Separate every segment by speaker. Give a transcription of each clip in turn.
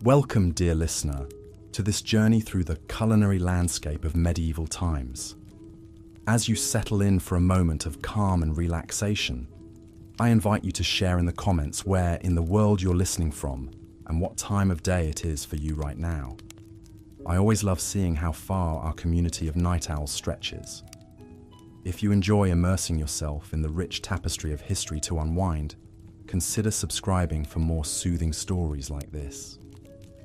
Speaker 1: Welcome, dear listener, to this journey through the culinary landscape of medieval times. As you settle in for a moment of calm and relaxation, I invite you to share in the comments where in the world you're listening from and what time of day it is for you right now. I always love seeing how far our community of night owls stretches. If you enjoy immersing yourself in the rich tapestry of history to unwind, consider subscribing for more soothing stories like this.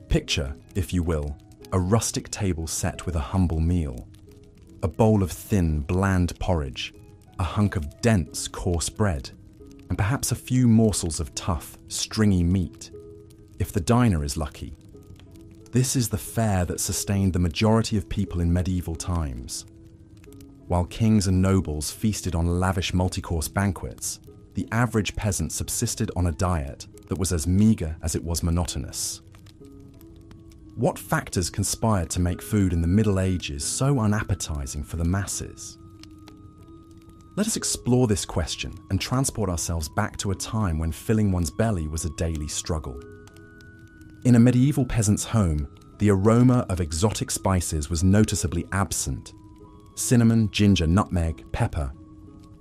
Speaker 1: Picture, if you will, a rustic table set with a humble meal. A bowl of thin, bland porridge, a hunk of dense, coarse bread, and perhaps a few morsels of tough, stringy meat, if the diner is lucky. This is the fare that sustained the majority of people in medieval times. While kings and nobles feasted on lavish multi-course banquets, the average peasant subsisted on a diet that was as meagre as it was monotonous. What factors conspired to make food in the Middle Ages so unappetizing for the masses? Let us explore this question and transport ourselves back to a time when filling one's belly was a daily struggle. In a medieval peasant's home, the aroma of exotic spices was noticeably absent. Cinnamon, ginger, nutmeg, pepper.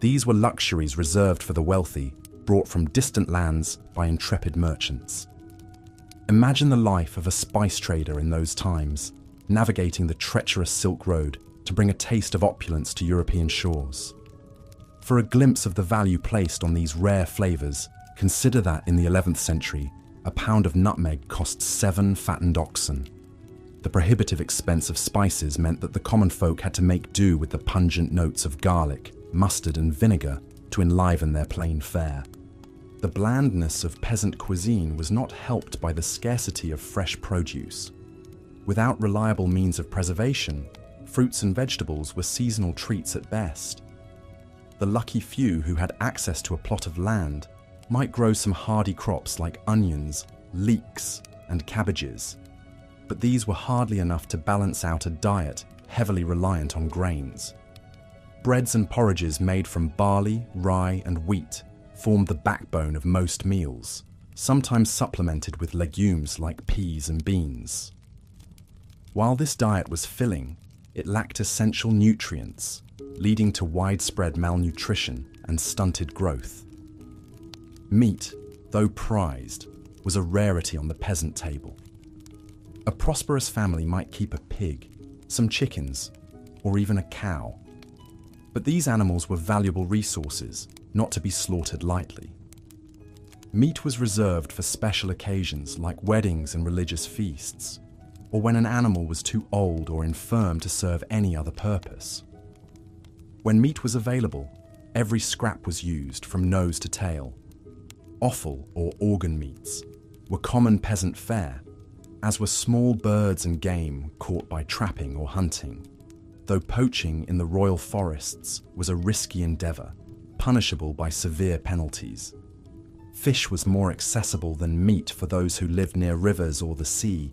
Speaker 1: These were luxuries reserved for the wealthy, brought from distant lands by intrepid merchants. Imagine the life of a spice trader in those times, navigating the treacherous Silk Road to bring a taste of opulence to European shores. For a glimpse of the value placed on these rare flavors, consider that in the 11th century, a pound of nutmeg cost 7 fattened oxen. The prohibitive expense of spices meant that the common folk had to make do with the pungent notes of garlic, mustard, and vinegar to enliven their plain fare. The blandness of peasant cuisine was not helped by the scarcity of fresh produce. Without reliable means of preservation, fruits and vegetables were seasonal treats at best. The lucky few who had access to a plot of land might grow some hardy crops like onions, leeks, and cabbages, but these were hardly enough to balance out a diet heavily reliant on grains. Breads and porridges made from barley, rye, and wheat formed the backbone of most meals, sometimes supplemented with legumes like peas and beans. While this diet was filling, it lacked essential nutrients, leading to widespread malnutrition and stunted growth. Meat, though prized, was a rarity on the peasant table. A prosperous family might keep a pig, some chickens, or even a cow. But these animals were valuable resources, not to be slaughtered lightly. Meat was reserved for special occasions like weddings and religious feasts, or when an animal was too old or infirm to serve any other purpose. When meat was available, every scrap was used from nose to tail. Offal, or organ meats, were common peasant fare, as were small birds and game caught by trapping or hunting, though poaching in the royal forests was a risky endeavour, punishable by severe penalties. Fish was more accessible than meat for those who lived near rivers or the sea,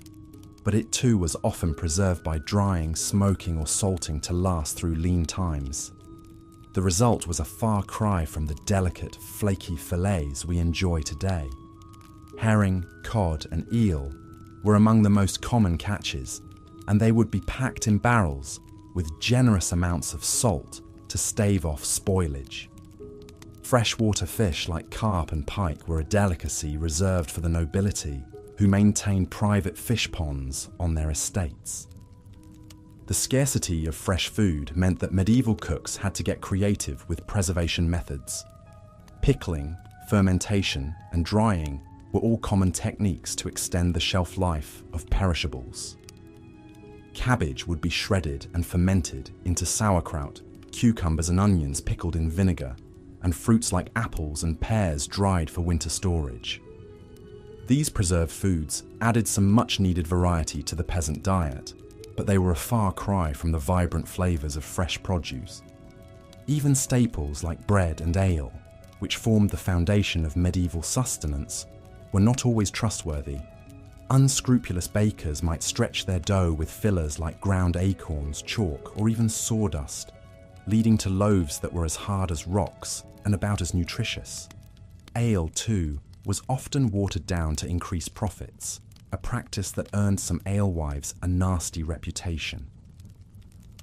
Speaker 1: but it too was often preserved by drying, smoking, or salting to last through lean times. The result was a far cry from the delicate, flaky fillets we enjoy today. Herring, cod, and eel were among the most common catches, and they would be packed in barrels with generous amounts of salt to stave off spoilage. Freshwater fish like carp and pike were a delicacy reserved for the nobility, who maintained private fish ponds on their estates. The scarcity of fresh food meant that medieval cooks had to get creative with preservation methods. Pickling, fermentation, and drying were all common techniques to extend the shelf life of perishables. Cabbage would be shredded and fermented into sauerkraut, cucumbers and onions pickled in vinegar, and fruits like apples and pears dried for winter storage. These preserved foods added some much-needed variety to the peasant diet, but they were a far cry from the vibrant flavours of fresh produce. Even staples like bread and ale, which formed the foundation of medieval sustenance, were not always trustworthy. Unscrupulous bakers might stretch their dough with fillers like ground acorns, chalk, or even sawdust, leading to loaves that were as hard as rocks and about as nutritious. Ale, too, was often watered down to increase profits, a practice that earned some alewives a nasty reputation.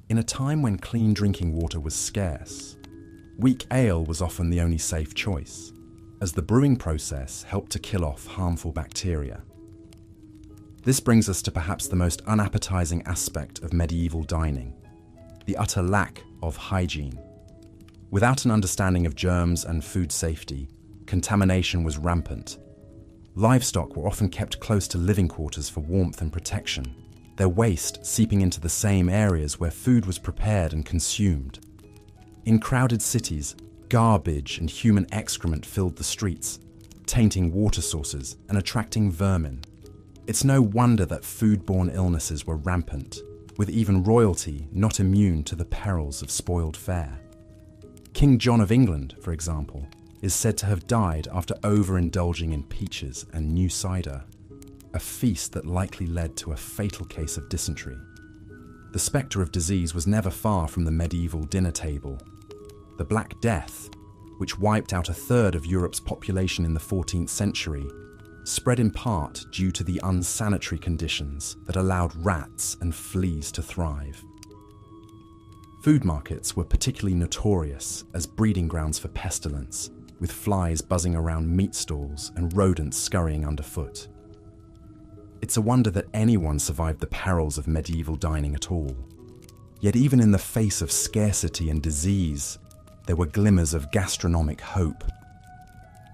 Speaker 1: In a time when clean drinking water was scarce, weak ale was often the only safe choice, as the brewing process helped to kill off harmful bacteria. This brings us to perhaps the most unappetizing aspect of medieval dining, the utter lack of hygiene. Without an understanding of germs and food safety, contamination was rampant. Livestock were often kept close to living quarters for warmth and protection, their waste seeping into the same areas where food was prepared and consumed. In crowded cities, garbage and human excrement filled the streets, tainting water sources and attracting vermin. It's no wonder that foodborne illnesses were rampant, with even royalty not immune to the perils of spoiled fare. King John of England, for example, is said to have died after overindulging in peaches and new cider, a feast that likely led to a fatal case of dysentery. The spectre of disease was never far from the medieval dinner table. The Black Death, which wiped out a third of Europe's population in the 14th century, spread in part due to the unsanitary conditions that allowed rats and fleas to thrive. Food markets were particularly notorious as breeding grounds for pestilence, with flies buzzing around meat stalls and rodents scurrying underfoot. It's a wonder that anyone survived the perils of medieval dining at all. Yet even in the face of scarcity and disease, there were glimmers of gastronomic hope.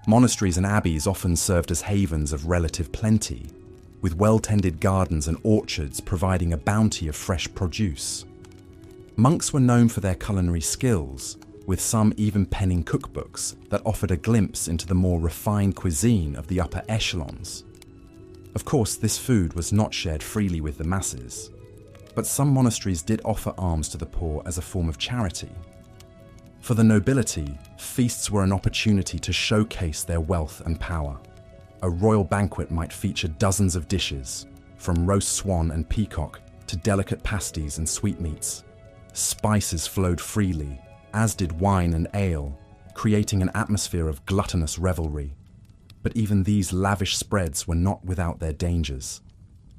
Speaker 1: Monasteries and abbeys often served as havens of relative plenty, with well-tended gardens and orchards providing a bounty of fresh produce. Monks were known for their culinary skills, with some even penning cookbooks that offered a glimpse into the more refined cuisine of the upper echelons. Of course, this food was not shared freely with the masses, but some monasteries did offer alms to the poor as a form of charity. For the nobility, feasts were an opportunity to showcase their wealth and power. A royal banquet might feature dozens of dishes, from roast swan and peacock to delicate pasties and sweetmeats. Spices flowed freely, as did wine and ale, creating an atmosphere of gluttonous revelry. But even these lavish spreads were not without their dangers.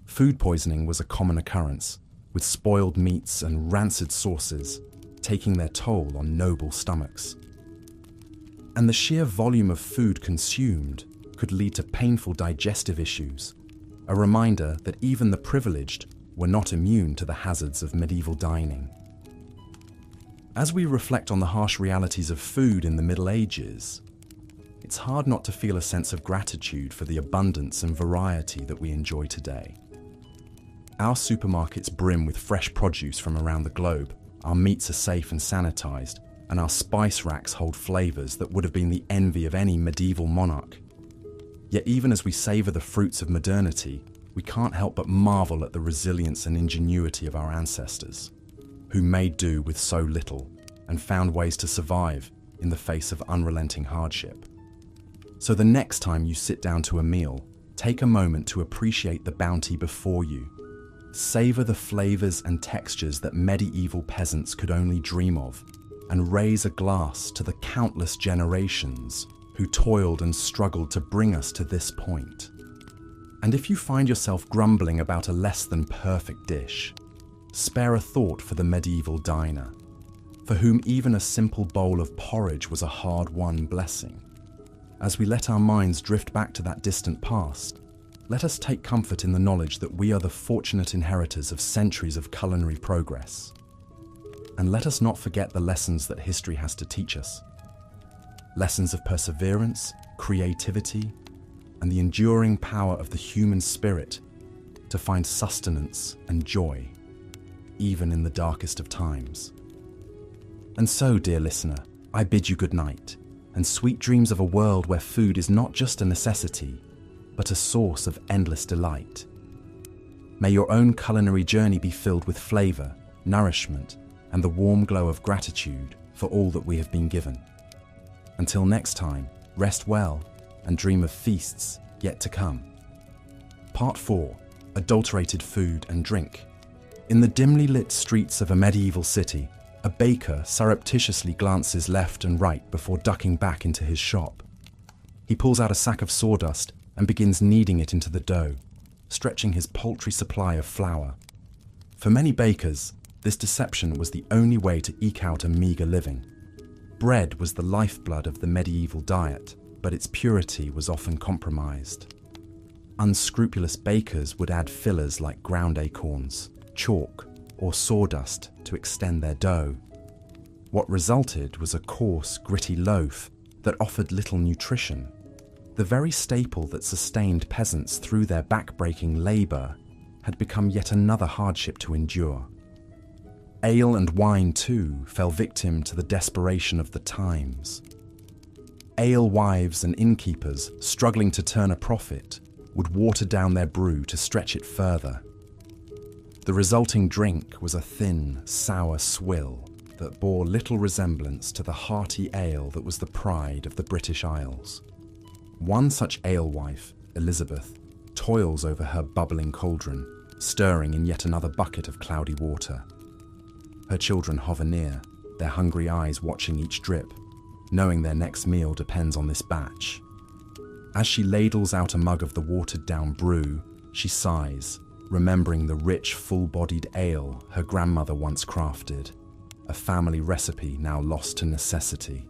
Speaker 1: Food poisoning was a common occurrence, with spoiled meats and rancid sauces taking their toll on noble stomachs. And the sheer volume of food consumed could lead to painful digestive issues, a reminder that even the privileged were not immune to the hazards of medieval dining. As we reflect on the harsh realities of food in the Middle Ages, it's hard not to feel a sense of gratitude for the abundance and variety that we enjoy today. Our supermarkets brim with fresh produce from around the globe, our meats are safe and sanitized, and our spice racks hold flavors that would have been the envy of any medieval monarch. Yet even as we savor the fruits of modernity, we can't help but marvel at the resilience and ingenuity of our ancestors, who made do with so little and found ways to survive in the face of unrelenting hardship. So the next time you sit down to a meal, take a moment to appreciate the bounty before you. Savor the flavors and textures that medieval peasants could only dream of, and raise a glass to the countless generations who toiled and struggled to bring us to this point. And if you find yourself grumbling about a less than perfect dish, spare a thought for the medieval diner, for whom even a simple bowl of porridge was a hard-won blessing. As we let our minds drift back to that distant past, let us take comfort in the knowledge that we are the fortunate inheritors of centuries of culinary progress. And let us not forget the lessons that history has to teach us. Lessons of perseverance, creativity, and the enduring power of the human spirit to find sustenance and joy, even in the darkest of times. And so, dear listener, I bid you good night, and sweet dreams of a world where food is not just a necessity, but a source of endless delight. May your own culinary journey be filled with flavor, nourishment, and the warm glow of gratitude for all that we have been given. Until next time, rest well and dream of feasts yet to come. Part 4. Adulterated food and drink. In the dimly lit streets of a medieval city, a baker surreptitiously glances left and right before ducking back into his shop. He pulls out a sack of sawdust and begins kneading it into the dough, stretching his paltry supply of flour. For many bakers, this deception was the only way to eke out a meagre living. Bread was the lifeblood of the medieval diet, but its purity was often compromised. Unscrupulous bakers would add fillers like ground acorns, chalk, or sawdust to extend their dough. What resulted was a coarse, gritty loaf that offered little nutrition. The very staple that sustained peasants through their back-breaking labour had become yet another hardship to endure. Ale and wine, too, fell victim to the desperation of the times. Alewives and innkeepers, struggling to turn a profit, would water down their brew to stretch it further. The resulting drink was a thin, sour swill that bore little resemblance to the hearty ale that was the pride of the British Isles. One such alewife, Elizabeth, toils over her bubbling cauldron, stirring in yet another bucket of cloudy water. Her children hover near, their hungry eyes watching each drip, knowing their next meal depends on this batch. As she ladles out a mug of the watered-down brew, she sighs, remembering the rich, full-bodied ale her grandmother once crafted, a family recipe now lost to necessity.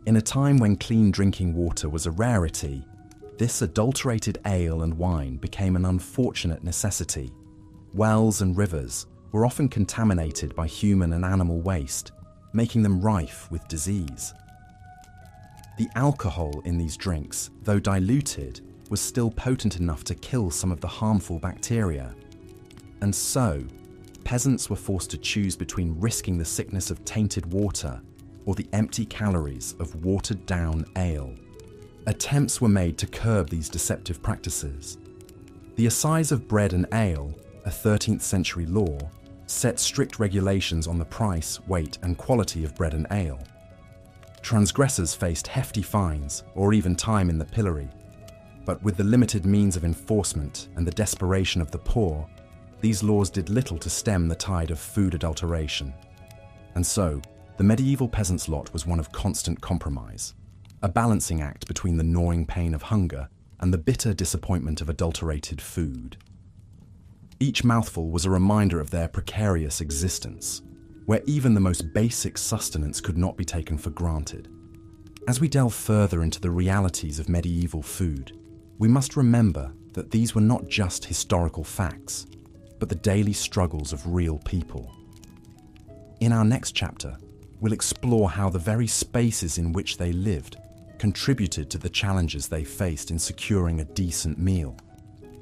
Speaker 1: In a time when clean drinking water was a rarity, this adulterated ale and wine became an unfortunate necessity. Wells and rivers were often contaminated by human and animal waste, making them rife with disease. The alcohol in these drinks, though diluted, was still potent enough to kill some of the harmful bacteria. And so, peasants were forced to choose between risking the sickness of tainted water or the empty calories of watered-down ale. Attempts were made to curb these deceptive practices. The Assize of Bread and Ale, a 13th century law, set strict regulations on the price, weight, and quality of bread and ale. Transgressors faced hefty fines or even time in the pillory. But with the limited means of enforcement and the desperation of the poor, these laws did little to stem the tide of food adulteration. And so, the medieval peasant's lot was one of constant compromise, a balancing act between the gnawing pain of hunger and the bitter disappointment of adulterated food. Each mouthful was a reminder of their precarious existence, where even the most basic sustenance could not be taken for granted. As we delve further into the realities of medieval food, we must remember that these were not just historical facts, but the daily struggles of real people. In our next chapter, we'll explore how the very spaces in which they lived contributed to the challenges they faced in securing a decent meal,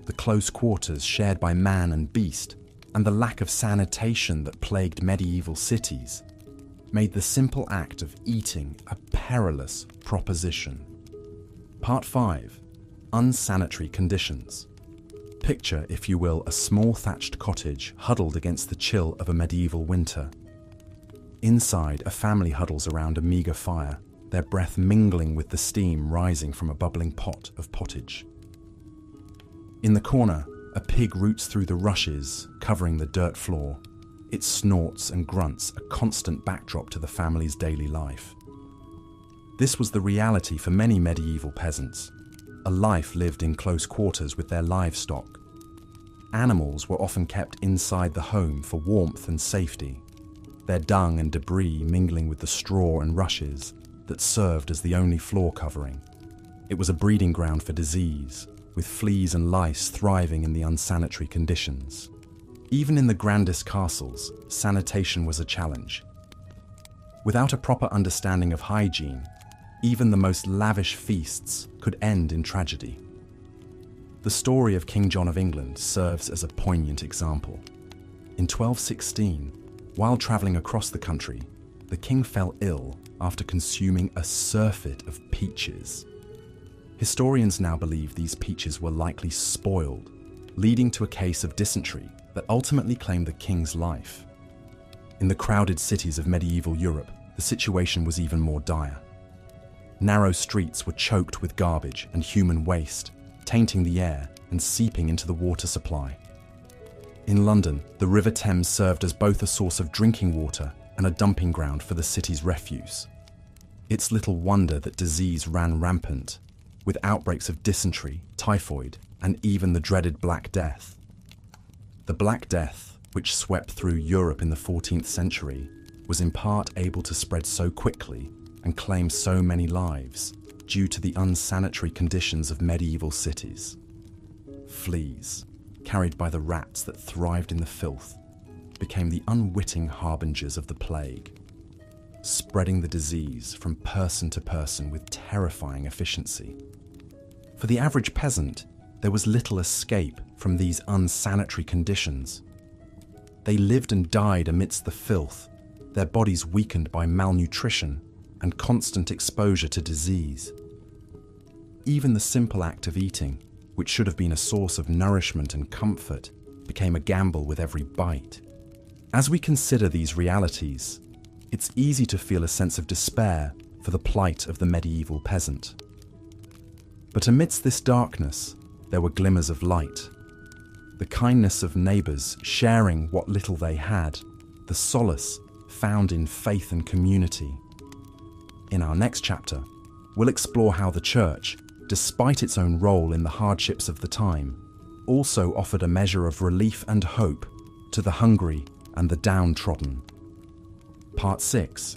Speaker 1: the close quarters shared by man and beast, and the lack of sanitation that plagued medieval cities, made the simple act of eating a perilous proposition. Part 5. Unsanitary conditions. Picture, if you will, a small thatched cottage huddled against the chill of a medieval winter. Inside, a family huddles around a meagre fire, their breath mingling with the steam rising from a bubbling pot of pottage. In the corner, a pig roots through the rushes, covering the dirt floor. It snorts and grunts, a constant backdrop to the family's daily life. This was the reality for many medieval peasants, a life lived in close quarters with their livestock. Animals were often kept inside the home for warmth and safety, their dung and debris mingling with the straw and rushes that served as the only floor covering. It was a breeding ground for disease, with fleas and lice thriving in the unsanitary conditions. Even in the grandest castles, sanitation was a challenge. Without a proper understanding of hygiene, even the most lavish feasts could end in tragedy. The story of King John of England serves as a poignant example. In 1216, while travelling across the country, the king fell ill after consuming a surfeit of peaches. Historians now believe these peaches were likely spoiled, leading to a case of dysentery that ultimately claimed the king's life. In the crowded cities of medieval Europe, the situation was even more dire. Narrow streets were choked with garbage and human waste, tainting the air and seeping into the water supply. In London, the River Thames served as both a source of drinking water and a dumping ground for the city's refuse. It's little wonder that disease ran rampant, with outbreaks of dysentery, typhoid, and even the dreaded Black Death. The Black Death, which swept through Europe in the 14th century, was in part able to spread so quickly and claim so many lives due to the unsanitary conditions of medieval cities. Fleas, carried by the rats that thrived in the filth, became the unwitting harbingers of the plague, spreading the disease from person to person with terrifying efficiency. For the average peasant, there was little escape from these unsanitary conditions. They lived and died amidst the filth, their bodies weakened by malnutrition and constant exposure to disease. Even the simple act of eating, which should have been a source of nourishment and comfort, became a gamble with every bite. As we consider these realities, it's easy to feel a sense of despair for the plight of the medieval peasant. But amidst this darkness, there were glimmers of light. The kindness of neighbours sharing what little they had, the solace found in faith and community. In our next chapter, we'll explore how the Church, despite its own role in the hardships of the time, also offered a measure of relief and hope to the hungry and the downtrodden. Part 6.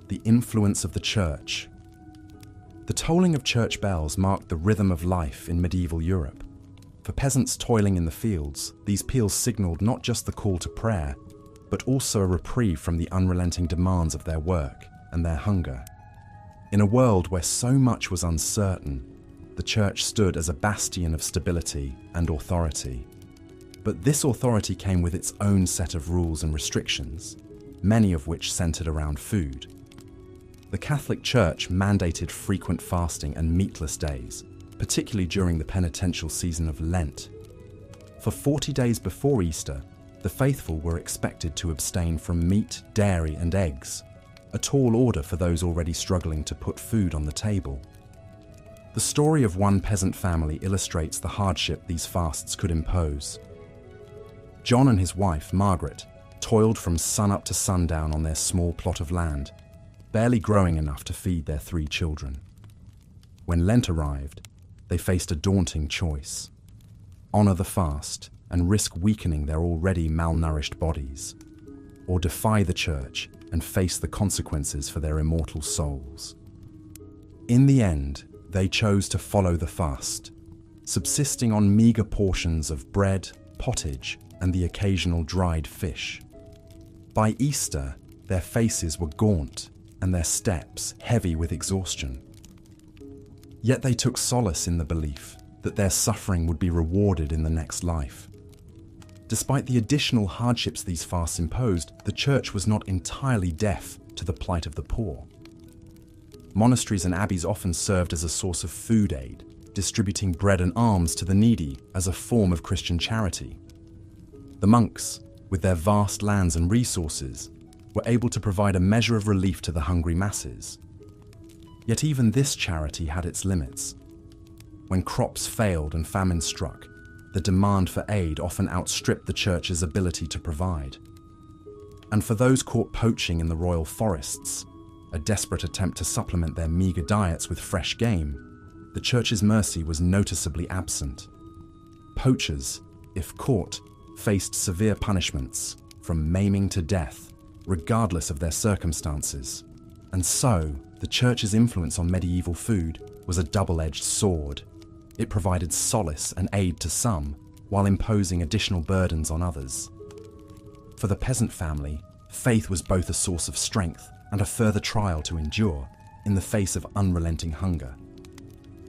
Speaker 1: The influence of the Church. The tolling of church bells marked the rhythm of life in medieval Europe. For peasants toiling in the fields, these peals signalled not just the call to prayer, but also a reprieve from the unrelenting demands of their work and their hunger. In a world where so much was uncertain, the Church stood as a bastion of stability and authority. But this authority came with its own set of rules and restrictions, many of which centered around food. The Catholic Church mandated frequent fasting and meatless days, particularly during the penitential season of Lent. For 40 days before Easter, the faithful were expected to abstain from meat, dairy, and eggs, a tall order for those already struggling to put food on the table. The story of one peasant family illustrates the hardship these fasts could impose. John and his wife, Margaret, toiled from sun-up to sundown on their small plot of land, barely growing enough to feed their 3 children. When Lent arrived, they faced a daunting choice: honour the fast and risk weakening their already malnourished bodies, or defy the Church and face the consequences for their immortal souls. In the end, they chose to follow the fast, subsisting on meagre portions of bread, pottage, and the occasional dried fish. By Easter, their faces were gaunt and their steps heavy with exhaustion. Yet they took solace in the belief that their suffering would be rewarded in the next life. Despite the additional hardships these fasts imposed, the Church was not entirely deaf to the plight of the poor. Monasteries and abbeys often served as a source of food aid, distributing bread and alms to the needy as a form of Christian charity. The monks, with their vast lands and resources, were able to provide a measure of relief to the hungry masses. Yet even this charity had its limits. When crops failed and famine struck, the demand for aid often outstripped the Church's ability to provide. And for those caught poaching in the royal forests, a desperate attempt to supplement their meagre diets with fresh game, the Church's mercy was noticeably absent. Poachers, if caught, faced severe punishments, from maiming to death, regardless of their circumstances. And so, the Church's influence on medieval food was a double-edged sword. It provided solace and aid to some, while imposing additional burdens on others. For the peasant family, faith was both a source of strength and a further trial to endure in the face of unrelenting hunger.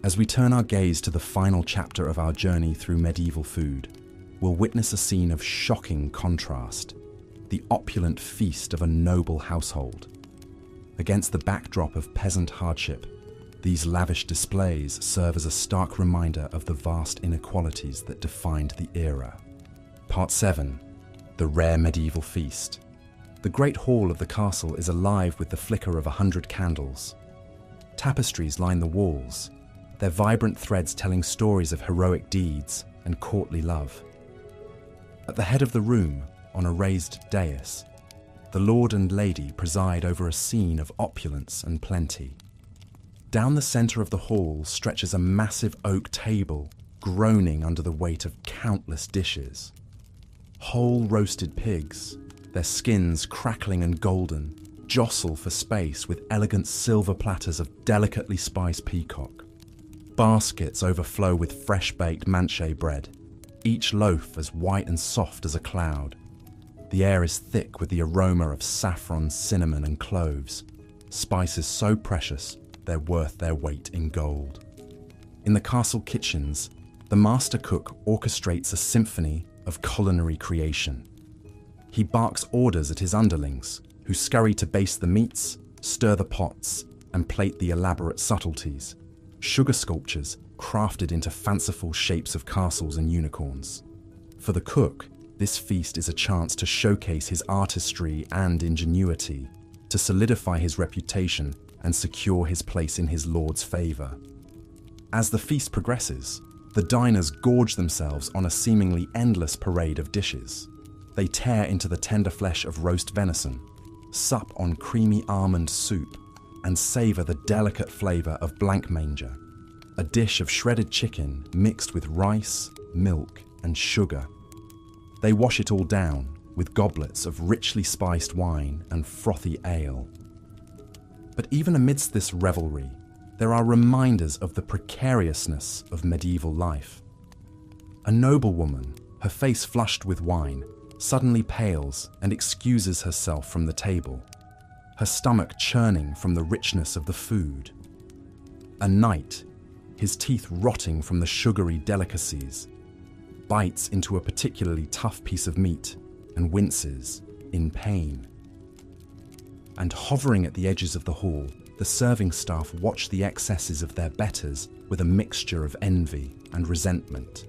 Speaker 1: As we turn our gaze to the final chapter of our journey through medieval food, we'll witness a scene of shocking contrast: the opulent feast of a noble household. Against the backdrop of peasant hardship, these lavish displays serve as a stark reminder of the vast inequalities that defined the era. Part 7. The rare medieval feast. The great hall of the castle is alive with the flicker of 100 candles. Tapestries line the walls, their vibrant threads telling stories of heroic deeds and courtly love. At the head of the room, on a raised dais, the lord and lady preside over a scene of opulence and plenty. Down the center of the hall stretches a massive oak table, groaning under the weight of countless dishes. Whole roasted pigs, their skins crackling and golden, jostle for space with elegant silver platters of delicately spiced peacock. Baskets overflow with fresh-baked manche bread, each loaf as white and soft as a cloud. The air is thick with the aroma of saffron, cinnamon, and cloves, spices so precious they're worth their weight in gold. In the castle kitchens, the master cook orchestrates a symphony of culinary creation. He barks orders at his underlings, who scurry to baste the meats, stir the pots, and plate the elaborate subtleties, sugar sculptures crafted into fanciful shapes of castles and unicorns. For the cook, this feast is a chance to showcase his artistry and ingenuity, to solidify his reputation and secure his place in his lord's favor. As the feast progresses, the diners gorge themselves on a seemingly endless parade of dishes. They tear into the tender flesh of roast venison, sup on creamy almond soup, and savor the delicate flavor of blanc manger, a dish of shredded chicken mixed with rice, milk, and sugar. They wash it all down with goblets of richly spiced wine and frothy ale. But even amidst this revelry, there are reminders of the precariousness of medieval life. A noblewoman, her face flushed with wine, suddenly pales and excuses herself from the table, her stomach churning from the richness of the food. A knight, his teeth rotting from the sugary delicacies, bites into a particularly tough piece of meat and winces in pain. And hovering at the edges of the hall, the serving staff watch the excesses of their betters with a mixture of envy and resentment.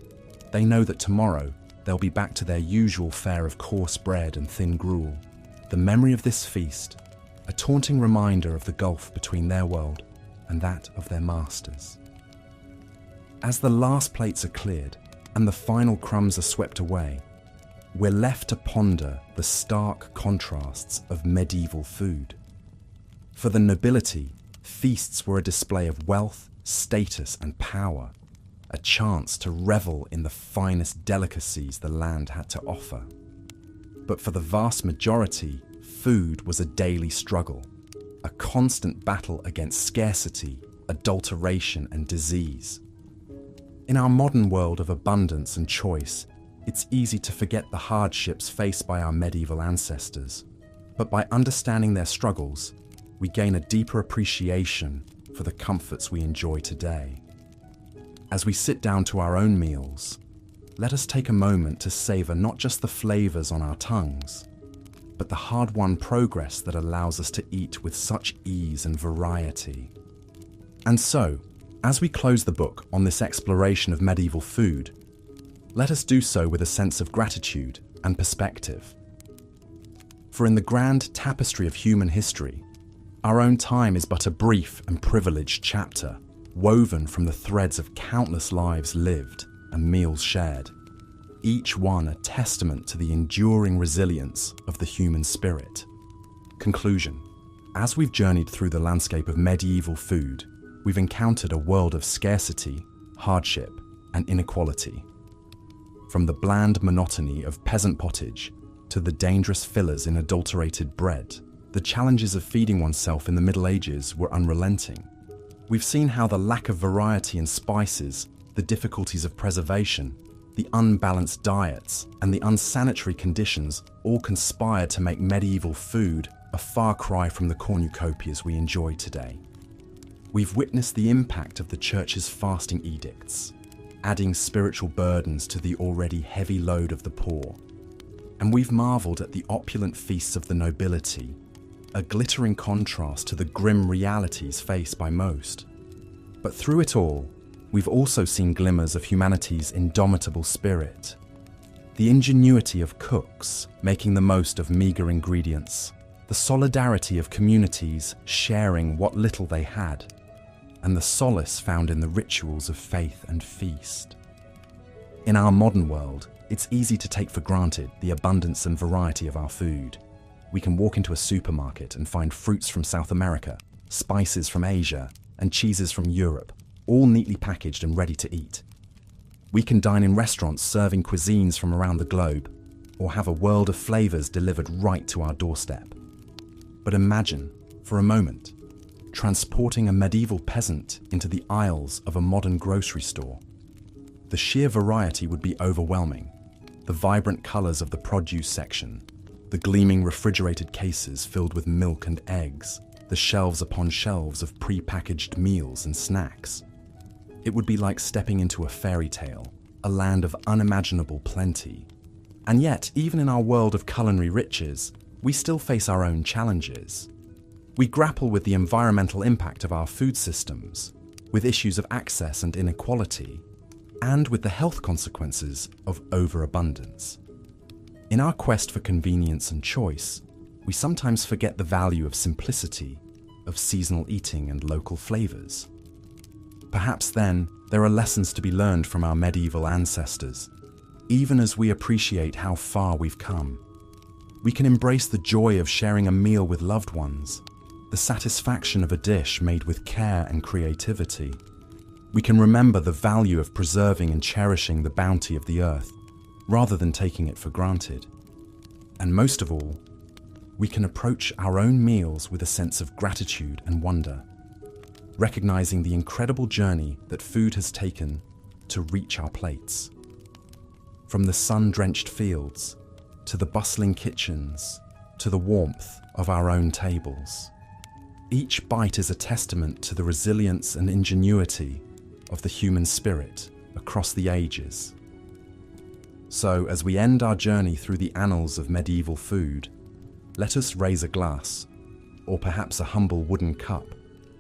Speaker 1: They know that tomorrow they'll be back to their usual fare of coarse bread and thin gruel. The memory of this feast, a taunting reminder of the gulf between their world and that of their masters. As the last plates are cleared and the final crumbs are swept away, we're left to ponder the stark contrasts of medieval food. For the nobility, feasts were a display of wealth, status, and power, a chance to revel in the finest delicacies the land had to offer. But for the vast majority, food was a daily struggle, a constant battle against scarcity, adulteration, and disease. In our modern world of abundance and choice, it's easy to forget the hardships faced by our medieval ancestors. But by understanding their struggles, we gain a deeper appreciation for the comforts we enjoy today. As we sit down to our own meals, let us take a moment to savor not just the flavors on our tongues, but the hard-won progress that allows us to eat with such ease and variety. And so, as we close the book on this exploration of medieval food, let us do so with a sense of gratitude and perspective. For in the grand tapestry of human history, our own time is but a brief and privileged chapter, woven from the threads of countless lives lived and meals shared, each one a testament to the enduring resilience of the human spirit. Conclusion. As we've journeyed through the landscape of medieval food, we've encountered a world of scarcity, hardship, and inequality. From the bland monotony of peasant pottage to the dangerous fillers in adulterated bread, the challenges of feeding oneself in the Middle Ages were unrelenting. We've seen how the lack of variety in spices, the difficulties of preservation, the unbalanced diets, and the unsanitary conditions all conspired to make medieval food a far cry from the cornucopias we enjoy today. We've witnessed the impact of the Church's fasting edicts, adding spiritual burdens to the already heavy load of the poor. And we've marveled at the opulent feasts of the nobility, a glittering contrast to the grim realities faced by most. But through it all, we've also seen glimmers of humanity's indomitable spirit. The ingenuity of cooks making the most of meager ingredients, the solidarity of communities sharing what little they had, and the solace found in the rituals of faith and feast. In our modern world, it's easy to take for granted the abundance and variety of our food. We can walk into a supermarket and find fruits from South America, spices from Asia, and cheeses from Europe, all neatly packaged and ready to eat. We can dine in restaurants serving cuisines from around the globe, or have a world of flavors delivered right to our doorstep. But imagine, for a moment, transporting a medieval peasant into the aisles of a modern grocery store. The sheer variety would be overwhelming. The vibrant colors of the produce section, the gleaming refrigerated cases filled with milk and eggs, the shelves upon shelves of pre-packaged meals and snacks. It would be like stepping into a fairy tale, a land of unimaginable plenty. And yet, even in our world of culinary riches, we still face our own challenges. We grapple with the environmental impact of our food systems, with issues of access and inequality, and with the health consequences of overabundance. In our quest for convenience and choice, we sometimes forget the value of simplicity, of seasonal eating and local flavors. Perhaps then, there are lessons to be learned from our medieval ancestors. Even as we appreciate how far we've come, we can embrace the joy of sharing a meal with loved ones, the satisfaction of a dish made with care and creativity. We can remember the value of preserving and cherishing the bounty of the earth, rather than taking it for granted. And most of all, we can approach our own meals with a sense of gratitude and wonder, recognizing the incredible journey that food has taken to reach our plates. From the sun-drenched fields, to the bustling kitchens, to the warmth of our own tables. Each bite is a testament to the resilience and ingenuity of the human spirit across the ages. So, as we end our journey through the annals of medieval food, let us raise a glass, or perhaps a humble wooden cup,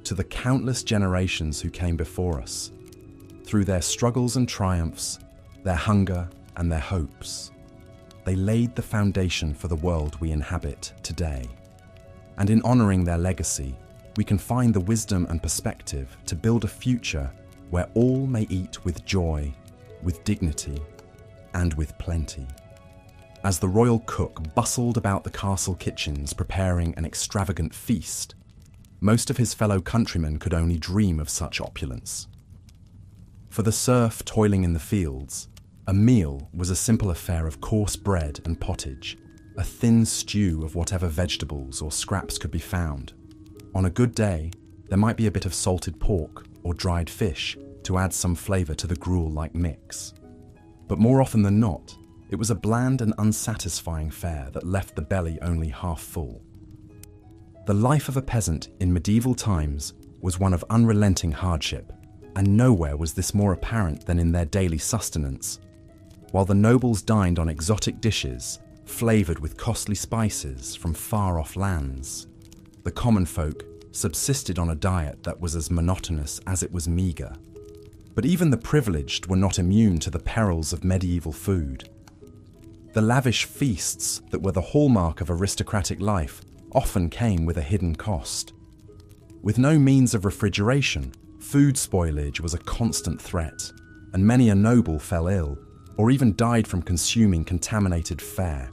Speaker 1: to the countless generations who came before us. Through their struggles and triumphs, their hunger and their hopes, they laid the foundation for the world we inhabit today. And in honoring their legacy, we can find the wisdom and perspective to build a future where all may eat with joy, with dignity, and with plenty. As the royal cook bustled about the castle kitchens preparing an extravagant feast, most of his fellow countrymen could only dream of such opulence. For the serf toiling in the fields, a meal was a simple affair of coarse bread and pottage, a thin stew of whatever vegetables or scraps could be found. On a good day, there might be a bit of salted pork or dried fish to add some flavor to the gruel-like mix. But more often than not, it was a bland and unsatisfying fare that left the belly only half full. The life of a peasant in medieval times was one of unrelenting hardship, and nowhere was this more apparent than in their daily sustenance. While the nobles dined on exotic dishes, flavored with costly spices from far-off lands, the common folk subsisted on a diet that was as monotonous as it was meager. But even the privileged were not immune to the perils of medieval food. The lavish feasts that were the hallmark of aristocratic life often came with a hidden cost. With no means of refrigeration, food spoilage was a constant threat, and many a noble fell ill, or even died from consuming contaminated fare.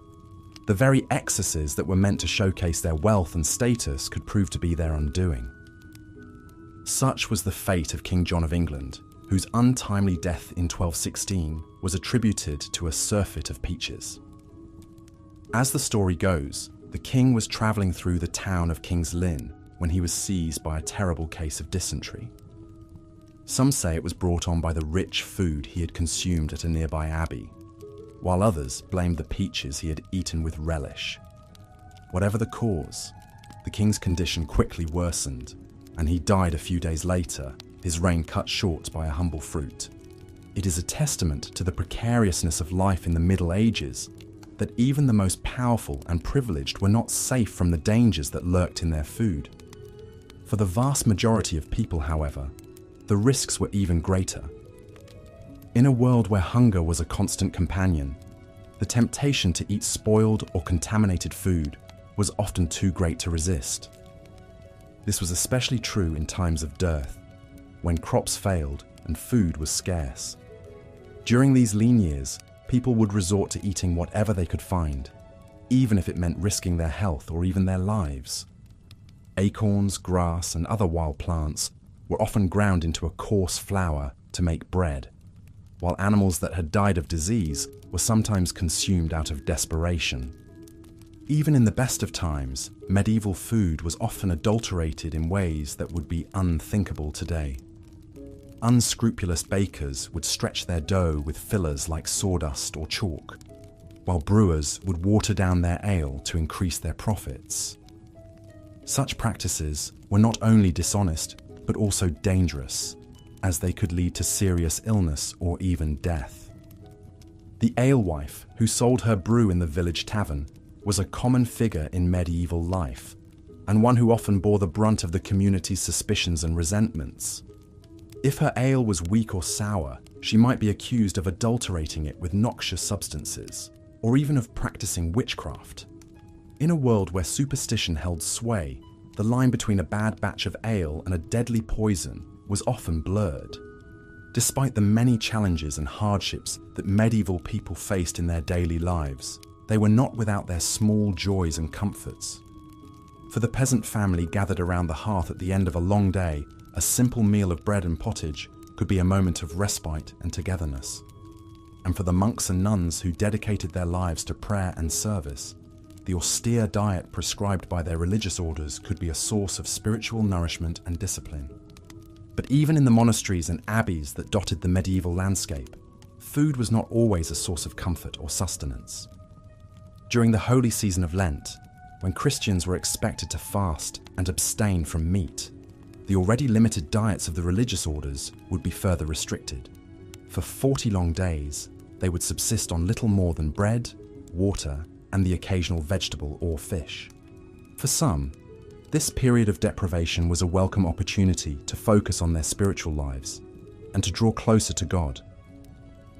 Speaker 1: The very excesses that were meant to showcase their wealth and status could prove to be their undoing. Such was the fate of King John of England, whose untimely death in 1216 was attributed to a surfeit of peaches. As the story goes, the king was travelling through the town of King's Lynn when he was seized by a terrible case of dysentery. Some say it was brought on by the rich food he had consumed at a nearby abbey, while others blamed the peaches he had eaten with relish. Whatever the cause, the king's condition quickly worsened, and he died a few days later, his reign cut short by a humble fruit. It is a testament to the precariousness of life in the Middle Ages that even the most powerful and privileged were not safe from the dangers that lurked in their food. For the vast majority of people, however, the risks were even greater. In a world where hunger was a constant companion, the temptation to eat spoiled or contaminated food was often too great to resist. This was especially true in times of dearth, when crops failed and food was scarce. During these lean years, people would resort to eating whatever they could find, even if it meant risking their health or even their lives. Acorns, grass, and other wild plants were often ground into a coarse flour to make bread, while animals that had died of disease were sometimes consumed out of desperation. Even in the best of times, medieval food was often adulterated in ways that would be unthinkable today. Unscrupulous bakers would stretch their dough with fillers like sawdust or chalk, while brewers would water down their ale to increase their profits. Such practices were not only dishonest, but also dangerous, as they could lead to serious illness or even death. The alewife who sold her brew in the village tavern was a common figure in medieval life, and one who often bore the brunt of the community's suspicions and resentments. If her ale was weak or sour, she might be accused of adulterating it with noxious substances, or even of practicing witchcraft. In a world where superstition held sway, the line between a bad batch of ale and a deadly poison was often blurred. Despite the many challenges and hardships that medieval people faced in their daily lives, they were not without their small joys and comforts. For the peasant family gathered around the hearth at the end of a long day, a simple meal of bread and pottage could be a moment of respite and togetherness. And for the monks and nuns who dedicated their lives to prayer and service, the austere diet prescribed by their religious orders could be a source of spiritual nourishment and discipline. But even in the monasteries and abbeys that dotted the medieval landscape, food was not always a source of comfort or sustenance. During the holy season of Lent, when Christians were expected to fast and abstain from meat, the already limited diets of the religious orders would be further restricted. For 40 long days, they would subsist on little more than bread, water, and the occasional vegetable or fish. For some, this period of deprivation was a welcome opportunity to focus on their spiritual lives and to draw closer to God.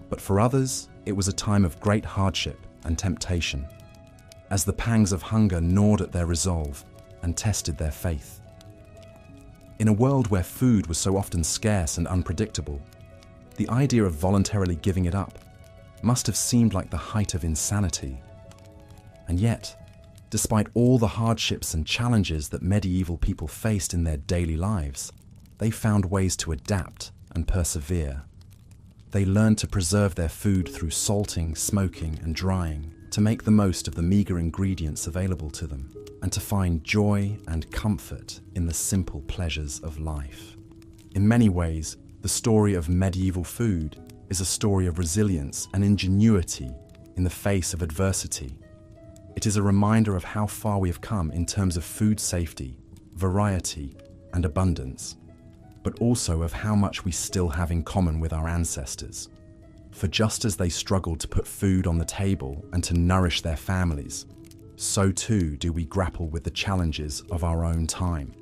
Speaker 1: But for others, it was a time of great hardship and temptation, as the pangs of hunger gnawed at their resolve and tested their faith. In a world where food was so often scarce and unpredictable, the idea of voluntarily giving it up must have seemed like the height of insanity. And yet, despite all the hardships and challenges that medieval people faced in their daily lives, they found ways to adapt and persevere. They learned to preserve their food through salting, smoking, and drying, to make the most of the meager ingredients available to them, and to find joy and comfort in the simple pleasures of life. In many ways, the story of medieval food is a story of resilience and ingenuity in the face of adversity. It is a reminder of how far we have come in terms of food safety, variety, and abundance, but also of how much we still have in common with our ancestors. For just as they struggled to put food on the table and to nourish their families, so too do we grapple with the challenges of our own time,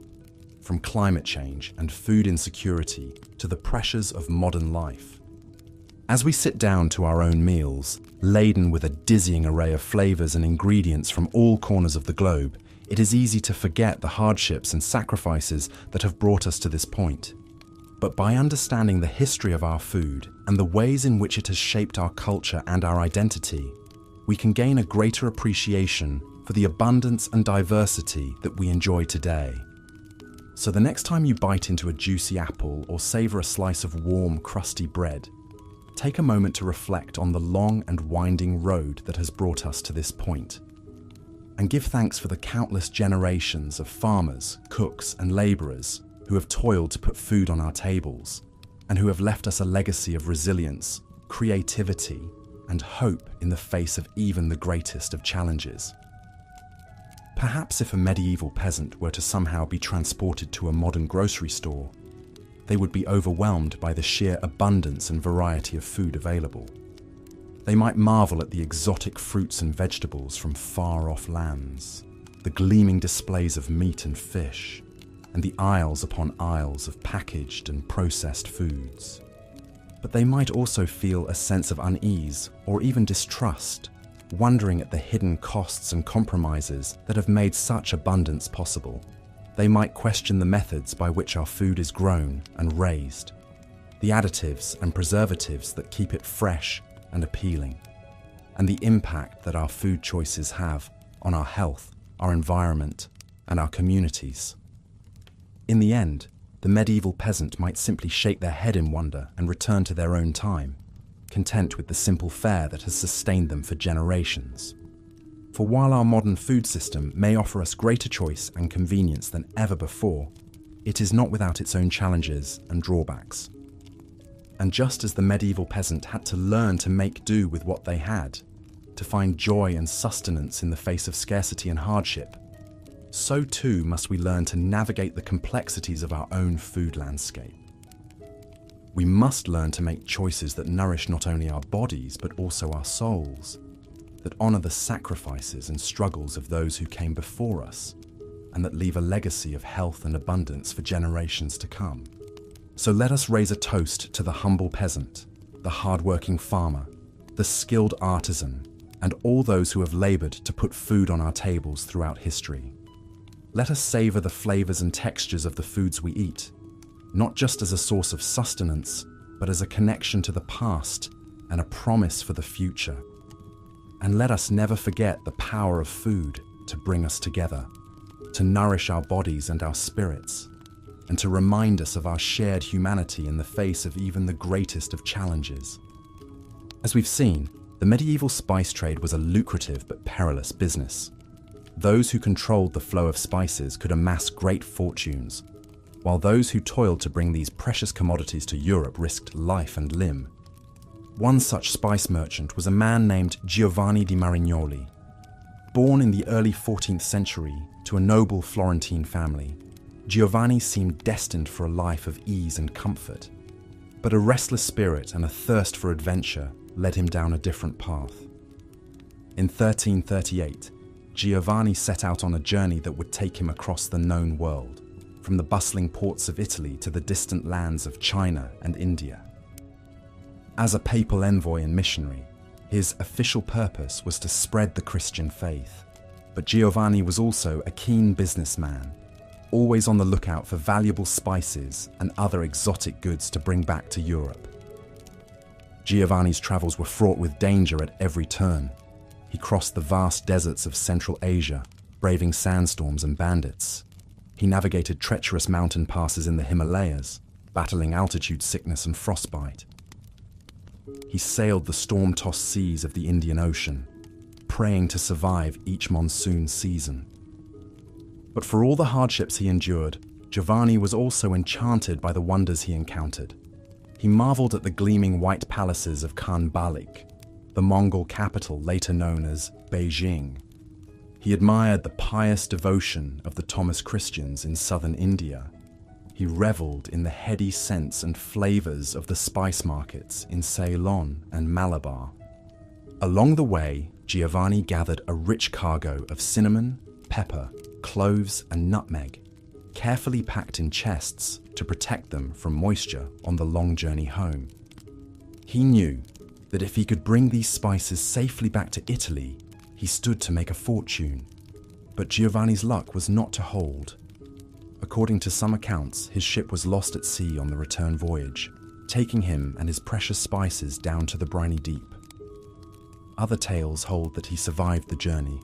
Speaker 1: from climate change and food insecurity to the pressures of modern life. As we sit down to our own meals, laden with a dizzying array of flavors and ingredients from all corners of the globe, it is easy to forget the hardships and sacrifices that have brought us to this point. But by understanding the history of our food and the ways in which it has shaped our culture and our identity, we can gain a greater appreciation for the abundance and diversity that we enjoy today. So the next time you bite into a juicy apple or savor a slice of warm, crusty bread, take a moment to reflect on the long and winding road that has brought us to this point, and give thanks for the countless generations of farmers, cooks, and laborers who have toiled to put food on our tables, and who have left us a legacy of resilience, creativity, and hope in the face of even the greatest of challenges. Perhaps if a medieval peasant were to somehow be transported to a modern grocery store, they would be overwhelmed by the sheer abundance and variety of food available. They might marvel at the exotic fruits and vegetables from far-off lands, the gleaming displays of meat and fish, and the aisles upon aisles of packaged and processed foods. But they might also feel a sense of unease or even distrust, wondering at the hidden costs and compromises that have made such abundance possible. They might question the methods by which our food is grown and raised, the additives and preservatives that keep it fresh and appealing, and the impact that our food choices have on our health, our environment, and our communities. In the end, the medieval peasant might simply shake their head in wonder and return to their own time, content with the simple fare that has sustained them for generations. For while our modern food system may offer us greater choice and convenience than ever before, it is not without its own challenges and drawbacks. And just as the medieval peasant had to learn to make do with what they had, to find joy and sustenance in the face of scarcity and hardship, so too must we learn to navigate the complexities of our own food landscape. We must learn to make choices that nourish not only our bodies but also our souls, that honor the sacrifices and struggles of those who came before us, and that leave a legacy of health and abundance for generations to come. So let us raise a toast to the humble peasant, the hard-working farmer, the skilled artisan, and all those who have labored to put food on our tables throughout history. Let us savor the flavors and textures of the foods we eat, not just as a source of sustenance, but as a connection to the past and a promise for the future. And let us never forget the power of food to bring us together, to nourish our bodies and our spirits, and to remind us of our shared humanity in the face of even the greatest of challenges. As we've seen, the medieval spice trade was a lucrative but perilous business. Those who controlled the flow of spices could amass great fortunes, while those who toiled to bring these precious commodities to Europe risked life and limb. One such spice merchant was a man named Giovanni di Marignoli. Born in the early 14th century to a noble Florentine family, Giovanni seemed destined for a life of ease and comfort. But a restless spirit and a thirst for adventure led him down a different path. In 1338, Giovanni set out on a journey that would take him across the known world, from the bustling ports of Italy to the distant lands of China and India. As a papal envoy and missionary, his official purpose was to spread the Christian faith. But Giovanni was also a keen businessman, always on the lookout for valuable spices and other exotic goods to bring back to Europe. Giovanni's travels were fraught with danger at every turn. He crossed the vast deserts of Central Asia, braving sandstorms and bandits. He navigated treacherous mountain passes in the Himalayas, battling altitude sickness and frostbite. He sailed the storm-tossed seas of the Indian Ocean, praying to survive each monsoon season. But for all the hardships he endured, Giovanni was also enchanted by the wonders he encountered. He marveled at the gleaming white palaces of Khan Balik, the Mongol capital later known as Beijing. He admired the pious devotion of the Thomas Christians in southern India. He reveled in the heady scents and flavors of the spice markets in Ceylon and Malabar. Along the way, Giovanni gathered a rich cargo of cinnamon, pepper, cloves, and nutmeg, carefully packed in chests to protect them from moisture on the long journey home. He knew that if he could bring these spices safely back to Italy, he stood to make a fortune. But Giovanni's luck was not to hold. According to some accounts, his ship was lost at sea on the return voyage, taking him and his precious spices down to the briny deep. Other tales hold that he survived the journey,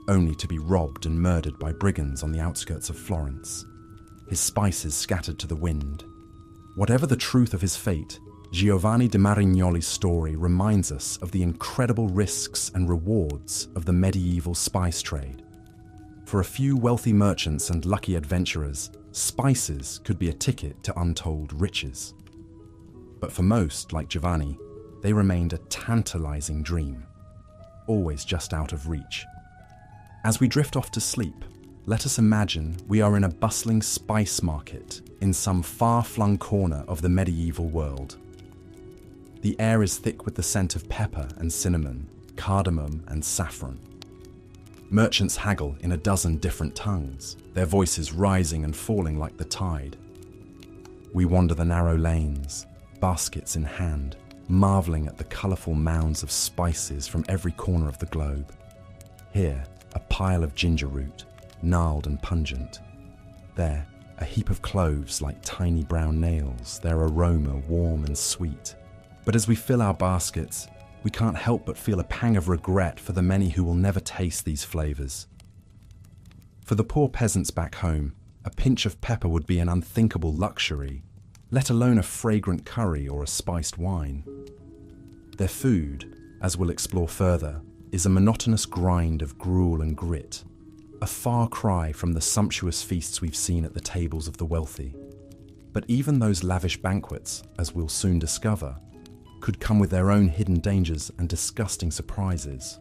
Speaker 1: only to be robbed and murdered by brigands on the outskirts of Florence, his spices scattered to the wind. Whatever the truth of his fate, Giovanni di Marignoli's story reminds us of the incredible risks and rewards of the medieval spice trade. For a few wealthy merchants and lucky adventurers, spices could be a ticket to untold riches. But for most, like Giovanni, they remained a tantalizing dream, always just out of reach. As we drift off to sleep, let us imagine we are in a bustling spice market in some far-flung corner of the medieval world. The air is thick with the scent of pepper and cinnamon, cardamom and saffron. Merchants haggle in a dozen different tongues, their voices rising and falling like the tide. We wander the narrow lanes, baskets in hand, marveling at the colourful mounds of spices from every corner of the globe. Here, a pile of ginger root, gnarled and pungent. There, a heap of cloves like tiny brown nails, their aroma warm and sweet. But as we fill our baskets, we can't help but feel a pang of regret for the many who will never taste these flavours. For the poor peasants back home, a pinch of pepper would be an unthinkable luxury, let alone a fragrant curry or a spiced wine. Their food, as we'll explore further, is a monotonous grind of gruel and grit, a far cry from the sumptuous feasts we've seen at the tables of the wealthy. But even those lavish banquets, as we'll soon discover, could come with their own hidden dangers and disgusting surprises.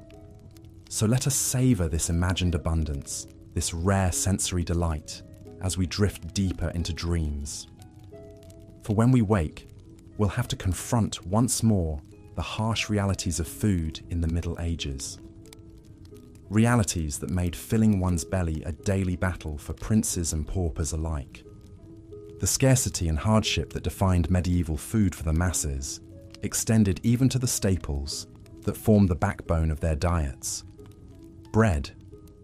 Speaker 1: So let us savour this imagined abundance, this rare sensory delight, as we drift deeper into dreams. For when we wake, we'll have to confront once more the harsh realities of food in the Middle Ages. Realities that made filling one's belly a daily battle for princes and paupers alike. The scarcity and hardship that defined medieval food for the masses extended even to the staples that formed the backbone of their diets. Bread,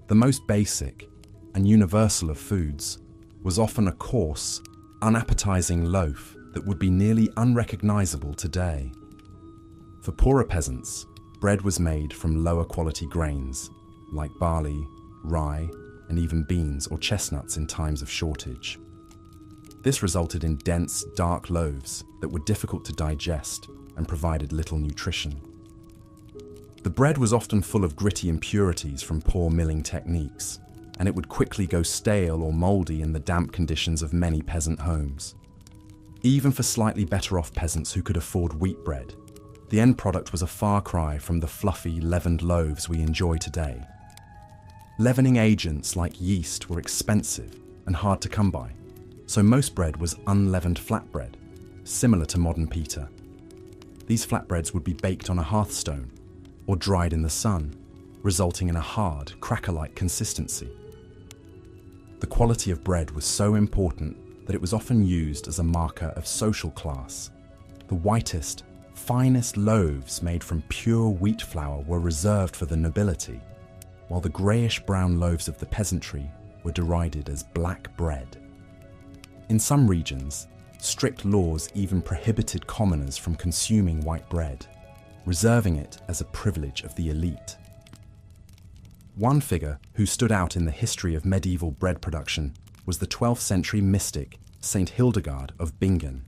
Speaker 1: the most basic and universal of foods, was often a coarse, unappetizing loaf that would be nearly unrecognizable today. For poorer peasants, bread was made from lower quality grains, like barley, rye, and even beans or chestnuts in times of shortage. This resulted in dense, dark loaves that were difficult to digest and provided little nutrition. The bread was often full of gritty impurities from poor milling techniques, and it would quickly go stale or mouldy in the damp conditions of many peasant homes. Even for slightly better off peasants who could afford wheat bread, the end product was a far cry from the fluffy, leavened loaves we enjoy today. Leavening agents like yeast were expensive and hard to come by, so most bread was unleavened flatbread, similar to modern pita. These flatbreads would be baked on a hearthstone or dried in the sun, resulting in a hard, cracker-like consistency. The quality of bread was so important that it was often used as a marker of social class. The whitest, finest loaves made from pure wheat flour were reserved for the nobility, while the greyish-brown loaves of the peasantry were derided as black bread. In some regions, strict laws even prohibited commoners from consuming white bread, reserving it as a privilege of the elite. One figure who stood out in the history of medieval bread production was the 12th century mystic Saint Hildegard of Bingen.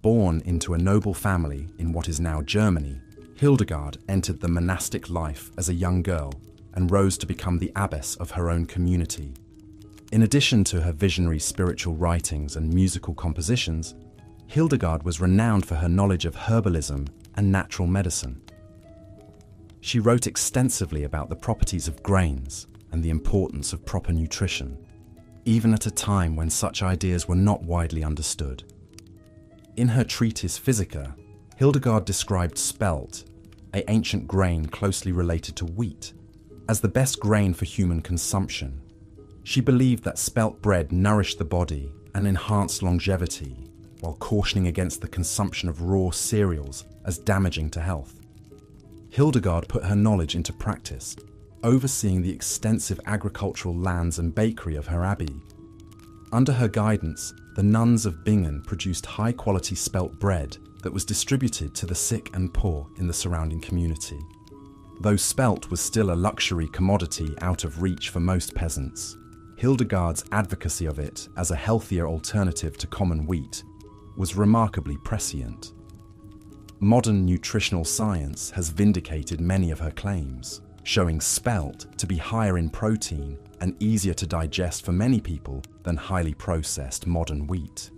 Speaker 1: Born into a noble family in what is now Germany, Hildegard entered the monastic life as a young girl and rose to become the abbess of her own community. In addition to her visionary spiritual writings and musical compositions, Hildegard was renowned for her knowledge of herbalism and natural medicine. She wrote extensively about the properties of grains and the importance of proper nutrition, even at a time when such ideas were not widely understood. In her treatise Physica, Hildegard described spelt, an ancient grain closely related to wheat, as the best grain for human consumption. She believed that spelt bread nourished the body and enhanced longevity, while cautioning against the consumption of raw cereals as damaging to health. Hildegard put her knowledge into practice, overseeing the extensive agricultural lands and bakery of her abbey. Under her guidance, the nuns of Bingen produced high-quality spelt bread that was distributed to the sick and poor in the surrounding community. Though spelt was still a luxury commodity out of reach for most peasants, Hildegard's advocacy of it as a healthier alternative to common wheat was remarkably prescient. Modern nutritional science has vindicated many of her claims, showing spelt to be higher in protein and easier to digest for many people than highly processed modern wheat.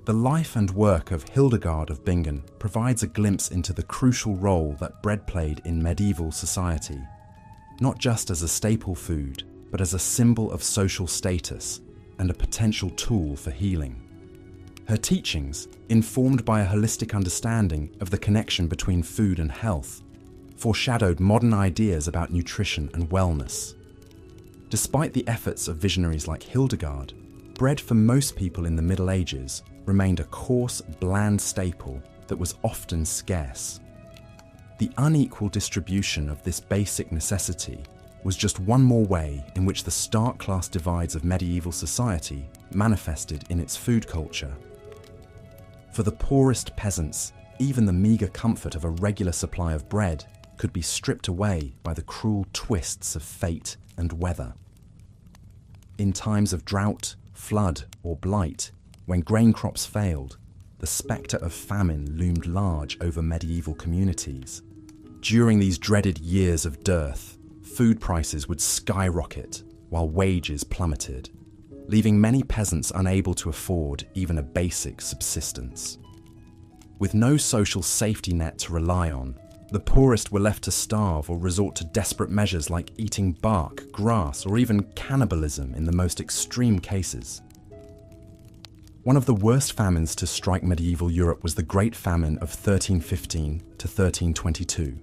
Speaker 1: The life and work of Hildegard of Bingen provides a glimpse into the crucial role that bread played in medieval society, not just as a staple food, but as a symbol of social status and a potential tool for healing. Her teachings, informed by a holistic understanding of the connection between food and health, foreshadowed modern ideas about nutrition and wellness. Despite the efforts of visionaries like Hildegard, bread for most people in the Middle Ages remained a coarse, bland staple that was often scarce. The unequal distribution of this basic necessity was just one more way in which the stark class divides of medieval society manifested in its food culture. For the poorest peasants, even the meagre comfort of a regular supply of bread could be stripped away by the cruel twists of fate and weather. In times of drought, flood, or blight, when grain crops failed, the spectre of famine loomed large over medieval communities. During these dreaded years of dearth, food prices would skyrocket while wages plummeted, leaving many peasants unable to afford even a basic subsistence. With no social safety net to rely on, the poorest were left to starve or resort to desperate measures like eating bark, grass, or even cannibalism in the most extreme cases. One of the worst famines to strike medieval Europe was the Great Famine of 1315 to 1322.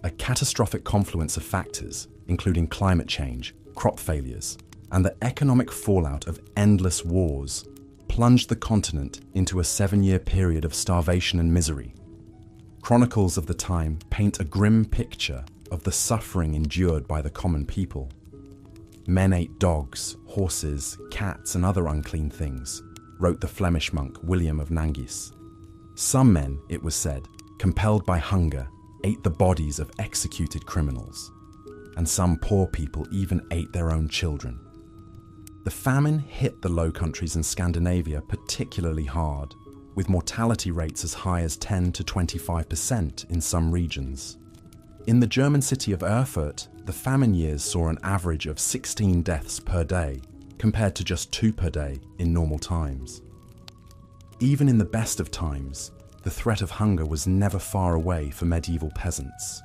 Speaker 1: A catastrophic confluence of factors, including climate change, crop failures, and the economic fallout of endless wars, plunged the continent into a 7-year period of starvation and misery. Chronicles of the time paint a grim picture of the suffering endured by the common people. Men ate dogs, horses, cats, and other unclean things, wrote the Flemish monk William of Nangis. Some men, it was said, compelled by hunger, ate the bodies of executed criminals, and some poor people even ate their own children. The famine hit the Low Countries and Scandinavia particularly hard, with mortality rates as high as 10 to 25% in some regions. In the German city of Erfurt, the famine years saw an average of 16 deaths per day, compared to just 2 per day in normal times. Even in the best of times, the threat of hunger was never far away for medieval peasants.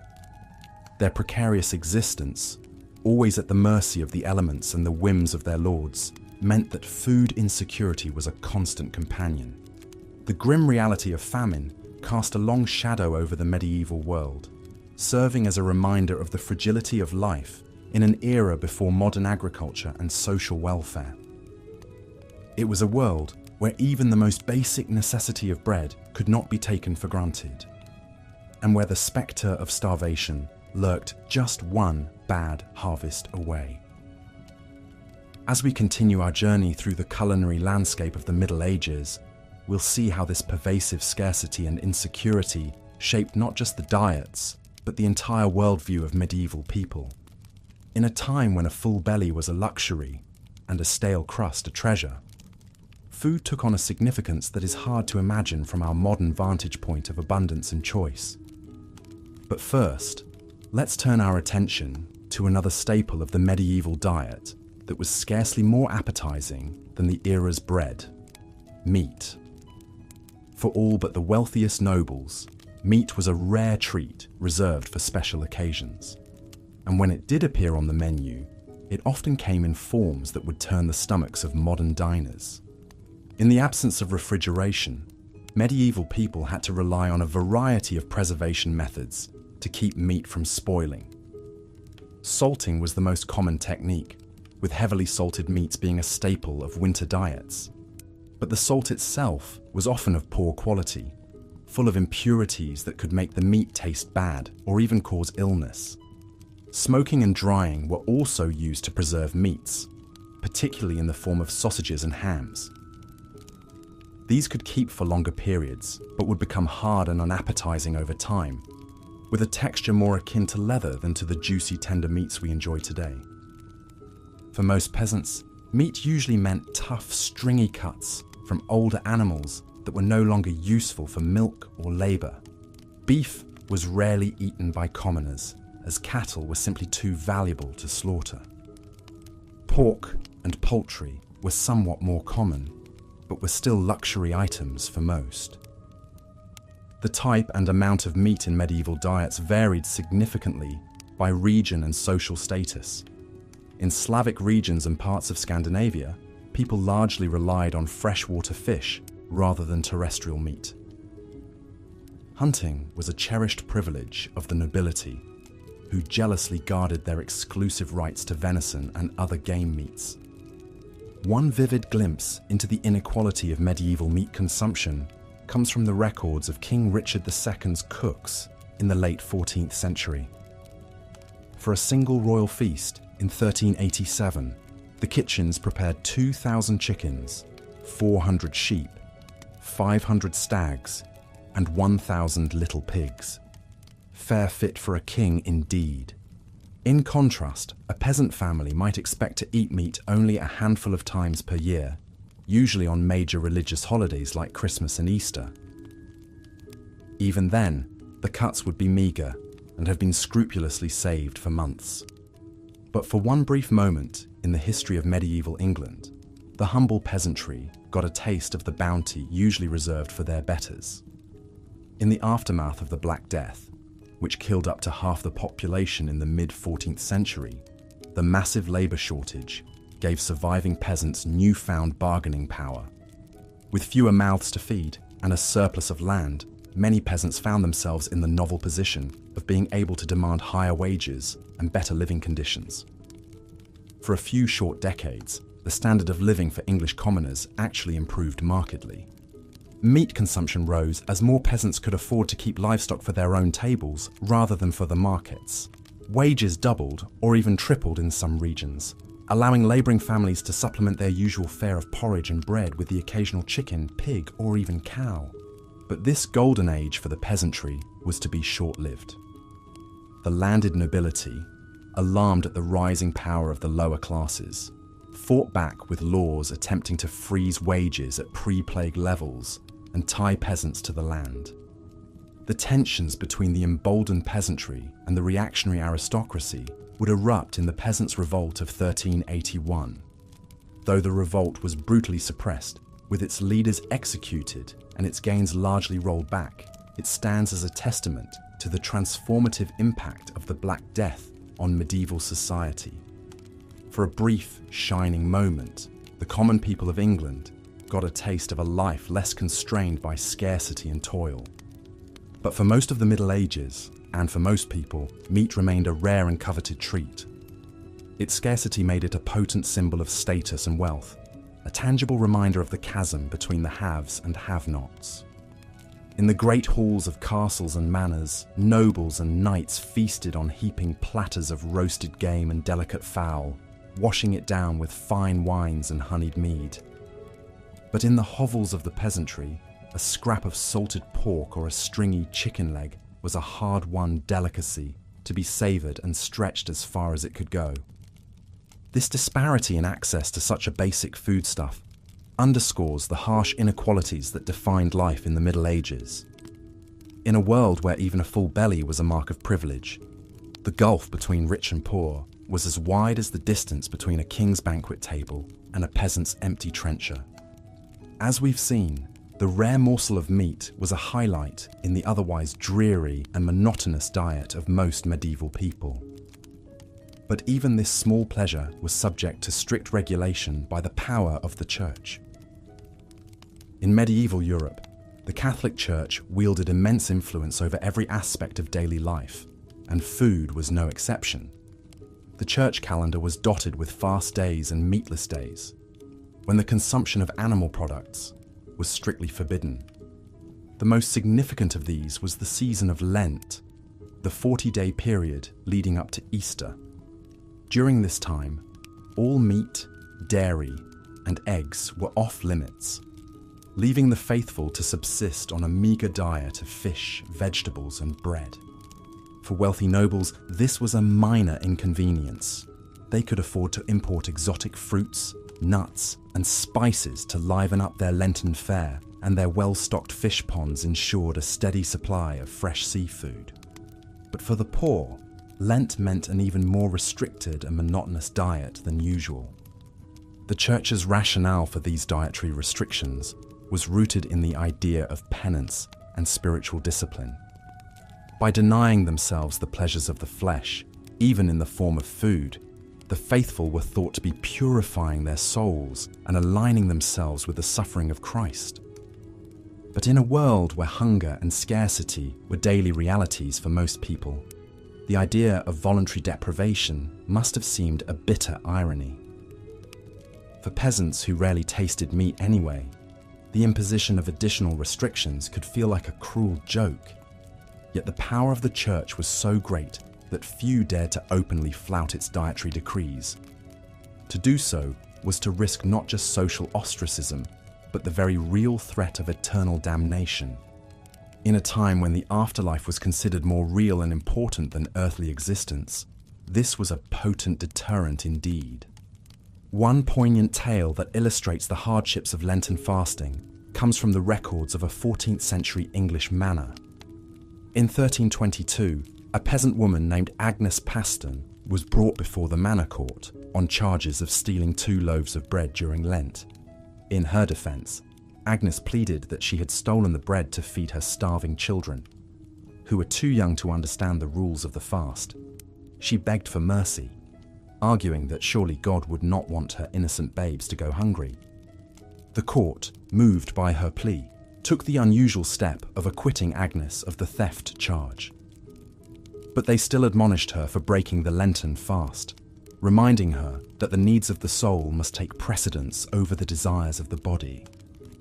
Speaker 1: Their precarious existence, always at the mercy of the elements and the whims of their lords, meant that food insecurity was a constant companion. The grim reality of famine cast a long shadow over the medieval world, serving as a reminder of the fragility of life in an era before modern agriculture and social welfare. It was a world where even the most basic necessity of bread could not be taken for granted, and where the spectre of starvation lurked just one bad harvest away. As we continue our journey through the culinary landscape of the Middle Ages, we'll see how this pervasive scarcity and insecurity shaped not just the diets, but the entire worldview of medieval people. In a time when a full belly was a luxury and a stale crust a treasure, food took on a significance that is hard to imagine from our modern vantage point of abundance and choice. But first, let's turn our attention to another staple of the medieval diet that was scarcely more appetizing than the era's bread: meat. For all but the wealthiest nobles, meat was a rare treat reserved for special occasions. And when it did appear on the menu, it often came in forms that would turn the stomachs of modern diners. In the absence of refrigeration, medieval people had to rely on a variety of preservation methods to keep meat from spoiling. Salting was the most common technique, with heavily salted meats being a staple of winter diets. But the salt itself was often of poor quality, full of impurities that could make the meat taste bad or even cause illness. Smoking and drying were also used to preserve meats, particularly in the form of sausages and hams. These could keep for longer periods, but would become hard and unappetizing over time, with a texture more akin to leather than to the juicy, tender meats we enjoy today. For most peasants, meat usually meant tough, stringy cuts from older animals that were no longer useful for milk or labor. Beef was rarely eaten by commoners, as cattle were simply too valuable to slaughter. Pork and poultry were somewhat more common, but were still luxury items for most. The type and amount of meat in medieval diets varied significantly by region and social status. In Slavic regions and parts of Scandinavia, people largely relied on freshwater fish rather than terrestrial meat. Hunting was a cherished privilege of the nobility, who jealously guarded their exclusive rights to venison and other game meats. One vivid glimpse into the inequality of medieval meat consumption comes from the records of King Richard II's cooks in the late 14th century. For a single royal feast in 1387, the kitchens prepared 2,000 chickens, 400 sheep, 500 stags, and 1,000 little pigs. Fare fit for a king indeed. In contrast, a peasant family might expect to eat meat only a handful of times per year, usually on major religious holidays like Christmas and Easter. Even then, the cuts would be meagre and have been scrupulously saved for months. But for one brief moment in the history of medieval England, the humble peasantry got a taste of the bounty usually reserved for their betters. In the aftermath of the Black Death, which killed up to half the population in the mid-14th century, the massive labour shortage gave surviving peasants newfound bargaining power. With fewer mouths to feed and a surplus of land, many peasants found themselves in the novel position of being able to demand higher wages and better living conditions. For a few short decades, the standard of living for English commoners actually improved markedly. Meat consumption rose as more peasants could afford to keep livestock for their own tables rather than for the markets. Wages doubled or even tripled in some regions, allowing labouring families to supplement their usual fare of porridge and bread with the occasional chicken, pig, or even cow. But this golden age for the peasantry was to be short-lived. The landed nobility, alarmed at the rising power of the lower classes, fought back with laws attempting to freeze wages at pre-plague levels and tie peasants to the land. The tensions between the emboldened peasantry and the reactionary aristocracy would erupt in the Peasants' Revolt of 1381. Though the revolt was brutally suppressed, with its leaders executed and its gains largely rolled back, it stands as a testament to the transformative impact of the Black Death on medieval society. For a brief, shining moment, the common people of England got a taste of a life less constrained by scarcity and toil. But for most of the Middle Ages, and for most people, meat remained a rare and coveted treat. Its scarcity made it a potent symbol of status and wealth, a tangible reminder of the chasm between the haves and have-nots. In the great halls of castles and manors, nobles and knights feasted on heaping platters of roasted game and delicate fowl, washing it down with fine wines and honeyed mead. But in the hovels of the peasantry, a scrap of salted pork or a stringy chicken leg was a hard-won delicacy to be savoured and stretched as far as it could go. This disparity in access to such a basic foodstuff underscores the harsh inequalities that defined life in the Middle Ages. In a world where even a full belly was a mark of privilege, the gulf between rich and poor was as wide as the distance between a king's banquet table and a peasant's empty trencher. As we've seen, the rare morsel of meat was a highlight in the otherwise dreary and monotonous diet of most medieval people. But even this small pleasure was subject to strict regulation by the power of the Church. In medieval Europe, the Catholic Church wielded immense influence over every aspect of daily life, and food was no exception. The church calendar was dotted with fast days and meatless days, when the consumption of animal products was strictly forbidden. The most significant of these was the season of Lent, the 40-day period leading up to Easter. During this time, all meat, dairy, and eggs were off limits, leaving the faithful to subsist on a meagre diet of fish, vegetables, and bread. For wealthy nobles, this was a minor inconvenience. They could afford to import exotic fruits, nuts, and spices to liven up their Lenten fare, and their well-stocked fish ponds ensured a steady supply of fresh seafood. But for the poor, Lent meant an even more restricted and monotonous diet than usual. The Church's rationale for these dietary restrictions was rooted in the idea of penance and spiritual discipline. By denying themselves the pleasures of the flesh, even in the form of food, the faithful were thought to be purifying their souls and aligning themselves with the suffering of Christ. But in a world where hunger and scarcity were daily realities for most people, the idea of voluntary deprivation must have seemed a bitter irony. For peasants who rarely tasted meat anyway, the imposition of additional restrictions could feel like a cruel joke. Yet the power of the Church was so great that few dared to openly flout its dietary decrees. To do so was to risk not just social ostracism, but the very real threat of eternal damnation. In a time when the afterlife was considered more real and important than earthly existence, this was a potent deterrent indeed. One poignant tale that illustrates the hardships of Lenten fasting comes from the records of a 14th century English manor. In 1322, a peasant woman named Agnes Paston was brought before the manor court on charges of stealing 2 loaves of bread during Lent. In her defence, Agnes pleaded that she had stolen the bread to feed her starving children, who were too young to understand the rules of the fast. She begged for mercy, arguing that surely God would not want her innocent babes to go hungry. The court, moved by her plea, took the unusual step of acquitting Agnes of the theft charge. But they still admonished her for breaking the Lenten fast, reminding her that the needs of the soul must take precedence over the desires of the body.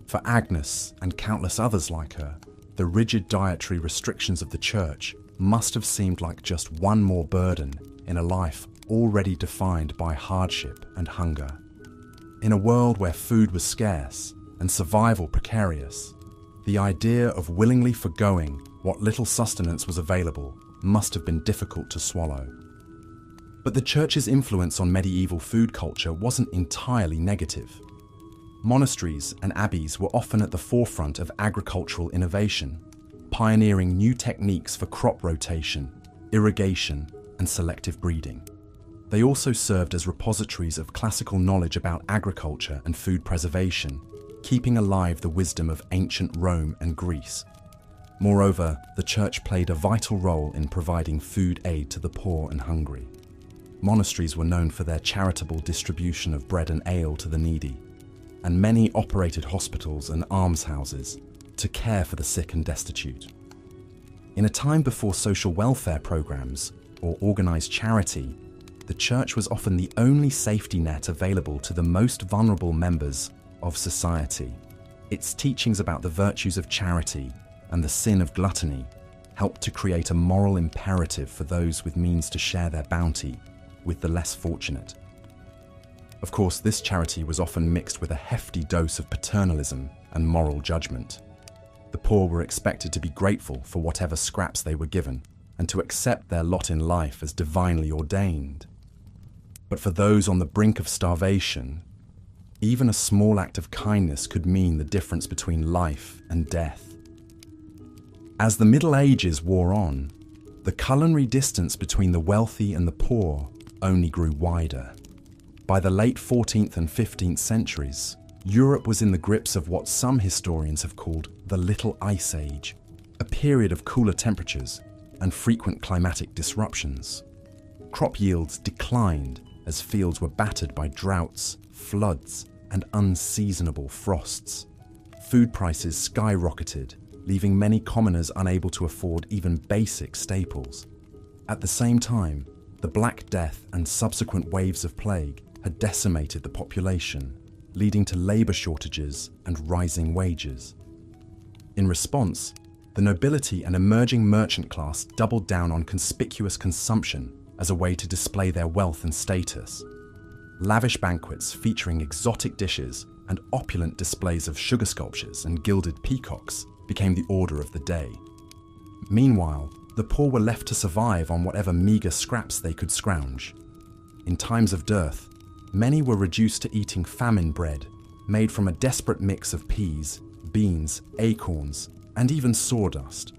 Speaker 1: For Agnes and countless others like her, the rigid dietary restrictions of the church must have seemed like just one more burden in a life already defined by hardship and hunger. In a world where food was scarce and survival precarious, the idea of willingly forgoing what little sustenance was available must have been difficult to swallow. But the church's influence on medieval food culture wasn't entirely negative. Monasteries and abbeys were often at the forefront of agricultural innovation, pioneering new techniques for crop rotation, irrigation, and selective breeding. They also served as repositories of classical knowledge about agriculture and food preservation, keeping alive the wisdom of ancient Rome and Greece. Moreover, the church played a vital role in providing food aid to the poor and hungry. Monasteries were known for their charitable distribution of bread and ale to the needy, and many operated hospitals and almshouses to care for the sick and destitute. In a time before social welfare programs or organized charity, the church was often the only safety net available to the most vulnerable members of society. Its teachings about the virtues of charity and the sin of gluttony helped to create a moral imperative for those with means to share their bounty with the less fortunate. Of course, this charity was often mixed with a hefty dose of paternalism and moral judgment. The poor were expected to be grateful for whatever scraps they were given and to accept their lot in life as divinely ordained. But for those on the brink of starvation, even a small act of kindness could mean the difference between life and death. As the Middle Ages wore on, the culinary distance between the wealthy and the poor only grew wider. By the late 14th and 15th centuries, Europe was in the grips of what some historians have called the Little Ice Age, a period of cooler temperatures and frequent climatic disruptions. Crop yields declined as fields were battered by droughts, floods, and unseasonable frosts. Food prices skyrocketed, leaving many commoners unable to afford even basic staples. At the same time, the Black Death and subsequent waves of plague had decimated the population, leading to labor shortages and rising wages. In response, the nobility and emerging merchant class doubled down on conspicuous consumption as a way to display their wealth and status. Lavish banquets featuring exotic dishes and opulent displays of sugar sculptures and gilded peacocks became the order of the day. Meanwhile, the poor were left to survive on whatever meager scraps they could scrounge. In times of dearth, many were reduced to eating famine bread, made from a desperate mix of peas, beans, acorns, and even sawdust.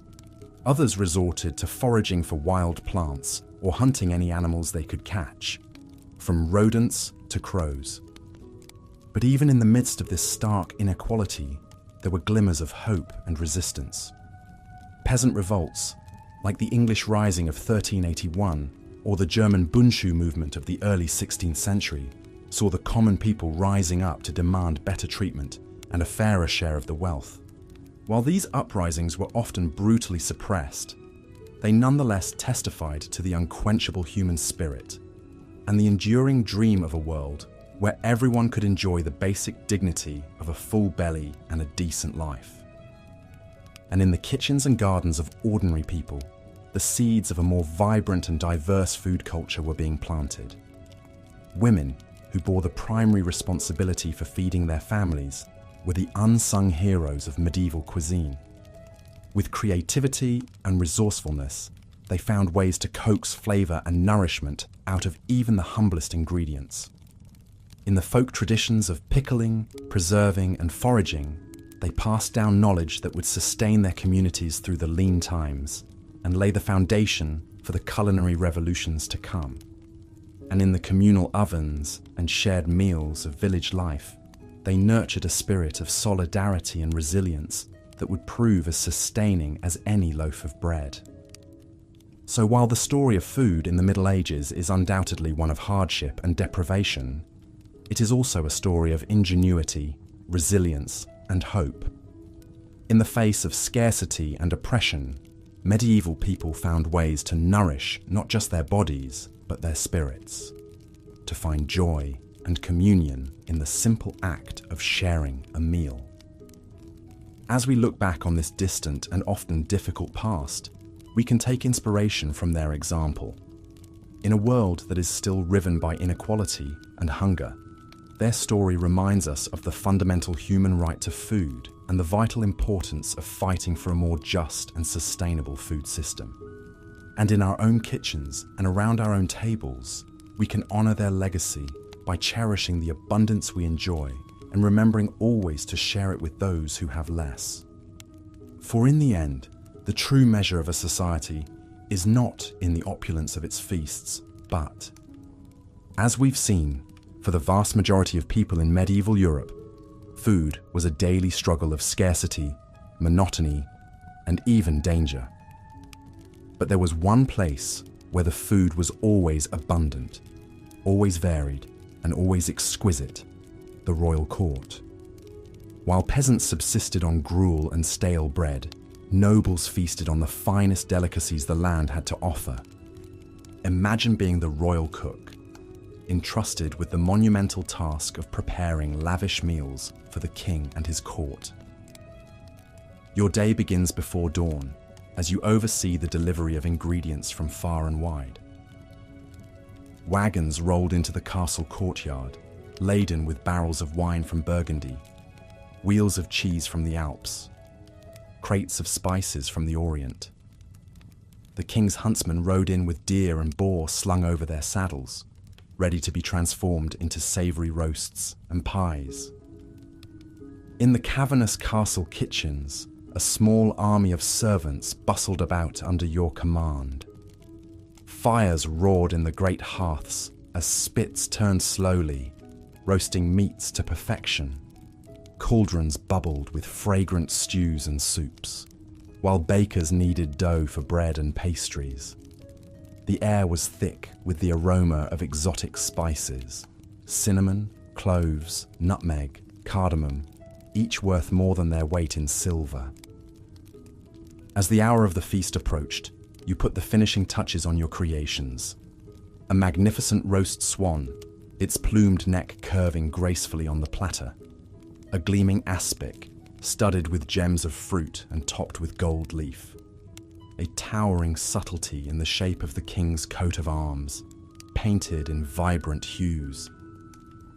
Speaker 1: Others resorted to foraging for wild plants or hunting any animals they could catch, from rodents to crows. But even in the midst of this stark inequality, there were glimmers of hope and resistance. Peasant revolts, like the English Rising of 1381 or the German Bundschuh movement of the early 16th century, saw the common people rising up to demand better treatment and a fairer share of the wealth. While these uprisings were often brutally suppressed, they nonetheless testified to the unquenchable human spirit and the enduring dream of a world where everyone could enjoy the basic dignity of a full belly and a decent life. And in the kitchens and gardens of ordinary people, the seeds of a more vibrant and diverse food culture were being planted. Women, who bore the primary responsibility for feeding their families, were the unsung heroes of medieval cuisine. With creativity and resourcefulness, they found ways to coax flavor and nourishment out of even the humblest ingredients. In the folk traditions of pickling, preserving, and foraging, they passed down knowledge that would sustain their communities through the lean times and lay the foundation for the culinary revolutions to come. And in the communal ovens and shared meals of village life, they nurtured a spirit of solidarity and resilience that would prove as sustaining as any loaf of bread. So while the story of food in the Middle Ages is undoubtedly one of hardship and deprivation, it is also a story of ingenuity, resilience, and hope. In the face of scarcity and oppression, medieval people found ways to nourish not just their bodies, but their spirits, to find joy and communion in the simple act of sharing a meal. As we look back on this distant and often difficult past, we can take inspiration from their example. In a world that is still riven by inequality and hunger, their story reminds us of the fundamental human right to food and the vital importance of fighting for a more just and sustainable food system. And in our own kitchens and around our own tables, we can honor their legacy by cherishing the abundance we enjoy and remembering always to share it with those who have less. For in the end, the true measure of a society is not in the opulence of its feasts, but, as we've seen, for the vast majority of people in medieval Europe, food was a daily struggle of scarcity, monotony, and even danger. But there was one place where the food was always abundant, always varied, and always exquisite: the royal court. While peasants subsisted on gruel and stale bread, nobles feasted on the finest delicacies the land had to offer. Imagine being the royal cook, entrusted with the monumental task of preparing lavish meals for the king and his court. Your day begins before dawn as you oversee the delivery of ingredients from far and wide. Wagons rolled into the castle courtyard, laden with barrels of wine from Burgundy, wheels of cheese from the Alps, crates of spices from the Orient. The king's huntsmen rode in with deer and boar slung over their saddles, ready to be transformed into savory roasts and pies. In the cavernous castle kitchens, a small army of servants bustled about under your command. Fires roared in the great hearths as spits turned slowly, roasting meats to perfection. Cauldrons bubbled with fragrant stews and soups, while bakers kneaded dough for bread and pastries. The air was thick with the aroma of exotic spices: cinnamon, cloves, nutmeg, cardamom, each worth more than their weight in silver. As the hour of the feast approached, you put the finishing touches on your creations. A magnificent roast swan, its plumed neck curving gracefully on the platter. A gleaming aspic, studded with gems of fruit and topped with gold leaf. A towering subtlety in the shape of the king's coat of arms, painted in vibrant hues.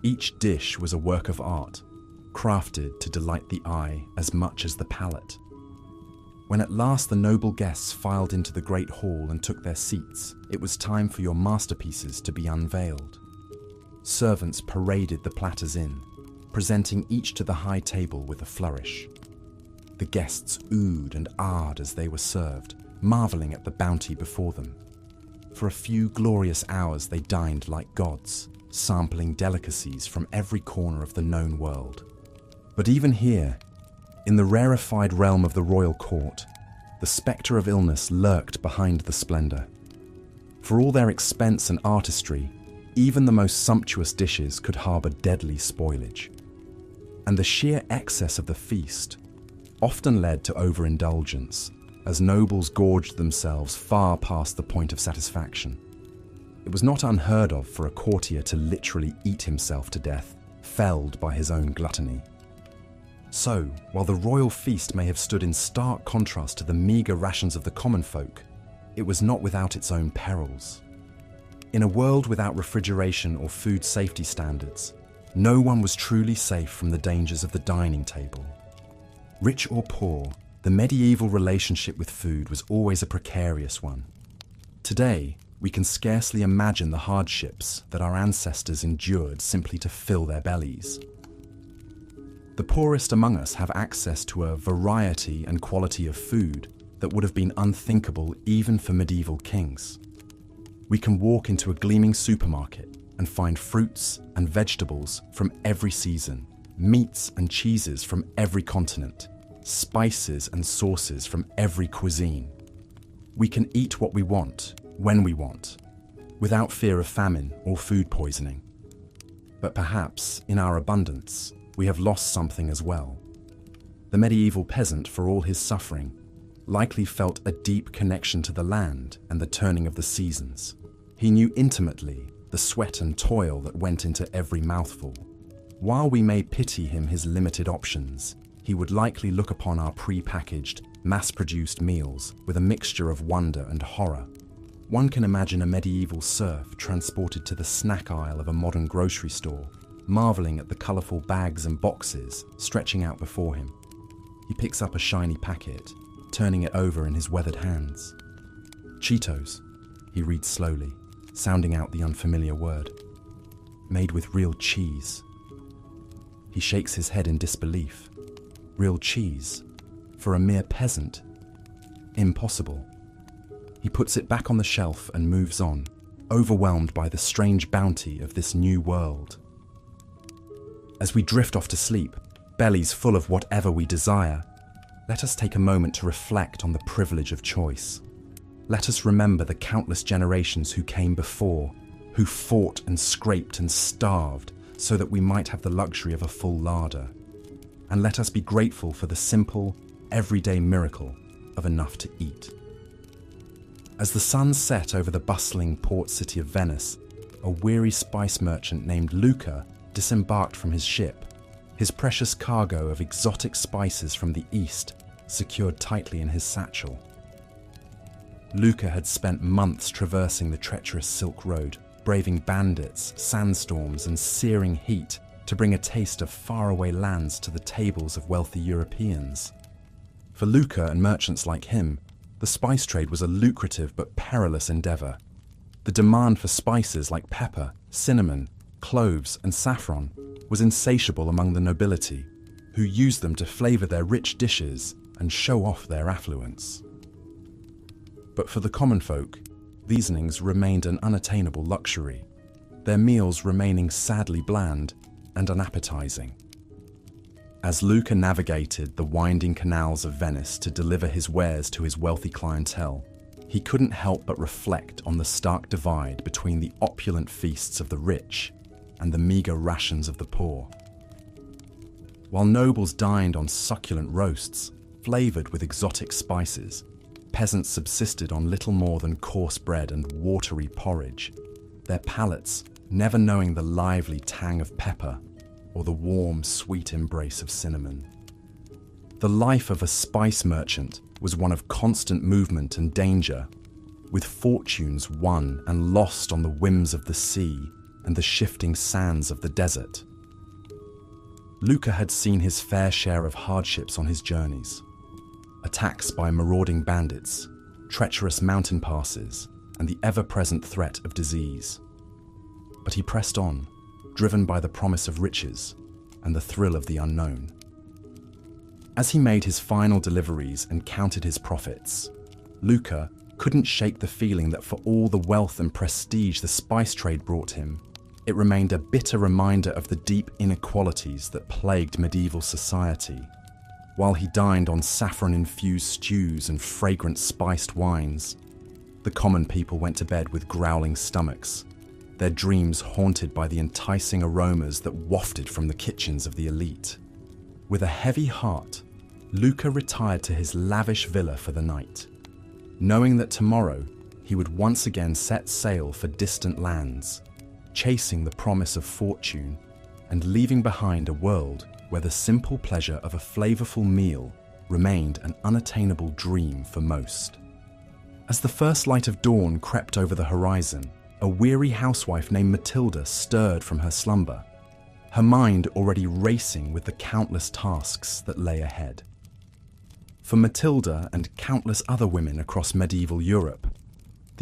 Speaker 1: Each dish was a work of art, crafted to delight the eye as much as the palate. When at last the noble guests filed into the great hall and took their seats, it was time for your masterpieces to be unveiled. Servants paraded the platters in, presenting each to the high table with a flourish. The guests oohed and ahed as they were served, marveling at the bounty before them. For a few glorious hours they dined like gods, sampling delicacies from every corner of the known world. But even here, in the rarefied realm of the royal court, the spectre of illness lurked behind the splendor. For all their expense and artistry, even the most sumptuous dishes could harbor deadly spoilage. And the sheer excess of the feast often led to overindulgence, as nobles gorged themselves far past the point of satisfaction. It was not unheard of for a courtier to literally eat himself to death, felled by his own gluttony. So, while the royal feast may have stood in stark contrast to the meagre rations of the common folk, it was not without its own perils. In a world without refrigeration or food safety standards, no one was truly safe from the dangers of the dining table. Rich or poor, the medieval relationship with food was always a precarious one. Today, we can scarcely imagine the hardships that our ancestors endured simply to fill their bellies. The poorest among us have access to a variety and quality of food that would have been unthinkable even for medieval kings. We can walk into a gleaming supermarket and find fruits and vegetables from every season, meats and cheeses from every continent, spices and sauces from every cuisine. We can eat what we want, when we want, without fear of famine or food poisoning. But perhaps, in our abundance, we have lost something as well. The medieval peasant, for all his suffering, likely felt a deep connection to the land and the turning of the seasons. He knew intimately the sweat and toil that went into every mouthful. While we may pity him his limited options, he would likely look upon our pre-packaged, mass-produced meals with a mixture of wonder and horror. One can imagine a medieval serf transported to the snack aisle of a modern grocery store, marveling at the colourful bags and boxes stretching out before him. He picks up a shiny packet, turning it over in his weathered hands. Cheetos, he reads slowly, sounding out the unfamiliar word. Made with real cheese. He shakes his head in disbelief. Real cheese? For a mere peasant? Impossible. He puts it back on the shelf and moves on, overwhelmed by the strange bounty of this new world. As we drift off to sleep, bellies full of whatever we desire, let us take a moment to reflect on the privilege of choice. Let us remember the countless generations who came before, who fought and scraped and starved so that we might have the luxury of a full larder. And let us be grateful for the simple, everyday miracle of enough to eat. As the sun set over the bustling port city of Venice, a weary spice merchant named Luca disembarked from his ship, his precious cargo of exotic spices from the east secured tightly in his satchel. Luca had spent months traversing the treacherous Silk Road, braving bandits, sandstorms, and searing heat to bring a taste of faraway lands to the tables of wealthy Europeans. For Luca and merchants like him, the spice trade was a lucrative but perilous endeavour. The demand for spices like pepper, cinnamon, cloves, and saffron was insatiable among the nobility, who used them to flavour their rich dishes and show off their affluence. But for the common folk, these things remained an unattainable luxury, their meals remaining sadly bland and unappetising. As Luca navigated the winding canals of Venice to deliver his wares to his wealthy clientele, he couldn't help but reflect on the stark divide between the opulent feasts of the rich and the meagre rations of the poor. While nobles dined on succulent roasts, flavoured with exotic spices, peasants subsisted on little more than coarse bread and watery porridge, their palates never knowing the lively tang of pepper or the warm, sweet embrace of cinnamon. The life of a spice merchant was one of constant movement and danger, with fortunes won and lost on the whims of the sea and the shifting sands of the desert. Luca had seen his fair share of hardships on his journeys. Attacks by marauding bandits, treacherous mountain passes, and the ever-present threat of disease. But he pressed on, driven by the promise of riches and the thrill of the unknown. As he made his final deliveries and counted his profits, Luca couldn't shake the feeling that for all the wealth and prestige the spice trade brought him, it remained a bitter reminder of the deep inequalities that plagued medieval society. While he dined on saffron-infused stews and fragrant spiced wines, the common people went to bed with growling stomachs, their dreams haunted by the enticing aromas that wafted from the kitchens of the elite. With a heavy heart, Luca retired to his lavish villa for the night, knowing that tomorrow he would once again set sail for distant lands, chasing the promise of fortune and leaving behind a world where the simple pleasure of a flavorful meal remained an unattainable dream for most. As the first light of dawn crept over the horizon, a weary housewife named Matilda stirred from her slumber, her mind already racing with the countless tasks that lay ahead. For Matilda and countless other women across medieval Europe,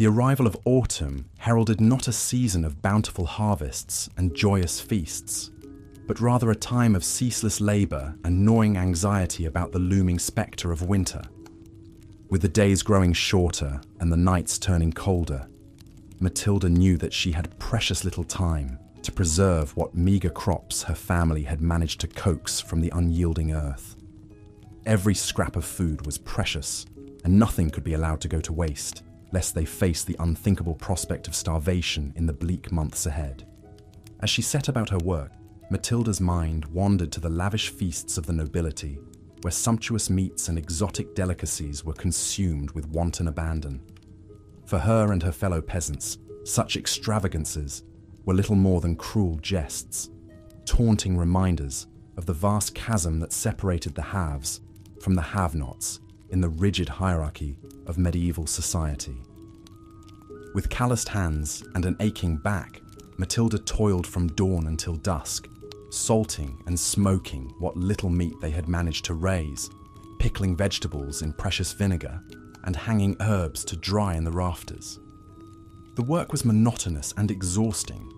Speaker 1: The arrival of autumn heralded not a season of bountiful harvests and joyous feasts, but rather a time of ceaseless labour and gnawing anxiety about the looming spectre of winter. With the days growing shorter and the nights turning colder, Matilda knew that she had precious little time to preserve what meagre crops her family had managed to coax from the unyielding earth. Every scrap of food was precious, and nothing could be allowed to go to waste, lest they face the unthinkable prospect of starvation in the bleak months ahead. As she set about her work, Matilda's mind wandered to the lavish feasts of the nobility, where sumptuous meats and exotic delicacies were consumed with wanton abandon. For her and her fellow peasants, such extravagances were little more than cruel jests, taunting reminders of the vast chasm that separated the haves from the have-nots in the rigid hierarchy of medieval society. With calloused hands and an aching back, Matilda toiled from dawn until dusk, salting and smoking what little meat they had managed to raise, pickling vegetables in precious vinegar, and hanging herbs to dry in the rafters. The work was monotonous and exhausting,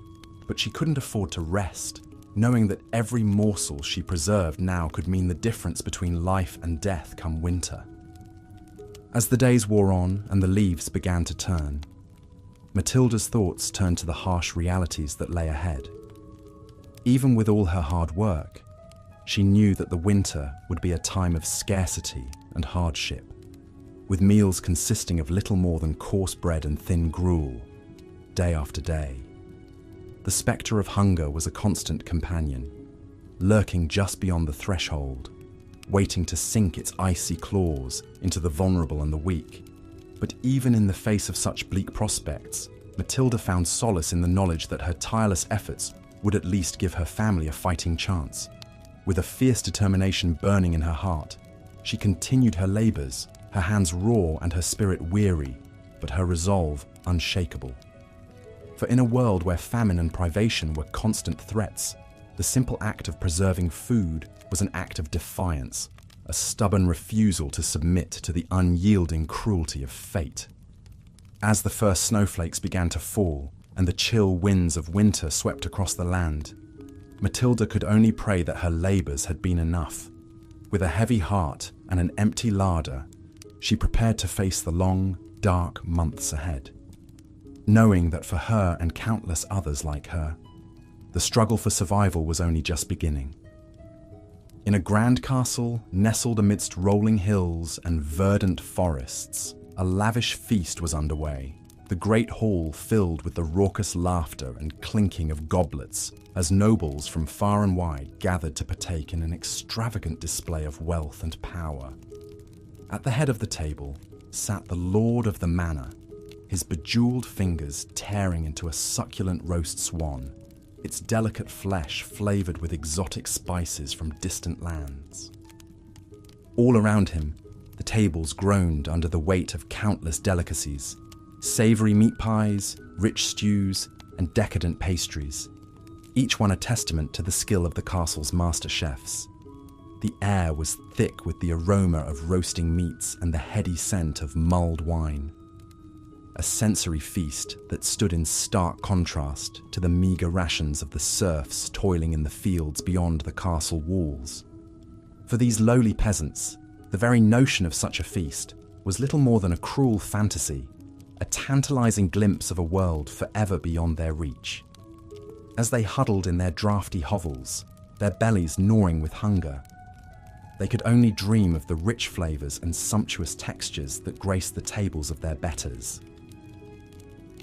Speaker 1: but she couldn't afford to rest, knowing that every morsel she preserved now could mean the difference between life and death come winter. As the days wore on and the leaves began to turn, Matilda's thoughts turned to the harsh realities that lay ahead. Even with all her hard work, she knew that the winter would be a time of scarcity and hardship, with meals consisting of little more than coarse bread and thin gruel, day after day. The spectre of hunger was a constant companion, lurking just beyond the threshold, waiting to sink its icy claws into the vulnerable and the weak. But even in the face of such bleak prospects, Matilda found solace in the knowledge that her tireless efforts would at least give her family a fighting chance. With a fierce determination burning in her heart, she continued her labours, her hands raw and her spirit weary, but her resolve unshakable. For in a world where famine and privation were constant threats, the simple act of preserving food was an act of defiance, a stubborn refusal to submit to the unyielding cruelty of fate. As the first snowflakes began to fall and the chill winds of winter swept across the land, Matilda could only pray that her labours had been enough. With a heavy heart and an empty larder, she prepared to face the long, dark months ahead, knowing that for her and countless others like her, the struggle for survival was only just beginning. In a grand castle nestled amidst rolling hills and verdant forests, a lavish feast was underway, the great hall filled with the raucous laughter and clinking of goblets as nobles from far and wide gathered to partake in an extravagant display of wealth and power. At the head of the table sat the lord of the manor, his bejeweled fingers tearing into a succulent roast swan, its delicate flesh flavoured with exotic spices from distant lands. All around him, the tables groaned under the weight of countless delicacies, savoury meat pies, rich stews, and decadent pastries, each one a testament to the skill of the castle's master chefs. The air was thick with the aroma of roasting meats and the heady scent of mulled wine, a sensory feast that stood in stark contrast to the meagre rations of the serfs toiling in the fields beyond the castle walls. For these lowly peasants, the very notion of such a feast was little more than a cruel fantasy, a tantalizing glimpse of a world forever beyond their reach. As they huddled in their draughty hovels, their bellies gnawing with hunger, they could only dream of the rich flavors and sumptuous textures that graced the tables of their betters.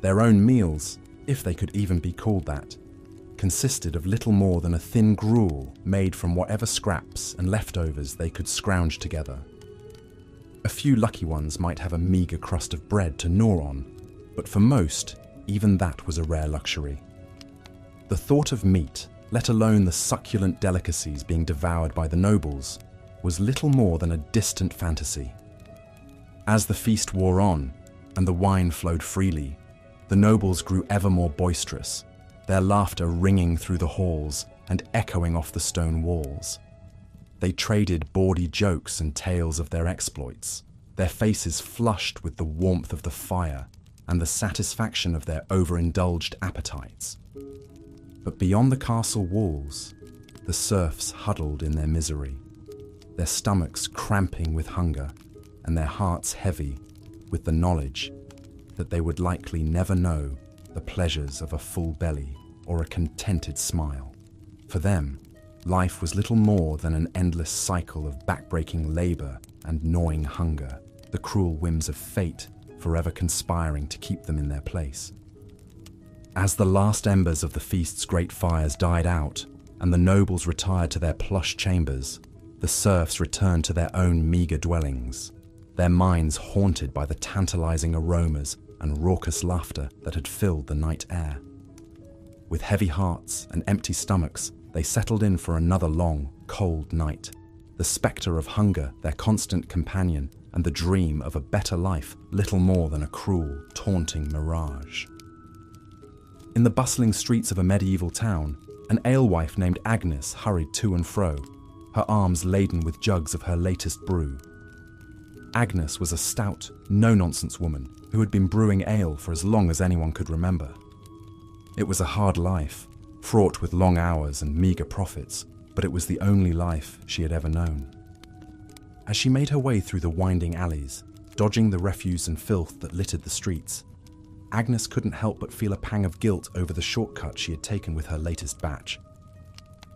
Speaker 1: Their own meals, if they could even be called that, consisted of little more than a thin gruel made from whatever scraps and leftovers they could scrounge together. A few lucky ones might have a meagre crust of bread to gnaw on, but for most, even that was a rare luxury. The thought of meat, let alone the succulent delicacies being devoured by the nobles, was little more than a distant fantasy. As the feast wore on, and the wine flowed freely, the nobles grew ever more boisterous, their laughter ringing through the halls and echoing off the stone walls. They traded bawdy jokes and tales of their exploits, their faces flushed with the warmth of the fire and the satisfaction of their overindulged appetites. But beyond the castle walls, the serfs huddled in their misery, their stomachs cramping with hunger and their hearts heavy with the knowledge that they would likely never know the pleasures of a full belly or a contented smile. For them, life was little more than an endless cycle of backbreaking labor and gnawing hunger, the cruel whims of fate forever conspiring to keep them in their place. As the last embers of the feast's great fires died out and the nobles retired to their plush chambers, the serfs returned to their own meager dwellings, their minds haunted by the tantalizing aromas and raucous laughter that had filled the night air. With heavy hearts and empty stomachs, they settled in for another long, cold night, the spectre of hunger their constant companion and the dream of a better life little more than a cruel, taunting mirage. In the bustling streets of a medieval town, an alewife named Agnes hurried to and fro, her arms laden with jugs of her latest brew. Agnes was a stout, no-nonsense woman who had been brewing ale for as long as anyone could remember. It was a hard life, fraught with long hours and meagre profits, but it was the only life she had ever known. As she made her way through the winding alleys, dodging the refuse and filth that littered the streets, Agnes couldn't help but feel a pang of guilt over the shortcut she had taken with her latest batch.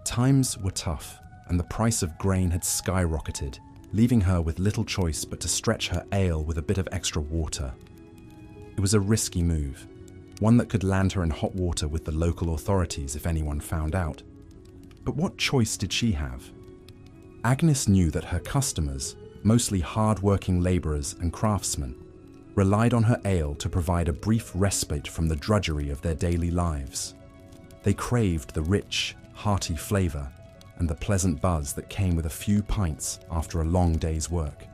Speaker 1: Times were tough, and the price of grain had skyrocketed, leaving her with little choice but to stretch her ale with a bit of extra water. It was a risky move, one that could land her in hot water with the local authorities if anyone found out. But what choice did she have? Agnes knew that her customers, mostly hard-working labourers and craftsmen, relied on her ale to provide a brief respite from the drudgery of their daily lives. They craved the rich, hearty flavour and the pleasant buzz that came with a few pints after a long day's work.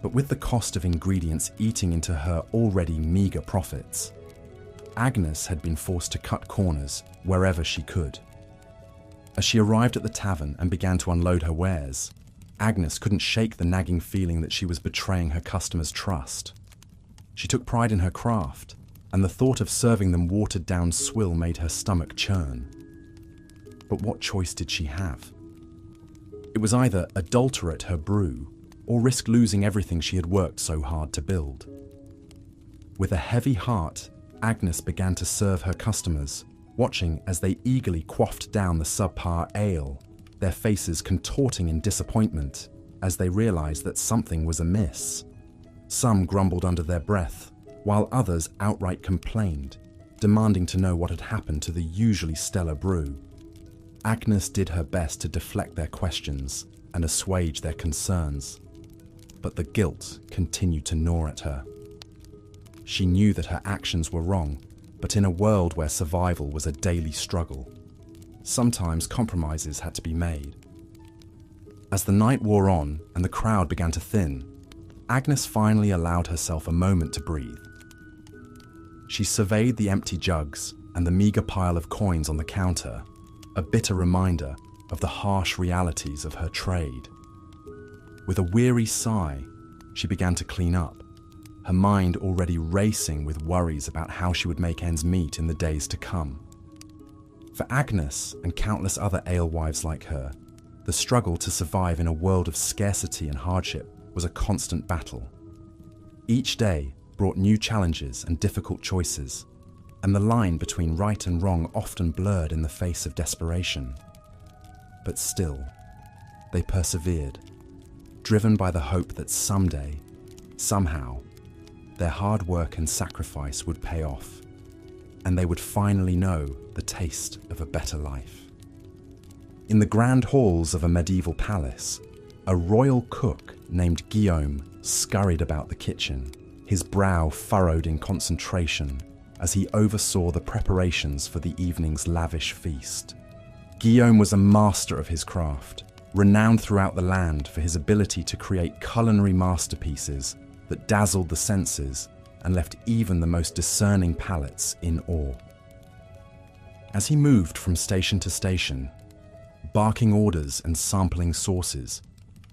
Speaker 1: But with the cost of ingredients eating into her already meagre profits, Agnes had been forced to cut corners wherever she could. As she arrived at the tavern and began to unload her wares, Agnes couldn't shake the nagging feeling that she was betraying her customers' trust. She took pride in her craft, and the thought of serving them watered-down swill made her stomach churn. But what choice did she have? It was either adulterate her brew or risk losing everything she had worked so hard to build. With a heavy heart, Agnes began to serve her customers, watching as they eagerly quaffed down the subpar ale, their faces contorting in disappointment as they realized that something was amiss. Some grumbled under their breath, while others outright complained, demanding to know what had happened to the usually stellar brew. Agnes did her best to deflect their questions and assuage their concerns, but the guilt continued to gnaw at her. She knew that her actions were wrong, but in a world where survival was a daily struggle, sometimes compromises had to be made. As the night wore on and the crowd began to thin, Agnes finally allowed herself a moment to breathe. She surveyed the empty jugs and the meagre pile of coins on the counter, a bitter reminder of the harsh realities of her trade. With a weary sigh, she began to clean up, her mind already racing with worries about how she would make ends meet in the days to come. For Agnes and countless other alewives like her, the struggle to survive in a world of scarcity and hardship was a constant battle. Each day brought new challenges and difficult choices, and the line between right and wrong often blurred in the face of desperation. But still, they persevered, driven by the hope that someday, somehow, their hard work and sacrifice would pay off, and they would finally know the taste of a better life. In the grand halls of a medieval palace, a royal cook named Guillaume scurried about the kitchen, his brow furrowed in concentration as he oversaw the preparations for the evening's lavish feast. Guillaume was a master of his craft, renowned throughout the land for his ability to create culinary masterpieces that dazzled the senses and left even the most discerning palates in awe. As he moved from station to station, barking orders and sampling sauces,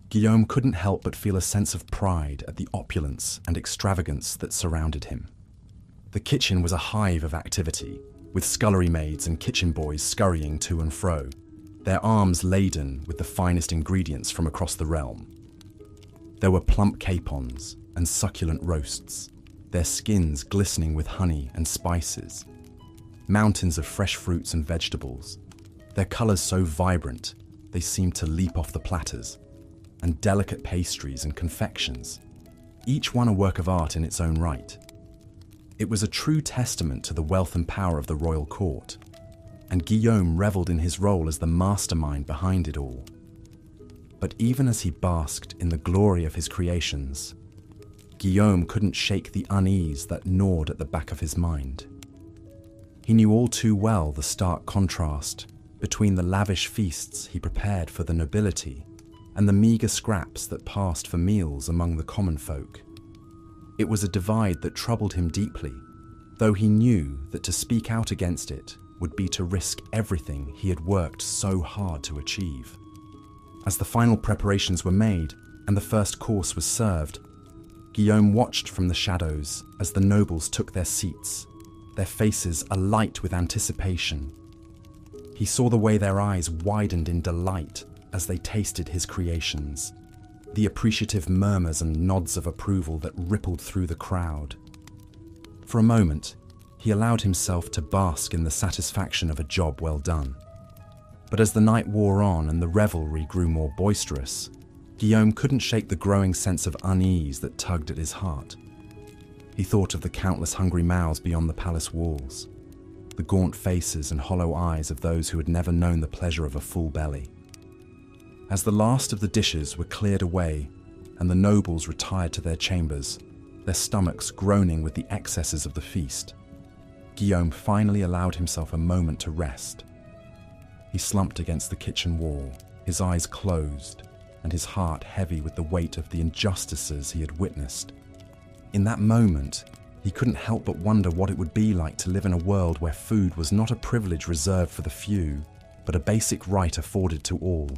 Speaker 1: Guillaume couldn't help but feel a sense of pride at the opulence and extravagance that surrounded him. The kitchen was a hive of activity, with scullery maids and kitchen boys scurrying to and fro, their arms laden with the finest ingredients from across the realm. There were plump capons and succulent roasts, their skins glistening with honey and spices, mountains of fresh fruits and vegetables, their colours so vibrant they seemed to leap off the platters, and delicate pastries and confections, each one a work of art in its own right. It was a true testament to the wealth and power of the royal court, and Guillaume revelled in his role as the mastermind behind it all. But even as he basked in the glory of his creations, Guillaume couldn't shake the unease that gnawed at the back of his mind. He knew all too well the stark contrast between the lavish feasts he prepared for the nobility and the meagre scraps that passed for meals among the common folk. It was a divide that troubled him deeply, though he knew that to speak out against it would be to risk everything he had worked so hard to achieve. As the final preparations were made and the first course was served, Guillaume watched from the shadows as the nobles took their seats, their faces alight with anticipation. He saw the way their eyes widened in delight as they tasted his creations, the appreciative murmurs and nods of approval that rippled through the crowd. For a moment, he allowed himself to bask in the satisfaction of a job well done. But as the night wore on and the revelry grew more boisterous, Guillaume couldn't shake the growing sense of unease that tugged at his heart. He thought of the countless hungry mouths beyond the palace walls, the gaunt faces and hollow eyes of those who had never known the pleasure of a full belly. As the last of the dishes were cleared away and the nobles retired to their chambers, their stomachs groaning with the excesses of the feast, Guillaume finally allowed himself a moment to rest. He slumped against the kitchen wall, his eyes closed, and his heart heavy with the weight of the injustices he had witnessed. In that moment, he couldn't help but wonder what it would be like to live in a world where food was not a privilege reserved for the few, but a basic right afforded to all.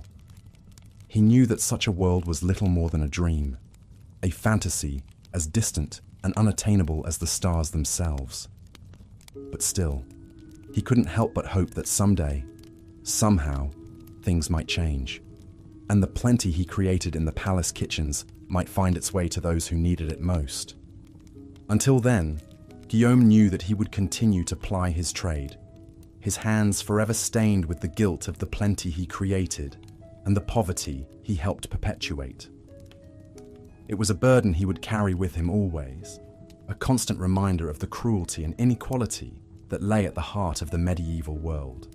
Speaker 1: He knew that such a world was little more than a dream, a fantasy as distant and unattainable as the stars themselves. But still, he couldn't help but hope that someday, somehow, things might change, and the plenty he created in the palace kitchens might find its way to those who needed it most. Until then, Guillaume knew that he would continue to ply his trade, his hands forever stained with the guilt of the plenty he created and the poverty he helped perpetuate. It was a burden he would carry with him always, a constant reminder of the cruelty and inequality that lay at the heart of the medieval world.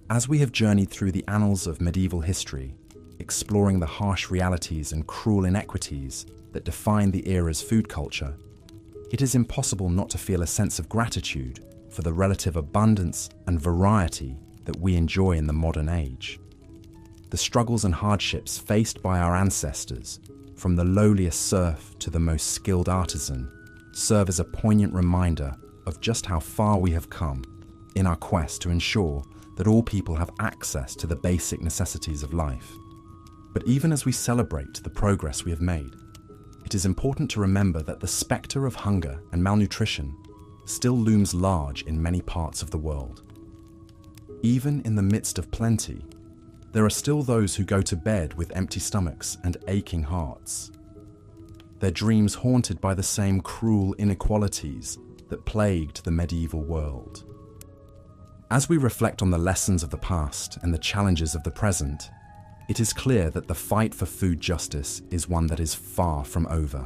Speaker 1: As we have journeyed through the annals of medieval history, exploring the harsh realities and cruel inequities that define the era's food culture, it is impossible not to feel a sense of gratitude for the relative abundance and variety that we enjoy in the modern age. The struggles and hardships faced by our ancestors, from the lowliest serf to the most skilled artisan, serve as a poignant reminder of just how far we have come in our quest to ensure that all people have access to the basic necessities of life. But even as we celebrate the progress we have made, it is important to remember that the spectre of hunger and malnutrition still looms large in many parts of the world. Even in the midst of plenty, there are still those who go to bed with empty stomachs and aching hearts, their dreams haunted by the same cruel inequalities that plagued the medieval world. As we reflect on the lessons of the past and the challenges of the present, it is clear that the fight for food justice is one that is far from over.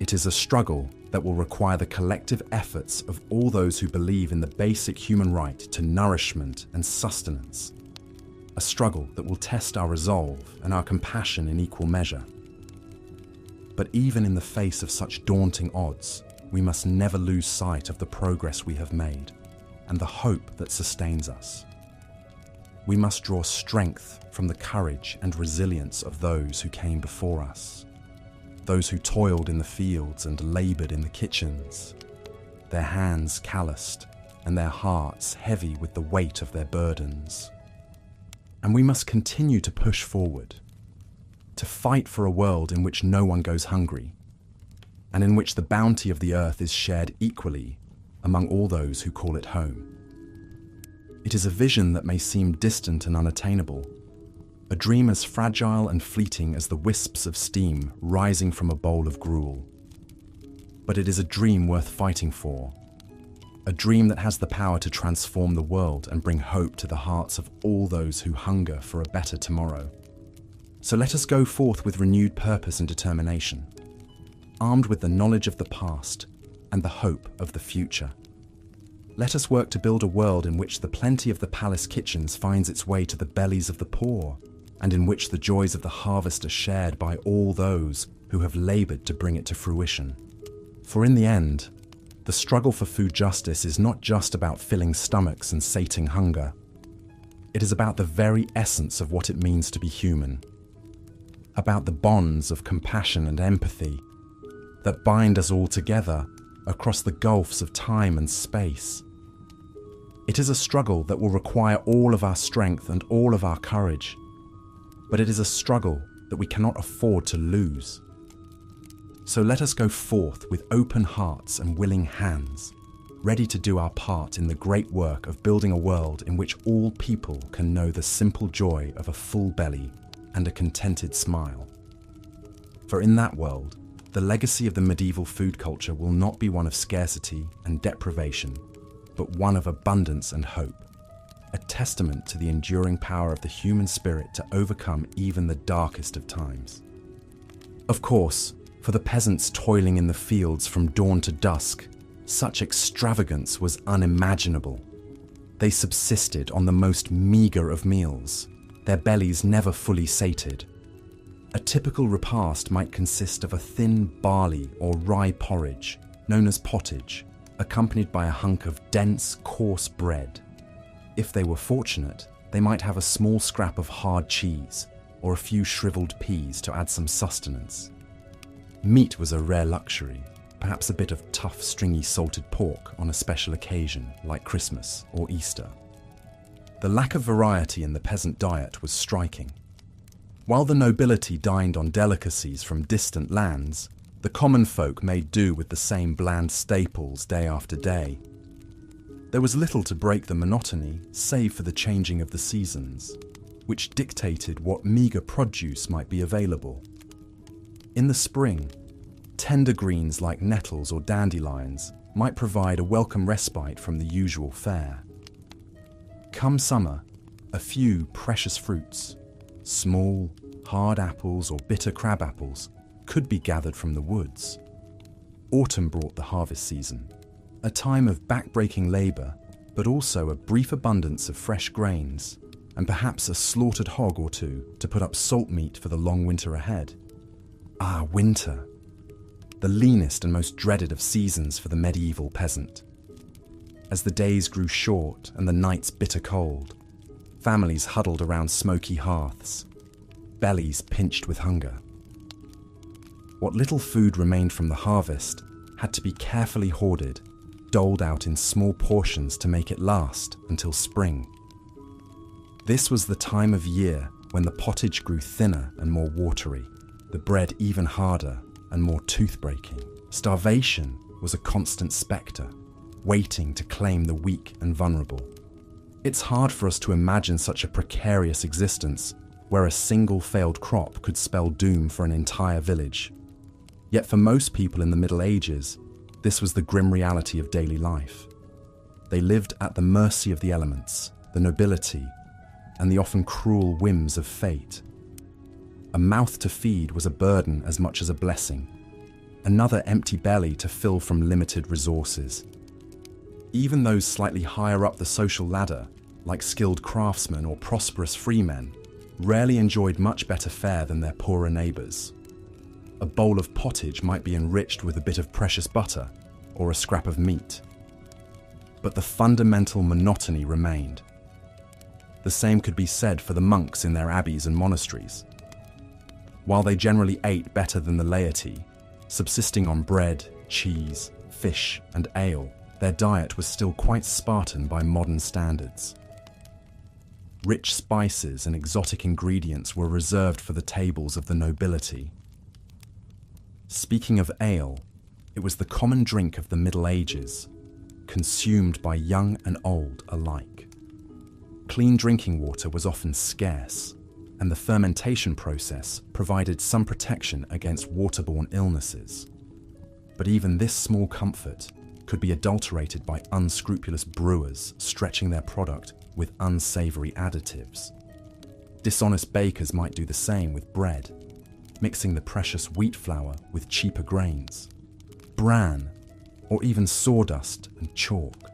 Speaker 1: It is a struggle that will require the collective efforts of all those who believe in the basic human right to nourishment and sustenance. A struggle that will test our resolve and our compassion in equal measure. But even in the face of such daunting odds, we must never lose sight of the progress we have made and the hope that sustains us. We must draw strength from the courage and resilience of those who came before us, those who toiled in the fields and labored in the kitchens, their hands calloused and their hearts heavy with the weight of their burdens. And we must continue to push forward, to fight for a world in which no one goes hungry, and in which the bounty of the earth is shared equally among all those who call it home. It is a vision that may seem distant and unattainable, a dream as fragile and fleeting as the wisps of steam rising from a bowl of gruel. But it is a dream worth fighting for, a dream that has the power to transform the world and bring hope to the hearts of all those who hunger for a better tomorrow. So let us go forth with renewed purpose and determination, armed with the knowledge of the past and the hope of the future. Let us work to build a world in which the plenty of the palace kitchens finds its way to the bellies of the poor, and in which the joys of the harvest are shared by all those who have labored to bring it to fruition. For in the end, the struggle for food justice is not just about filling stomachs and sating hunger. It is about the very essence of what it means to be human, about the bonds of compassion and empathy that bind us all together across the gulfs of time and space. It is a struggle that will require all of our strength and all of our courage, but it is a struggle that we cannot afford to lose. So let us go forth with open hearts and willing hands, ready to do our part in the great work of building a world in which all people can know the simple joy of a full belly and a contented smile. For in that world, the legacy of the medieval food culture will not be one of scarcity and deprivation, but one of abundance and hope, a testament to the enduring power of the human spirit to overcome even the darkest of times. Of course, for the peasants toiling in the fields from dawn to dusk, such extravagance was unimaginable. They subsisted on the most meagre of meals, their bellies never fully sated. A typical repast might consist of a thin barley or rye porridge, known as pottage, accompanied by a hunk of dense, coarse bread. If they were fortunate, they might have a small scrap of hard cheese or a few shriveled peas to add some sustenance. Meat was a rare luxury, perhaps a bit of tough, stringy salted pork on a special occasion like Christmas or Easter. The lack of variety in the peasant diet was striking. While the nobility dined on delicacies from distant lands, the common folk made do with the same bland staples day after day. There was little to break the monotony save for the changing of the seasons, which dictated what meagre produce might be available. In the spring, tender greens like nettles or dandelions might provide a welcome respite from the usual fare. Come summer, a few precious fruits, small, hard apples or bitter crab apples, could be gathered from the woods. Autumn brought the harvest season, a time of back-breaking labour, but also a brief abundance of fresh grains, and perhaps a slaughtered hog or two to put up salt meat for the long winter ahead. Ah, winter, the leanest and most dreaded of seasons for the medieval peasant. As the days grew short and the nights bitter cold, families huddled around smoky hearths, bellies pinched with hunger. What little food remained from the harvest had to be carefully hoarded, doled out in small portions to make it last until spring. This was the time of year when the pottage grew thinner and more watery, the bread even harder and more tooth-breaking. Starvation was a constant spectre, waiting to claim the weak and vulnerable. It's hard for us to imagine such a precarious existence where a single failed crop could spell doom for an entire village. Yet for most people in the Middle Ages, this was the grim reality of daily life. They lived at the mercy of the elements, the nobility, and the often cruel whims of fate. A mouth to feed was a burden as much as a blessing, another empty belly to fill from limited resources. Even those slightly higher up the social ladder, like skilled craftsmen or prosperous freemen, rarely enjoyed much better fare than their poorer neighbours. A bowl of pottage might be enriched with a bit of precious butter or a scrap of meat. But the fundamental monotony remained. The same could be said for the monks in their abbeys and monasteries. While they generally ate better than the laity, subsisting on bread, cheese, fish, and ale, their diet was still quite Spartan by modern standards. Rich spices and exotic ingredients were reserved for the tables of the nobility. Speaking of ale, it was the common drink of the Middle Ages, consumed by young and old alike. Clean drinking water was often scarce, and the fermentation process provided some protection against waterborne illnesses. But even this small comfort could be adulterated by unscrupulous brewers stretching their product with unsavory additives. Dishonest bakers might do the same with bread, mixing the precious wheat flour with cheaper grains, bran, or even sawdust and chalk.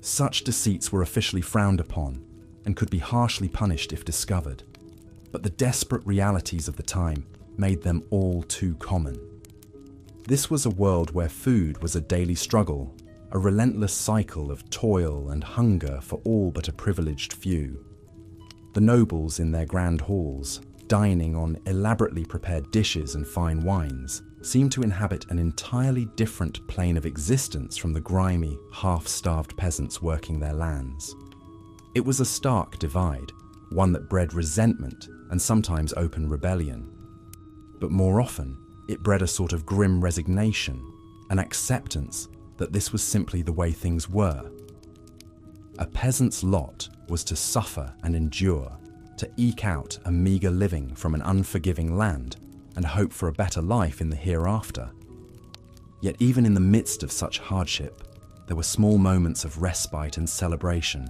Speaker 1: Such deceits were officially frowned upon and could be harshly punished if discovered, but the desperate realities of the time made them all too common. This was a world where food was a daily struggle, a relentless cycle of toil and hunger for all but a privileged few. The nobles in their grand halls, dining on elaborately prepared dishes and fine wines, seemed to inhabit an entirely different plane of existence from the grimy, half-starved peasants working their lands. It was a stark divide, one that bred resentment and sometimes open rebellion. But more often, it bred a sort of grim resignation, an acceptance that this was simply the way things were. A peasant's lot was to suffer and endure, to eke out a meagre living from an unforgiving land and hope for a better life in the hereafter. Yet even in the midst of such hardship, there were small moments of respite and celebration.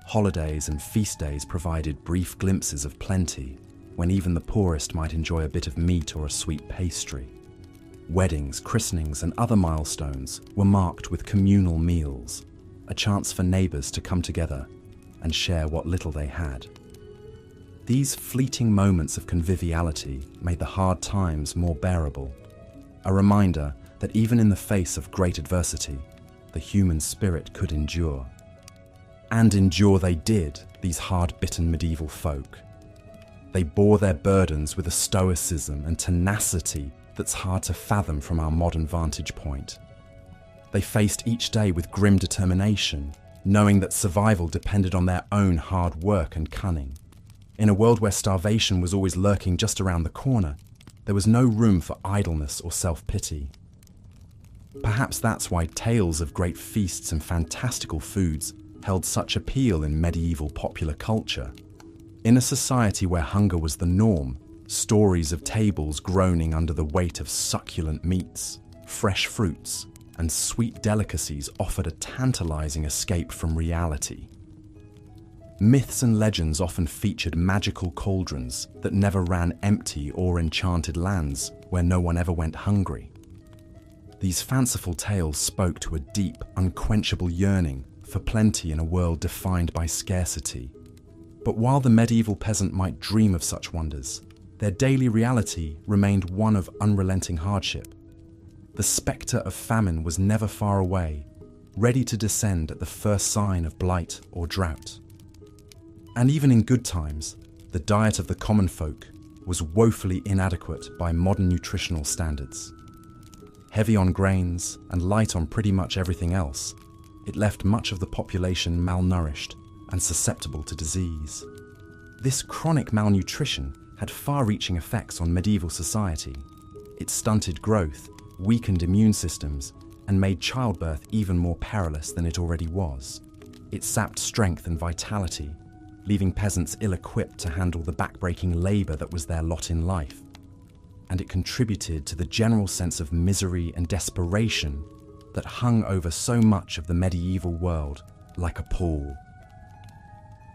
Speaker 1: Holidays and feast days provided brief glimpses of plenty, when even the poorest might enjoy a bit of meat or a sweet pastry. Weddings, christenings, and other milestones were marked with communal meals, a chance for neighbours to come together and share what little they had. These fleeting moments of conviviality made the hard times more bearable, a reminder that even in the face of great adversity, the human spirit could endure. And endure they did, these hard-bitten medieval folk. They bore their burdens with a stoicism and tenacity that's hard to fathom from our modern vantage point. They faced each day with grim determination, knowing that survival depended on their own hard work and cunning. In a world where starvation was always lurking just around the corner, there was no room for idleness or self-pity. Perhaps that's why tales of great feasts and fantastical foods held such appeal in medieval popular culture. In a society where hunger was the norm, stories of tables groaning under the weight of succulent meats, fresh fruits, and sweet delicacies offered a tantalizing escape from reality. Myths and legends often featured magical cauldrons that never ran empty or enchanted lands where no one ever went hungry. These fanciful tales spoke to a deep, unquenchable yearning for plenty in a world defined by scarcity. But while the medieval peasant might dream of such wonders, their daily reality remained one of unrelenting hardship. The spectre of famine was never far away, ready to descend at the first sign of blight or drought. And even in good times, the diet of the common folk was woefully inadequate by modern nutritional standards. Heavy on grains and light on pretty much everything else, it left much of the population malnourished and susceptible to disease. This chronic malnutrition had far-reaching effects on medieval society. It stunted growth, weakened immune systems, and made childbirth even more perilous than it already was. It sapped strength and vitality, leaving peasants ill-equipped to handle the back-breaking labour that was their lot in life. And it contributed to the general sense of misery and desperation that hung over so much of the medieval world like a pall.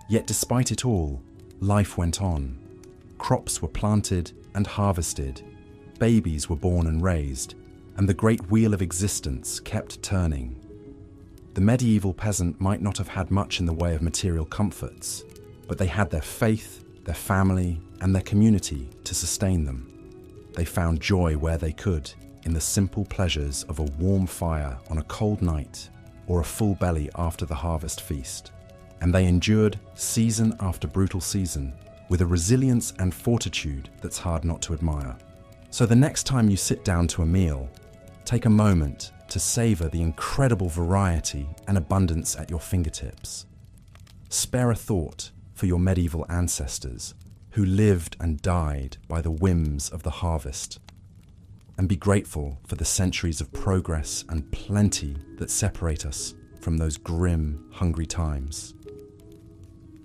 Speaker 1: Yet despite it all, life went on. Crops were planted and harvested, babies were born and raised, and the great wheel of existence kept turning. The medieval peasant might not have had much in the way of material comforts, but they had their faith, their family, and their community to sustain them. They found joy where they could, in the simple pleasures of a warm fire on a cold night or a full belly after the harvest feast. And they endured season after brutal season with a resilience and fortitude that's hard not to admire. So the next time you sit down to a meal, take a moment to savor the incredible variety and abundance at your fingertips. Spare a thought for your medieval ancestors who lived and died by the whims of the harvest. and be grateful for the centuries of progress and plenty that separate us from those grim, hungry times.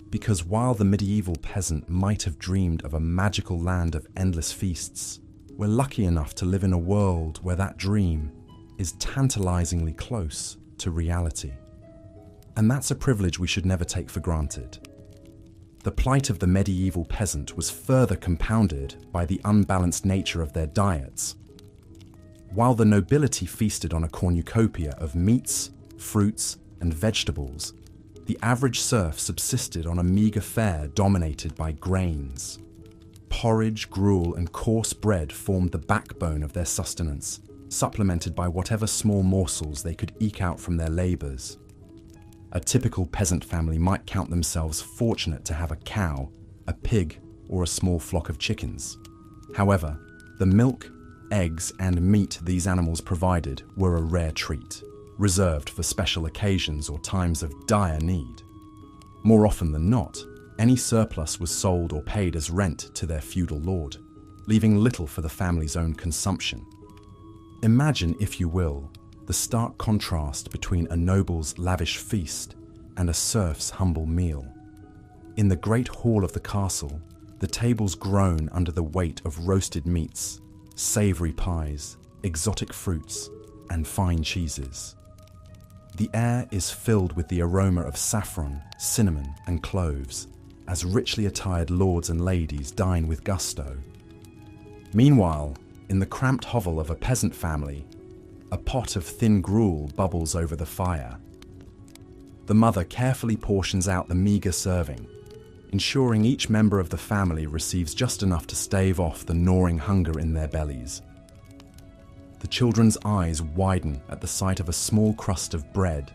Speaker 1: Because while the medieval peasant might have dreamed of a magical land of endless feasts, we're lucky enough to live in a world where that dream is tantalizingly close to reality. And that's a privilege we should never take for granted. The plight of the medieval peasant was further compounded by the unbalanced nature of their diets. While the nobility feasted on a cornucopia of meats, fruits, and vegetables, the average serf subsisted on a meagre fare dominated by grains. Porridge, gruel, and coarse bread formed the backbone of their sustenance, supplemented by whatever small morsels they could eke out from their labours. A typical peasant family might count themselves fortunate to have a cow, a pig, or a small flock of chickens. However, the milk, eggs, and meat these animals provided were a rare treat, reserved for special occasions or times of dire need. More often than not, any surplus was sold or paid as rent to their feudal lord, leaving little for the family's own consumption. Imagine, if you will, the stark contrast between a noble's lavish feast and a serf's humble meal. In the great hall of the castle, the tables groan under the weight of roasted meats, savoury pies, exotic fruits, and fine cheeses. The air is filled with the aroma of saffron, cinnamon, and cloves, as richly attired lords and ladies dine with gusto. Meanwhile, in the cramped hovel of a peasant family, a pot of thin gruel bubbles over the fire. The mother carefully portions out the meagre serving, ensuring each member of the family receives just enough to stave off the gnawing hunger in their bellies. The children's eyes widen at the sight of a small crust of bread,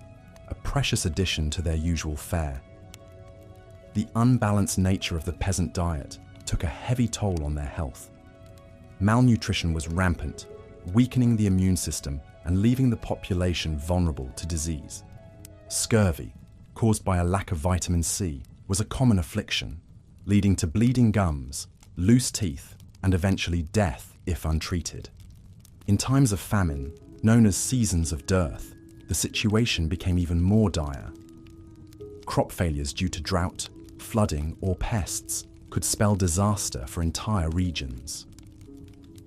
Speaker 1: a precious addition to their usual fare. The unbalanced nature of the peasant diet took a heavy toll on their health. Malnutrition was rampant, weakening the immune system and leaving the population vulnerable to disease. Scurvy, caused by a lack of vitamin C, was a common affliction, leading to bleeding gums, loose teeth, and eventually death if untreated. In times of famine, known as seasons of dearth, the situation became even more dire. Crop failures due to drought, flooding, or pests could spell disaster for entire regions.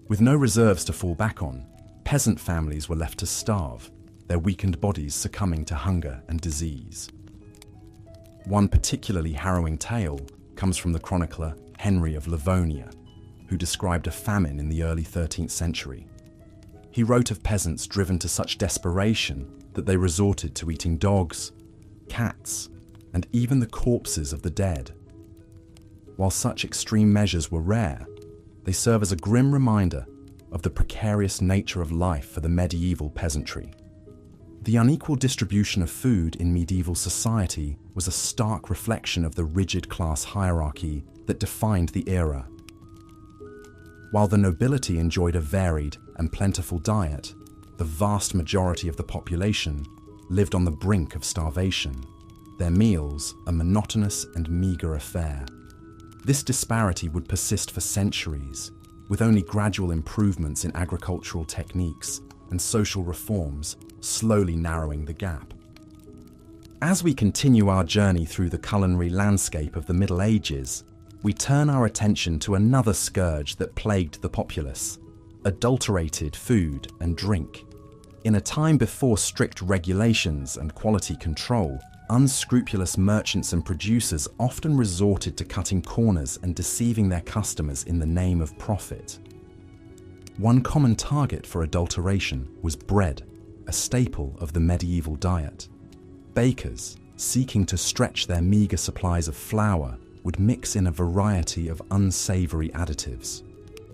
Speaker 1: With no reserves to fall back on, peasant families were left to starve, their weakened bodies succumbing to hunger and disease. One particularly harrowing tale comes from the chronicler Henry of Livonia, who described a famine in the early 13th century. He wrote of peasants driven to such desperation that they resorted to eating dogs, cats, and even the corpses of the dead. While such extreme measures were rare, they serve as a grim reminder of the precarious nature of life for the medieval peasantry. The unequal distribution of food in medieval society was a stark reflection of the rigid class hierarchy that defined the era. While the nobility enjoyed a varied and plentiful diet, the vast majority of the population lived on the brink of starvation, their meals a monotonous and meagre affair. This disparity would persist for centuries, with only gradual improvements in agricultural techniques and social reforms slowly narrowing the gap. As we continue our journey through the culinary landscape of the Middle Ages, we turn our attention to another scourge that plagued the populace: adulterated food and drink. In a time before strict regulations and quality control, unscrupulous merchants and producers often resorted to cutting corners and deceiving their customers in the name of profit. One common target for adulteration was bread, a staple of the medieval diet. Bakers, seeking to stretch their meagre supplies of flour, would mix in a variety of unsavory additives.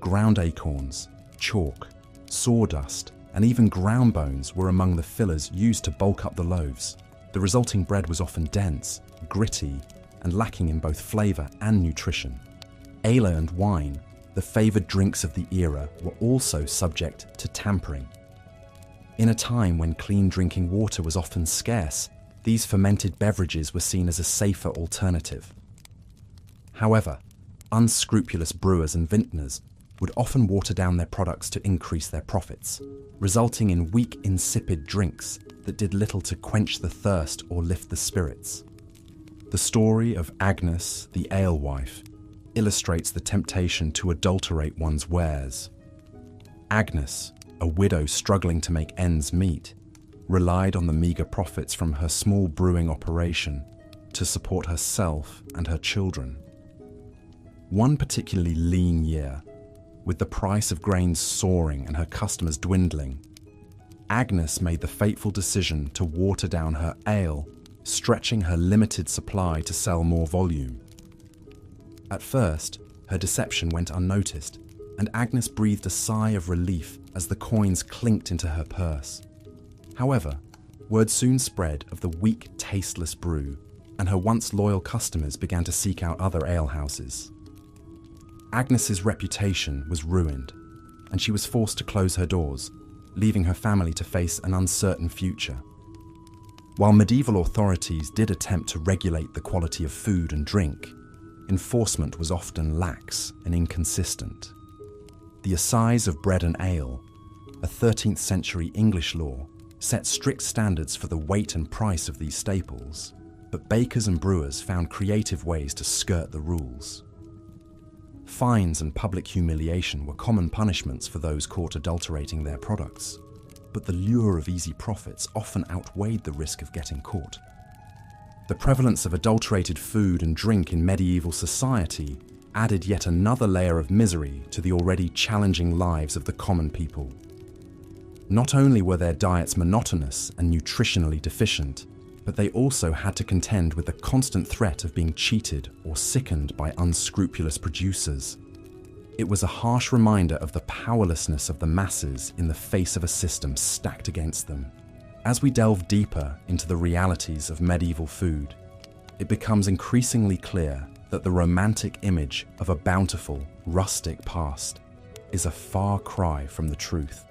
Speaker 1: Ground acorns, chalk, sawdust, and even ground bones were among the fillers used to bulk up the loaves. The resulting bread was often dense, gritty, and lacking in both flavour and nutrition. Ale and wine, the favoured drinks of the era, were also subject to tampering. In a time when clean drinking water was often scarce, these fermented beverages were seen as a safer alternative. However, unscrupulous brewers and vintners would often water down their products to increase their profits, resulting in weak, insipid drinks that did little to quench the thirst or lift the spirits. The story of Agnes, the alewife, illustrates the temptation to adulterate one's wares. Agnes, a widow struggling to make ends meet, relied on the meagre profits from her small brewing operation to support herself and her children. One particularly lean year, with the price of grains soaring and her customers dwindling, Agnes made the fateful decision to water down her ale, stretching her limited supply to sell more volume. At first, her deception went unnoticed, and Agnes breathed a sigh of relief as the coins clinked into her purse. However, word soon spread of the weak, tasteless brew, and her once loyal customers began to seek out other alehouses. Agnes's reputation was ruined, and she was forced to close her doors, leaving her family to face an uncertain future. While medieval authorities did attempt to regulate the quality of food and drink, enforcement was often lax and inconsistent. The Assize of Bread and Ale, a 13th century English law, set strict standards for the weight and price of these staples, but bakers and brewers found creative ways to skirt the rules. Fines and public humiliation were common punishments for those caught adulterating their products, but the lure of easy profits often outweighed the risk of getting caught. The prevalence of adulterated food and drink in medieval society added yet another layer of misery to the already challenging lives of the common people. Not only were their diets monotonous and nutritionally deficient, but they also had to contend with the constant threat of being cheated or sickened by unscrupulous producers. It was a harsh reminder of the powerlessness of the masses in the face of a system stacked against them. As we delve deeper into the realities of medieval food, it becomes increasingly clear that the romantic image of a bountiful, rustic past is a far cry from the truth.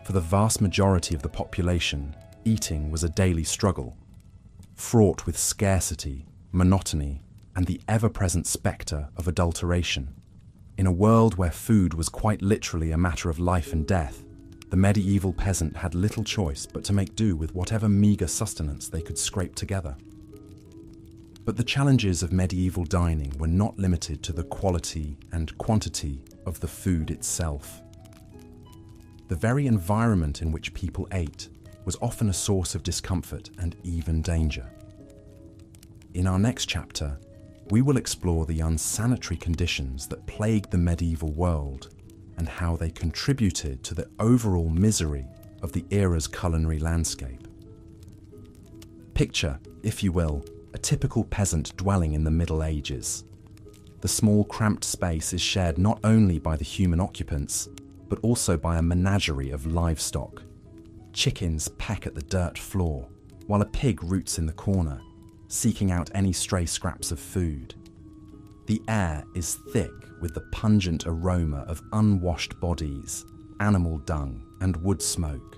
Speaker 1: For the vast majority of the population, eating was a daily struggle, fraught with scarcity, monotony, and the ever-present spectre of adulteration. In a world where food was quite literally a matter of life and death, the medieval peasant had little choice but to make do with whatever meagre sustenance they could scrape together. But the challenges of medieval dining were not limited to the quality and quantity of the food itself. The very environment in which people ate was often a source of discomfort and even danger. In our next chapter, we will explore the unsanitary conditions that plagued the medieval world and how they contributed to the overall misery of the era's culinary landscape. Picture, if you will, a typical peasant dwelling in the Middle Ages. The small cramped space is shared not only by the human occupants, but also by a menagerie of livestock. Chickens peck at the dirt floor, while a pig roots in the corner, seeking out any stray scraps of food. The air is thick with the pungent aroma of unwashed bodies, animal dung, and wood smoke.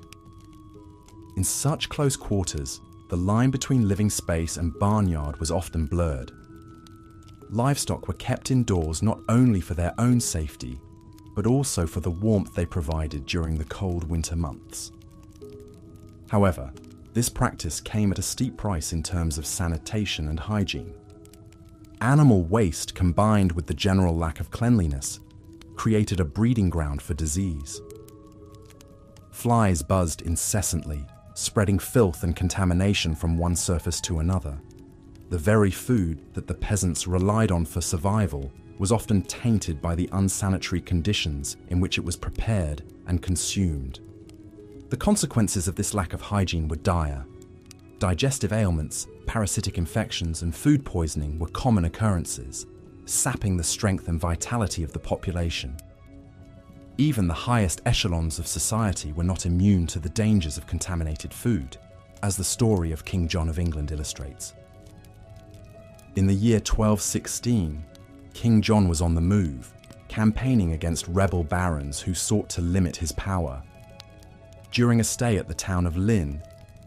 Speaker 1: In such close quarters, the line between living space and barnyard was often blurred. Livestock were kept indoors not only for their own safety, but also for the warmth they provided during the cold winter months. However, this practice came at a steep price in terms of sanitation and hygiene. Animal waste combined with the general lack of cleanliness created a breeding ground for disease. Flies buzzed incessantly, spreading filth and contamination from one surface to another. The very food that the peasants relied on for survival was often tainted by the unsanitary conditions in which it was prepared and consumed. The consequences of this lack of hygiene were dire. Digestive ailments, parasitic infections, and food poisoning were common occurrences, sapping the strength and vitality of the population. Even the highest echelons of society were not immune to the dangers of contaminated food, as the story of King John of England illustrates. In the year 1216, King John was on the move, campaigning against rebel barons who sought to limit his power. During a stay at the town of Lynn,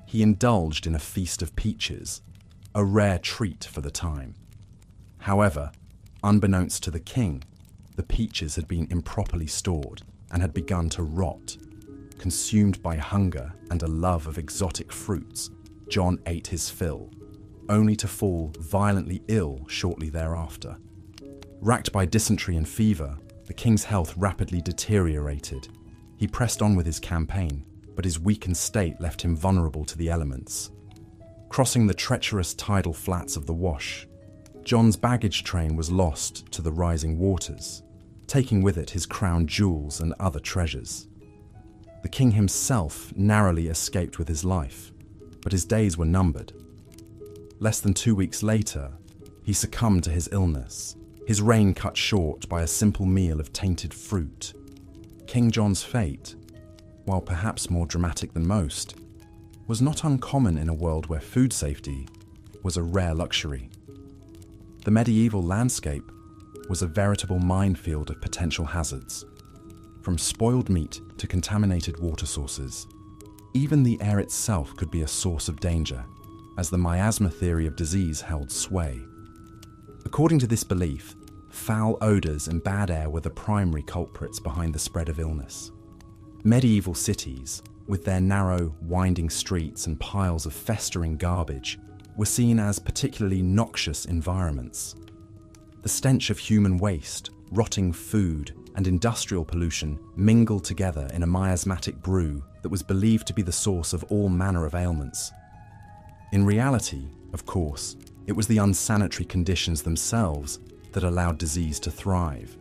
Speaker 1: he indulged in a feast of peaches, a rare treat for the time. However, unbeknownst to the king, the peaches had been improperly stored and had begun to rot. Consumed by hunger and a love of exotic fruits, John ate his fill, only to fall violently ill shortly thereafter. Racked by dysentery and fever, the king's health rapidly deteriorated. He pressed on with his campaign, but his weakened state left him vulnerable to the elements. Crossing the treacherous tidal flats of the Wash, John's baggage train was lost to the rising waters, taking with it his crown jewels and other treasures. The king himself narrowly escaped with his life, but his days were numbered. Less than 2 weeks later, he succumbed to his illness, his reign cut short by a simple meal of tainted fruit. King John's fate, while perhaps more dramatic than most, was not uncommon in a world where food safety was a rare luxury. The medieval landscape was a veritable minefield of potential hazards. From spoiled meat to contaminated water sources, even the air itself could be a source of danger, as the miasma theory of disease held sway. According to this belief, foul odours and bad air were the primary culprits behind the spread of illness. Medieval cities, with their narrow, winding streets and piles of festering garbage, were seen as particularly noxious environments. The stench of human waste, rotting food, and industrial pollution mingled together in a miasmatic brew that was believed to be the source of all manner of ailments. In reality, of course, it was the unsanitary conditions themselves that allowed disease to thrive.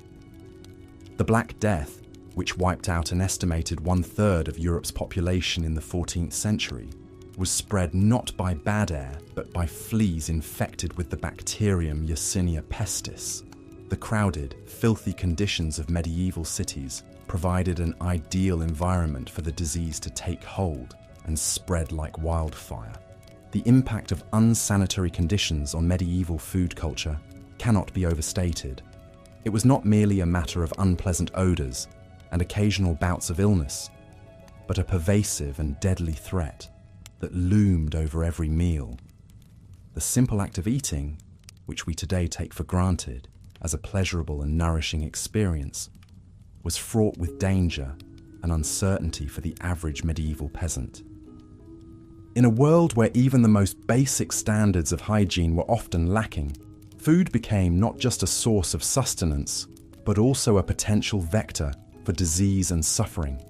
Speaker 1: The Black Death, which wiped out an estimated 1/3 of Europe's population in the 14th century, was spread not by bad air, but by fleas infected with the bacterium Yersinia pestis. The crowded, filthy conditions of medieval cities provided an ideal environment for the disease to take hold and spread like wildfire. The impact of unsanitary conditions on medieval food culture cannot be overstated. It was not merely a matter of unpleasant odours and occasional bouts of illness, but a pervasive and deadly threat that loomed over every meal. The simple act of eating, which we today take for granted as a pleasurable and nourishing experience, was fraught with danger and uncertainty for the average medieval peasant. In a world where even the most basic standards of hygiene were often lacking, food became not just a source of sustenance, but also a potential vector for disease and suffering.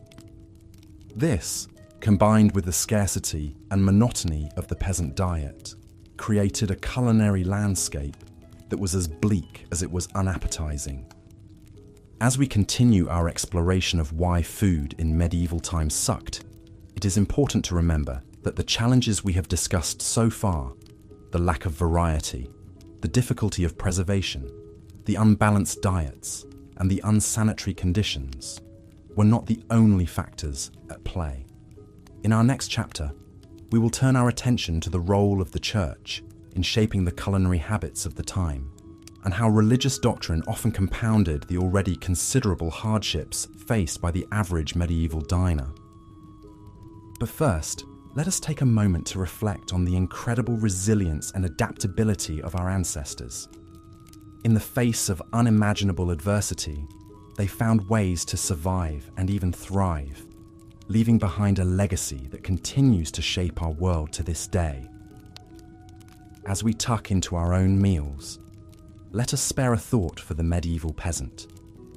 Speaker 1: This, combined with the scarcity and monotony of the peasant diet, created a culinary landscape that was as bleak as it was unappetizing. As we continue our exploration of why food in medieval times sucked, it is important to remember that the challenges we have discussed so far, the lack of variety, the difficulty of preservation, the unbalanced diets, and the unsanitary conditions, were not the only factors at play. In our next chapter, we will turn our attention to the role of the church in shaping the culinary habits of the time, and how religious doctrine often compounded the already considerable hardships faced by the average medieval diner. But first, let us take a moment to reflect on the incredible resilience and adaptability of our ancestors. In the face of unimaginable adversity, they found ways to survive and even thrive, leaving behind a legacy that continues to shape our world to this day. As we tuck into our own meals, let us spare a thought for the medieval peasant,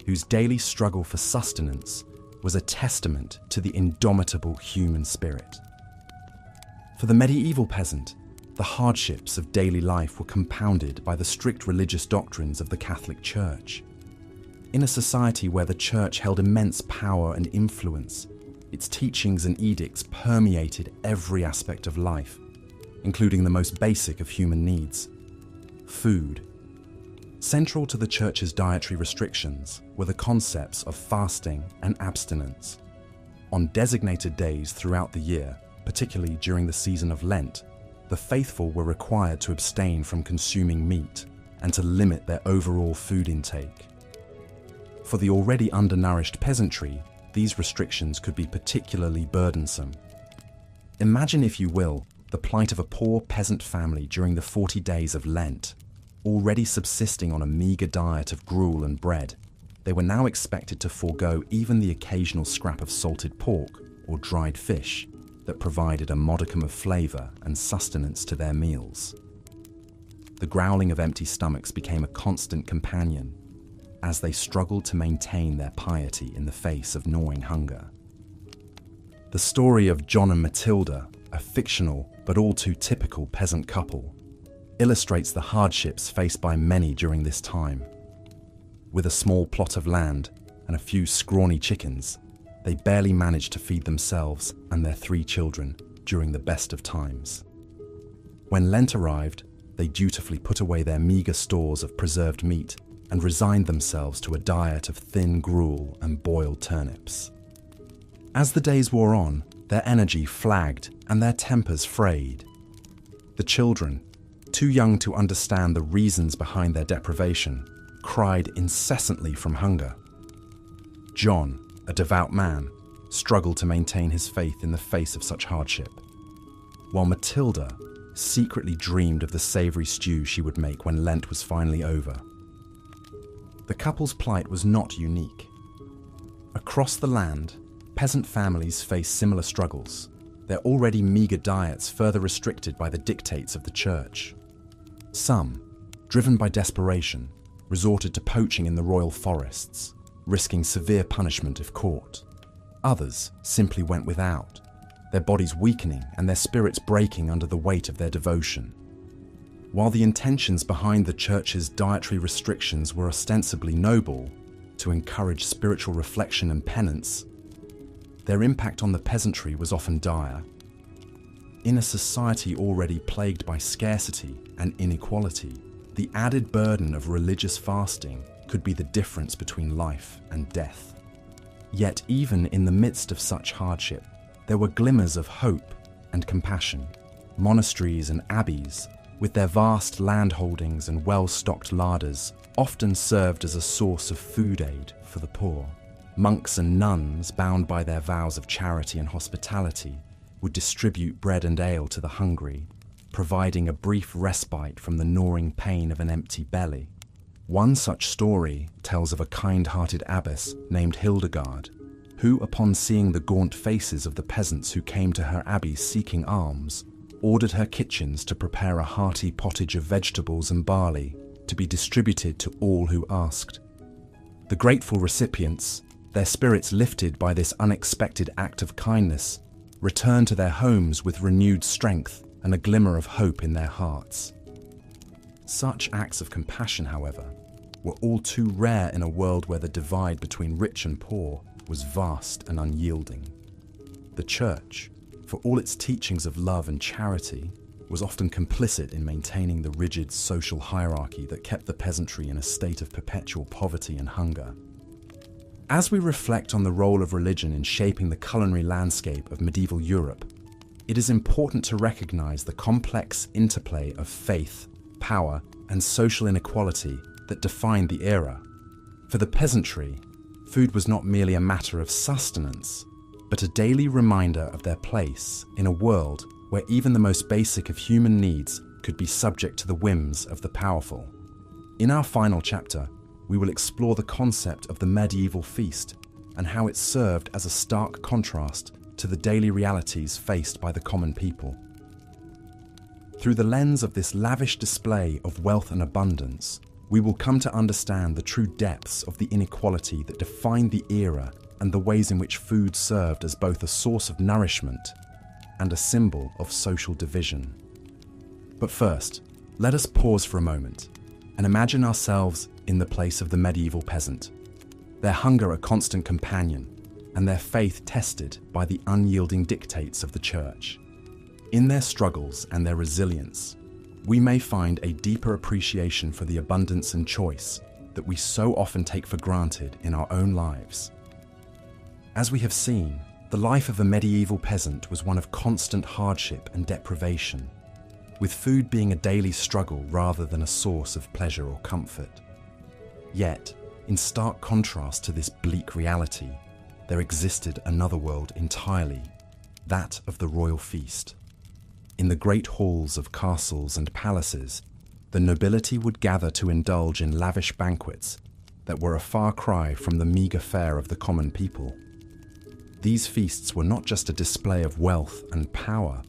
Speaker 1: whose daily struggle for sustenance was a testament to the indomitable human spirit. For the medieval peasant, the hardships of daily life were compounded by the strict religious doctrines of the Catholic Church. In a society where the Church held immense power and influence, its teachings and edicts permeated every aspect of life, including the most basic of human needs: food. Central to the Church's dietary restrictions were the concepts of fasting and abstinence. On designated days throughout the year, particularly during the season of Lent, the faithful were required to abstain from consuming meat and to limit their overall food intake. For the already undernourished peasantry, these restrictions could be particularly burdensome. Imagine, if you will, the plight of a poor peasant family during the 40 days of Lent, already subsisting on a meagre diet of gruel and bread. they were now expected to forego even the occasional scrap of salted pork or dried fish that provided a modicum of flavour and sustenance to their meals. The growling of empty stomachs became a constant companion as they struggled to maintain their piety in the face of gnawing hunger. The story of John and Matilda, a fictional but all too typical peasant couple, illustrates the hardships faced by many during this time. With a small plot of land and a few scrawny chickens, they barely managed to feed themselves and their 3 children during the best of times. When Lent arrived, they dutifully put away their meagre stores of preserved meat and resigned themselves to a diet of thin gruel and boiled turnips. As the days wore on, their energy flagged and their tempers frayed. The children, too young to understand the reasons behind their deprivation, cried incessantly from hunger. John, a devout man, struggled to maintain his faith in the face of such hardship, while Matilda secretly dreamed of the savoury stew she would make when Lent was finally over. The couple's plight was not unique. Across the land, peasant families faced similar struggles, their already meagre diets further restricted by the dictates of the church. Some, driven by desperation, resorted to poaching in the royal forests, risking severe punishment if caught. Others simply went without, their bodies weakening and their spirits breaking under the weight of their devotion. While the intentions behind the church's dietary restrictions were ostensibly noble, to encourage spiritual reflection and penance, their impact on the peasantry was often dire. In a society already plagued by scarcity and inequality, the added burden of religious fasting could be the difference between life and death. Yet even in the midst of such hardship, there were glimmers of hope and compassion. Monasteries and abbeys, with their vast land holdings and well-stocked larders, often served as a source of food aid for the poor. Monks and nuns, bound by their vows of charity and hospitality, would distribute bread and ale to the hungry, providing a brief respite from the gnawing pain of an empty belly. One such story tells of a kind-hearted abbess named Hildegard, who, upon seeing the gaunt faces of the peasants who came to her abbey seeking alms, ordered her kitchens to prepare a hearty pottage of vegetables and barley to be distributed to all who asked. The grateful recipients, their spirits lifted by this unexpected act of kindness, returned to their homes with renewed strength and a glimmer of hope in their hearts. Such acts of compassion, however, were all too rare in a world where the divide between rich and poor was vast and unyielding. The church, for all its teachings of love and charity, was often complicit in maintaining the rigid social hierarchy that kept the peasantry in a state of perpetual poverty and hunger. As we reflect on the role of religion in shaping the culinary landscape of medieval Europe, it is important to recognize the complex interplay of faith, power, and social inequality that defined the era. For the peasantry, food was not merely a matter of sustenance, but a daily reminder of their place in a world where even the most basic of human needs could be subject to the whims of the powerful. In our final chapter, we will explore the concept of the medieval feast and how it served as a stark contrast to the daily realities faced by the common people. Through the lens of this lavish display of wealth and abundance, we will come to understand the true depths of the inequality that defined the era and the ways in which food served as both a source of nourishment and a symbol of social division. But first, let us pause for a moment and imagine ourselves in the place of the medieval peasant, their hunger a constant companion, and their faith tested by the unyielding dictates of the church. In their struggles and their resilience, we may find a deeper appreciation for the abundance and choice that we so often take for granted in our own lives. As we have seen, the life of a medieval peasant was one of constant hardship and deprivation, with food being a daily struggle rather than a source of pleasure or comfort. Yet, in stark contrast to this bleak reality, there existed another world entirely, that of the royal feast. In the great halls of castles and palaces, the nobility would gather to indulge in lavish banquets that were a far cry from the meagre fare of the common people. These feasts were not just a display of wealth and power,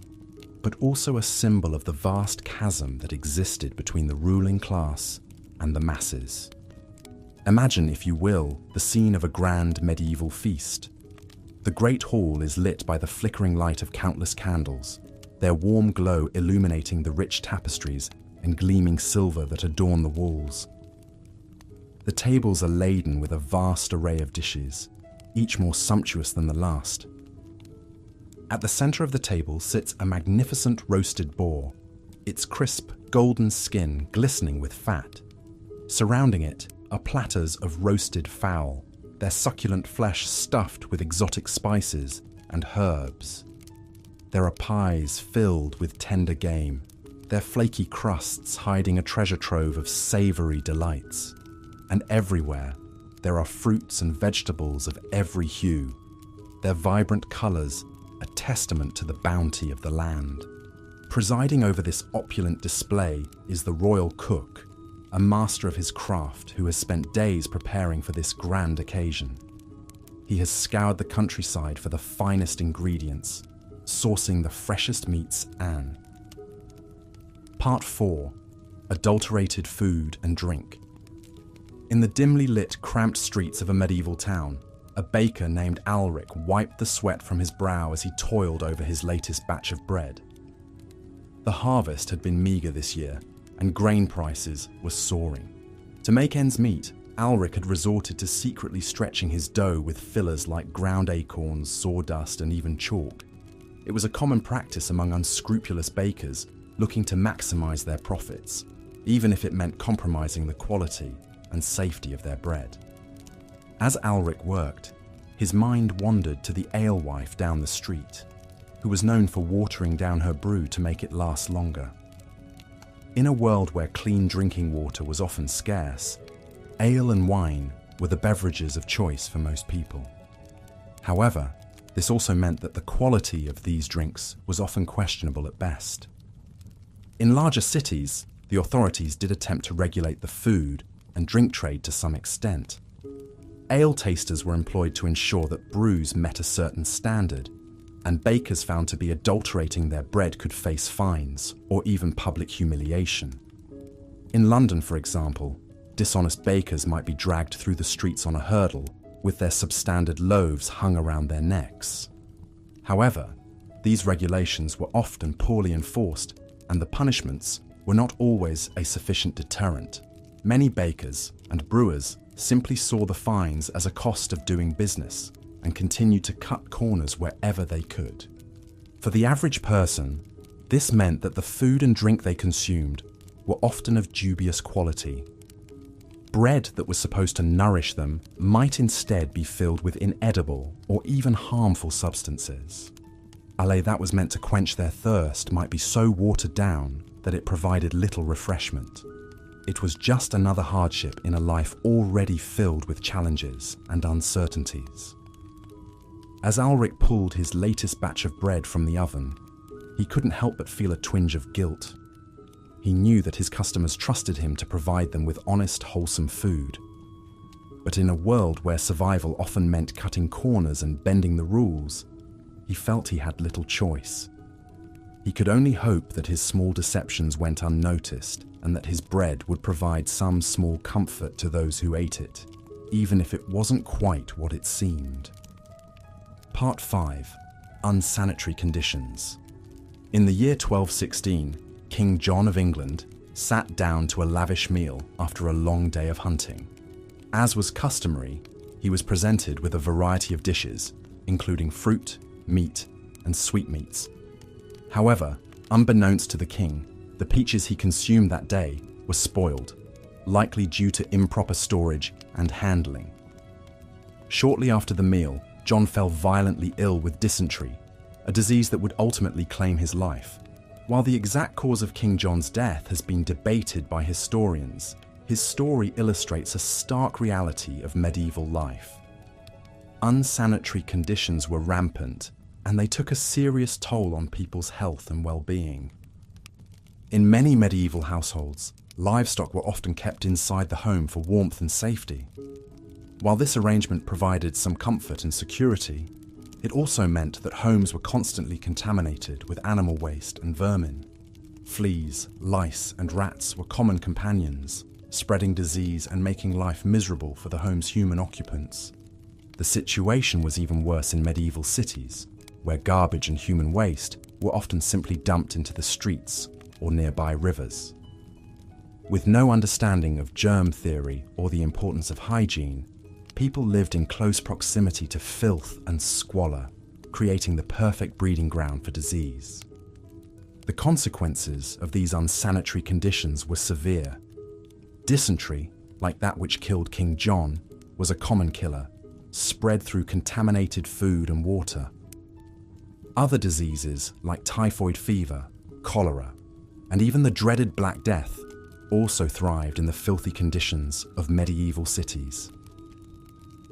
Speaker 1: but also a symbol of the vast chasm that existed between the ruling class and the masses. Imagine, if you will, the scene of a grand medieval feast. The great hall is lit by the flickering light of countless candles, their warm glow illuminating the rich tapestries and gleaming silver that adorn the walls. The tables are laden with a vast array of dishes, each more sumptuous than the last. At the center of the table sits a magnificent roasted boar, its crisp, golden skin glistening with fat. Surrounding it are platters of roasted fowl, their succulent flesh stuffed with exotic spices and herbs. There are pies filled with tender game, their flaky crusts hiding a treasure trove of savory delights. And everywhere, there are fruits and vegetables of every hue, their vibrant colors a testament to the bounty of the land. Presiding over this opulent display is the royal cook, a master of his craft who has spent days preparing for this grand occasion. He has scoured the countryside for the finest ingredients, sourcing the freshest meats and... Part 4. Adulterated food and drink. In the dimly lit, cramped streets of a medieval town, a baker named Alric wiped the sweat from his brow as he toiled over his latest batch of bread. The harvest had been meagre this year, and grain prices were soaring. To make ends meet, Alric had resorted to secretly stretching his dough with fillers like ground acorns, sawdust, and even chalk. It was a common practice among unscrupulous bakers looking to maximize their profits, even if it meant compromising the quality and safety of their bread. As Alric worked, his mind wandered to the alewife down the street, who was known for watering down her brew to make it last longer. In a world where clean drinking water was often scarce, ale and wine were the beverages of choice for most people. However, this also meant that the quality of these drinks was often questionable at best. In larger cities, the authorities did attempt to regulate the food and drink trade to some extent. Ale tasters were employed to ensure that brews met a certain standard, and bakers found to be adulterating their bread could face fines or even public humiliation. In London, for example, dishonest bakers might be dragged through the streets on a hurdle with their substandard loaves hung around their necks. However, these regulations were often poorly enforced, and the punishments were not always a sufficient deterrent. Many bakers and brewers simply saw the fines as a cost of doing business and continued to cut corners wherever they could. For the average person, this meant that the food and drink they consumed were often of dubious quality. Bread that was supposed to nourish them might instead be filled with inedible or even harmful substances. Ale that was meant to quench their thirst might be so watered down that it provided little refreshment. It was just another hardship in a life already filled with challenges and uncertainties. As Alric pulled his latest batch of bread from the oven, he couldn't help but feel a twinge of guilt. He knew that his customers trusted him to provide them with honest, wholesome food. But in a world where survival often meant cutting corners and bending the rules, he felt he had little choice. He could only hope that his small deceptions went unnoticed and that his bread would provide some small comfort to those who ate it, even if it wasn't quite what it seemed. Part 5. Unsanitary conditions. In the year 1216, King John of England sat down to a lavish meal after a long day of hunting. As was customary, he was presented with a variety of dishes, including fruit, meat, and sweetmeats. However, unbeknownst to the king, the peaches he consumed that day were spoiled, likely due to improper storage and handling. Shortly after the meal, John fell violently ill with dysentery, a disease that would ultimately claim his life. While the exact cause of King John's death has been debated by historians, his story illustrates a stark reality of medieval life. Unsanitary conditions were rampant, and they took a serious toll on people's health and well-being. In many medieval households, livestock were often kept inside the home for warmth and safety. While this arrangement provided some comfort and security, it also meant that homes were constantly contaminated with animal waste and vermin. Fleas, lice, and rats were common companions, spreading disease and making life miserable for the home's human occupants. The situation was even worse in medieval cities, where garbage and human waste were often simply dumped into the streets or nearby rivers. With no understanding of germ theory or the importance of hygiene, people lived in close proximity to filth and squalor, creating the perfect breeding ground for disease. The consequences of these unsanitary conditions were severe. Dysentery, like that which killed King John, was a common killer, spread through contaminated food and water. Other diseases like typhoid fever, cholera, and even the dreaded Black Death also thrived in the filthy conditions of medieval cities.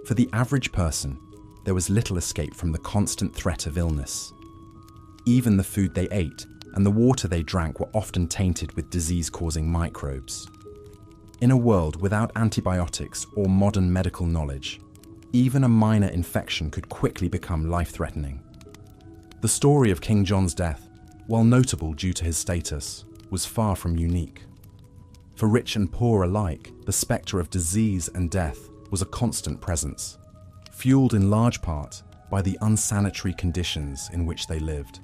Speaker 1: For the average person, there was little escape from the constant threat of illness. Even the food they ate and the water they drank were often tainted with disease-causing microbes. In a world without antibiotics or modern medical knowledge, even a minor infection could quickly become life-threatening. The story of King John's death, while notable due to his status, was far from unique. For rich and poor alike, the spectre of disease and death was a constant presence, fueled in large part by the unsanitary conditions in which they lived.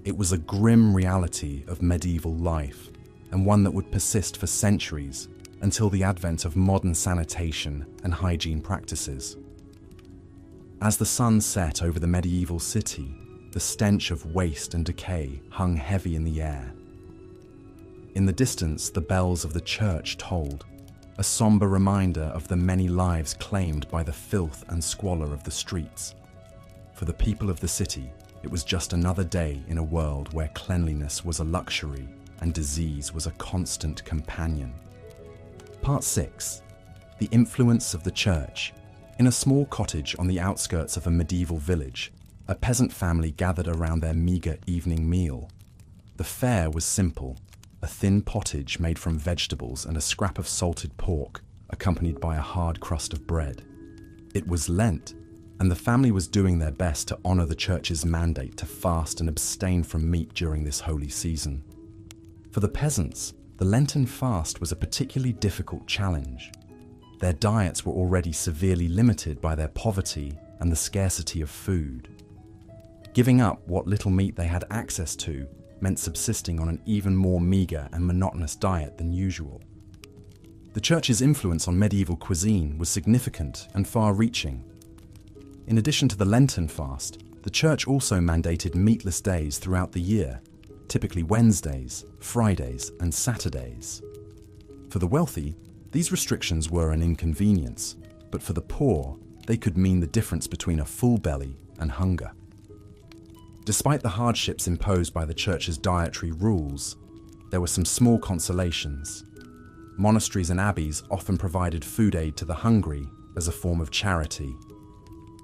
Speaker 1: It was a grim reality of medieval life, and one that would persist for centuries until the advent of modern sanitation and hygiene practices. As the sun set over the medieval city, the stench of waste and decay hung heavy in the air. In the distance, the bells of the church tolled, a somber reminder of the many lives claimed by the filth and squalor of the streets. For the people of the city, it was just another day in a world where cleanliness was a luxury and disease was a constant companion. Part 6. The influence of the church. In a small cottage on the outskirts of a medieval village, a peasant family gathered around their meagre evening meal. The fare was simple, a thin pottage made from vegetables and a scrap of salted pork, accompanied by a hard crust of bread. It was Lent, and the family was doing their best to honor the church's mandate to fast and abstain from meat during this holy season. For the peasants, the Lenten fast was a particularly difficult challenge. Their diets were already severely limited by their poverty and the scarcity of food. Giving up what little meat they had access to meant subsisting on an even more meager and monotonous diet than usual. The church's influence on medieval cuisine was significant and far-reaching. In addition to the Lenten fast, the church also mandated meatless days throughout the year, typically Wednesdays, Fridays, and Saturdays. For the wealthy, these restrictions were an inconvenience, but for the poor, they could mean the difference between a full belly and hunger. Despite the hardships imposed by the church's dietary rules, there were some small consolations. Monasteries and abbeys often provided food aid to the hungry as a form of charity.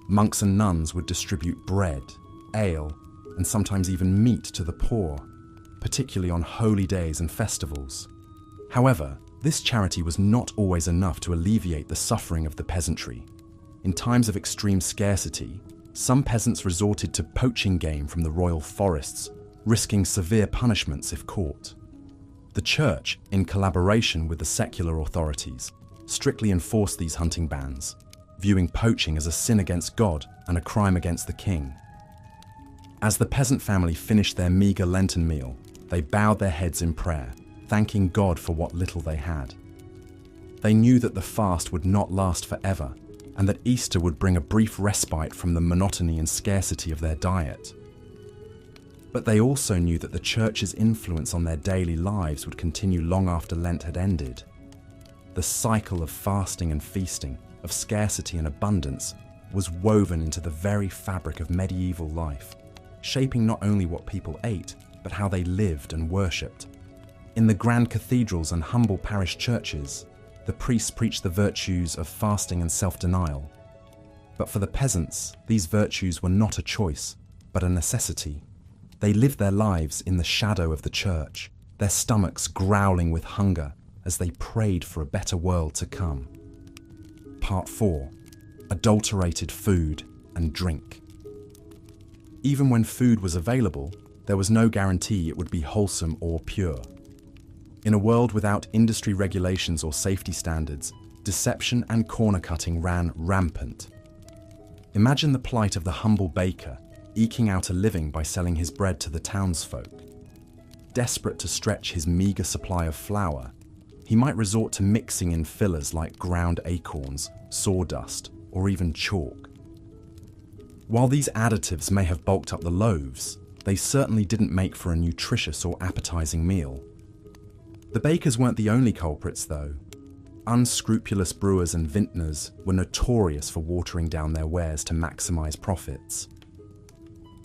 Speaker 1: Monks and nuns would distribute bread, ale, and sometimes even meat to the poor, particularly on holy days and festivals. However, this charity was not always enough to alleviate the suffering of the peasantry. In times of extreme scarcity, some peasants resorted to poaching game from the royal forests, risking severe punishments if caught. The church, in collaboration with the secular authorities, strictly enforced these hunting bans, viewing poaching as a sin against God and a crime against the king. As the peasant family finished their meager Lenten meal, they bowed their heads in prayer, thanking God for what little they had. They knew that the fast would not last forever, and that Easter would bring a brief respite from the monotony and scarcity of their diet. But they also knew that the church's influence on their daily lives would continue long after Lent had ended. The cycle of fasting and feasting, of scarcity and abundance, was woven into the very fabric of medieval life, shaping not only what people ate, but how they lived and worshipped. In the grand cathedrals and humble parish churches, the priests preached the virtues of fasting and self-denial. But for the peasants, these virtues were not a choice, but a necessity. They lived their lives in the shadow of the church, their stomachs growling with hunger as they prayed for a better world to come. Part 4. Adulterated food and drink. Even when food was available, there was no guarantee it would be wholesome or pure. In a world without industry regulations or safety standards, deception and corner cutting ran rampant. Imagine the plight of the humble baker, eking out a living by selling his bread to the townsfolk. Desperate to stretch his meager supply of flour, he might resort to mixing in fillers like ground acorns, sawdust, or even chalk. While these additives may have bulked up the loaves, they certainly didn't make for a nutritious or appetizing meal. The bakers weren't the only culprits, though. Unscrupulous brewers and vintners were notorious for watering down their wares to maximize profits.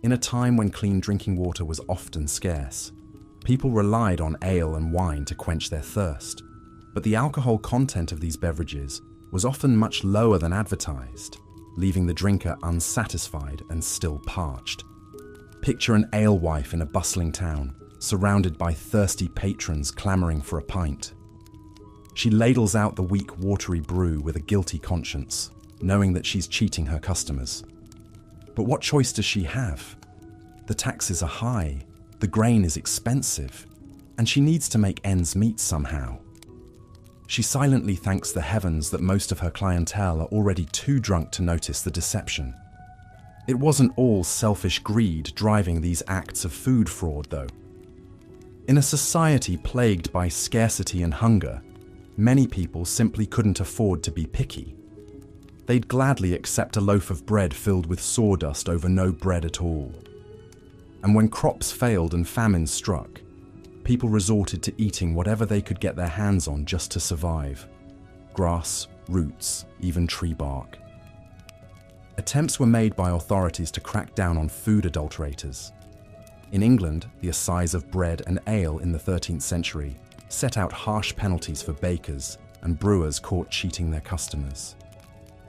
Speaker 1: In a time when clean drinking water was often scarce, people relied on ale and wine to quench their thirst, but the alcohol content of these beverages was often much lower than advertised, leaving the drinker unsatisfied and still parched. Picture an alewife in a bustling town, surrounded by thirsty patrons clamoring for a pint. She ladles out the weak, watery brew with a guilty conscience, knowing that she's cheating her customers. But what choice does she have? The taxes are high, the grain is expensive, and she needs to make ends meet somehow. She silently thanks the heavens that most of her clientele are already too drunk to notice the deception. It wasn't all selfish greed driving these acts of food fraud, though. In a society plagued by scarcity and hunger, many people simply couldn't afford to be picky. They'd gladly accept a loaf of bread filled with sawdust over no bread at all. And when crops failed and famine struck, people resorted to eating whatever they could get their hands on just to survive. Grass, roots, even tree bark. Attempts were made by authorities to crack down on food adulterators. In England, the Assize of Bread and Ale in the 13th century set out harsh penalties for bakers and brewers caught cheating their customers.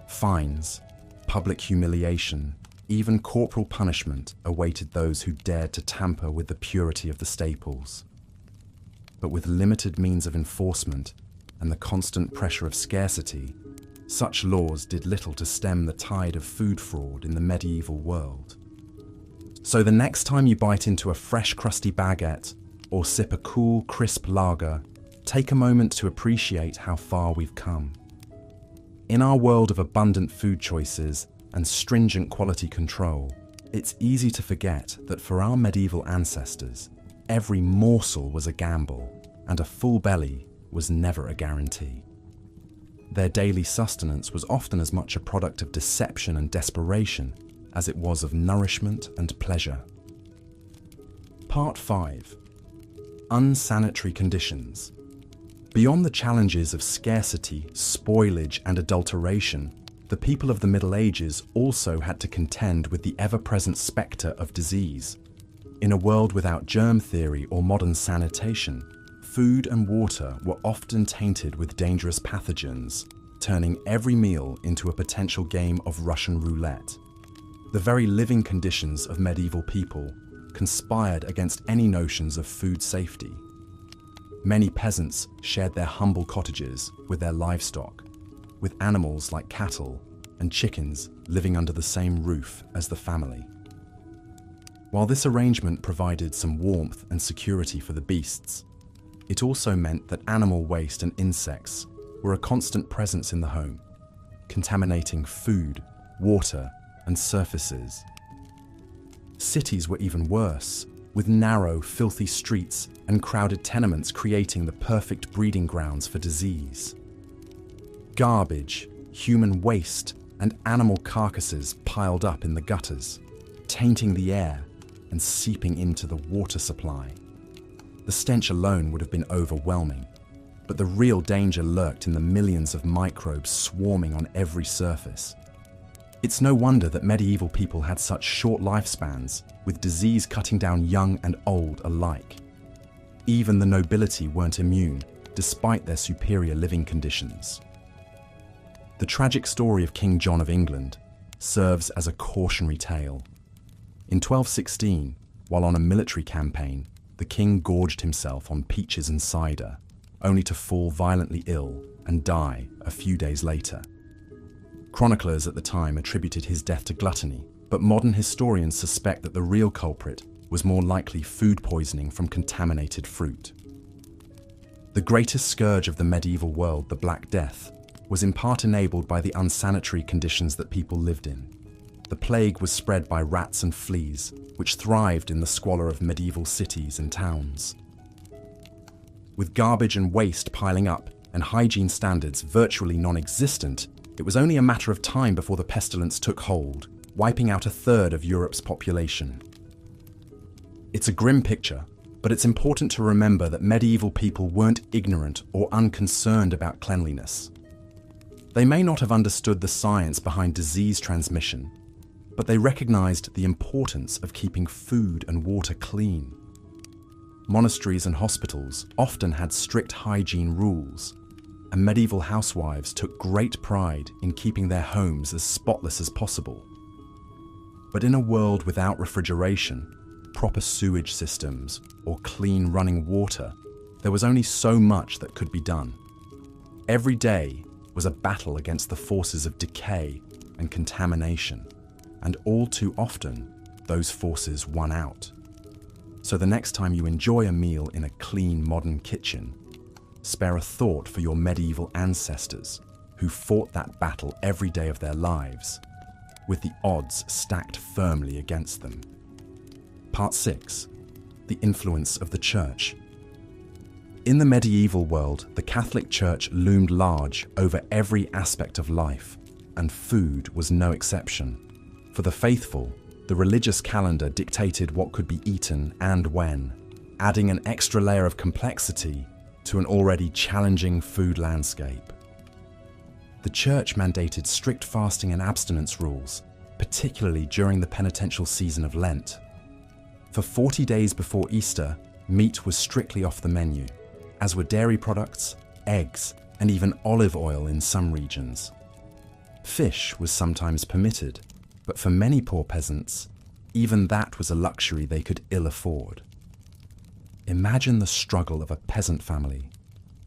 Speaker 1: Fines, public humiliation, even corporal punishment awaited those who dared to tamper with the purity of the staples. But with limited means of enforcement and the constant pressure of scarcity, such laws did little to stem the tide of food fraud in the medieval world. So the next time you bite into a fresh, crusty baguette or sip a cool, crisp lager, take a moment to appreciate how far we've come. In our world of abundant food choices and stringent quality control, it's easy to forget that for our medieval ancestors, every morsel was a gamble, and a full belly was never a guarantee. Their daily sustenance was often as much a product of deception and desperation as it was of nourishment and pleasure. Part 5. Unsanitary conditions. Beyond the challenges of scarcity, spoilage, and adulteration, the people of the Middle Ages also had to contend with the ever-present spectre of disease. In a world without germ theory or modern sanitation, food and water were often tainted with dangerous pathogens, turning every meal into a potential game of Russian roulette. The very living conditions of medieval people conspired against any notions of food safety. Many peasants shared their humble cottages with their livestock, with animals like cattle and chickens living under the same roof as the family. While this arrangement provided some warmth and security for the beasts, it also meant that animal waste and insects were a constant presence in the home, contaminating food, water, and surfaces. Cities were even worse, with narrow, filthy streets and crowded tenements creating the perfect breeding grounds for disease. Garbage, human waste, and animal carcasses piled up in the gutters, tainting the air and seeping into the water supply. The stench alone would have been overwhelming, but the real danger lurked in the millions of microbes swarming on every surface. It's no wonder that medieval people had such short lifespans, with disease cutting down young and old alike. Even the nobility weren't immune, despite their superior living conditions. The tragic story of King John of England serves as a cautionary tale. In 1216, while on a military campaign, the king gorged himself on peaches and cider, only to fall violently ill and die a few days later. Chroniclers at the time attributed his death to gluttony, but modern historians suspect that the real culprit was more likely food poisoning from contaminated fruit. The greatest scourge of the medieval world, the Black Death, was in part enabled by the unsanitary conditions that people lived in. The plague was spread by rats and fleas, which thrived in the squalor of medieval cities and towns. With garbage and waste piling up and hygiene standards virtually non-existent, it was only a matter of time before the pestilence took hold, wiping out a third of Europe's population. It's a grim picture, but it's important to remember that medieval people weren't ignorant or unconcerned about cleanliness. They may not have understood the science behind disease transmission, but they recognized the importance of keeping food and water clean. Monasteries and hospitals often had strict hygiene rules, and medieval housewives took great pride in keeping their homes as spotless as possible. But in a world without refrigeration, proper sewage systems, or clean running water, there was only so much that could be done. Every day was a battle against the forces of decay and contamination, and all too often, those forces won out. So the next time you enjoy a meal in a clean modern kitchen, spare a thought for your medieval ancestors who fought that battle every day of their lives, with the odds stacked firmly against them. Part 6. The influence of the Church. In the medieval world, the Catholic Church loomed large over every aspect of life, and food was no exception. For the faithful, the religious calendar dictated what could be eaten and when, adding an extra layer of complexity to an already challenging food landscape. The Church mandated strict fasting and abstinence rules, particularly during the penitential season of Lent. For 40 days before Easter, meat was strictly off the menu, as were dairy products, eggs, and even olive oil in some regions. Fish was sometimes permitted, but for many poor peasants, even that was a luxury they could ill afford. Imagine the struggle of a peasant family,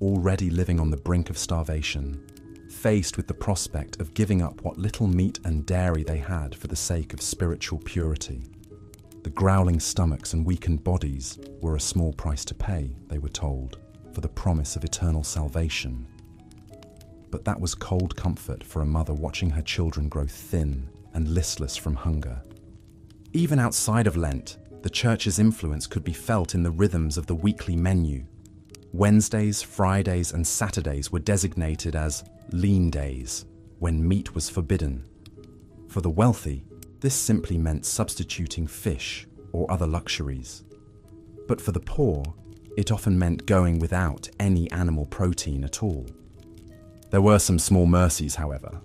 Speaker 1: already living on the brink of starvation, faced with the prospect of giving up what little meat and dairy they had for the sake of spiritual purity. The growling stomachs and weakened bodies were a small price to pay, they were told, for the promise of eternal salvation. But that was cold comfort for a mother watching her children grow thin and listless from hunger. Even outside of Lent, the Church's influence could be felt in the rhythms of the weekly menu. Wednesdays, Fridays, and Saturdays were designated as lean days, when meat was forbidden. For the wealthy, this simply meant substituting fish or other luxuries. But for the poor, it often meant going without any animal protein at all. There were some small mercies, however.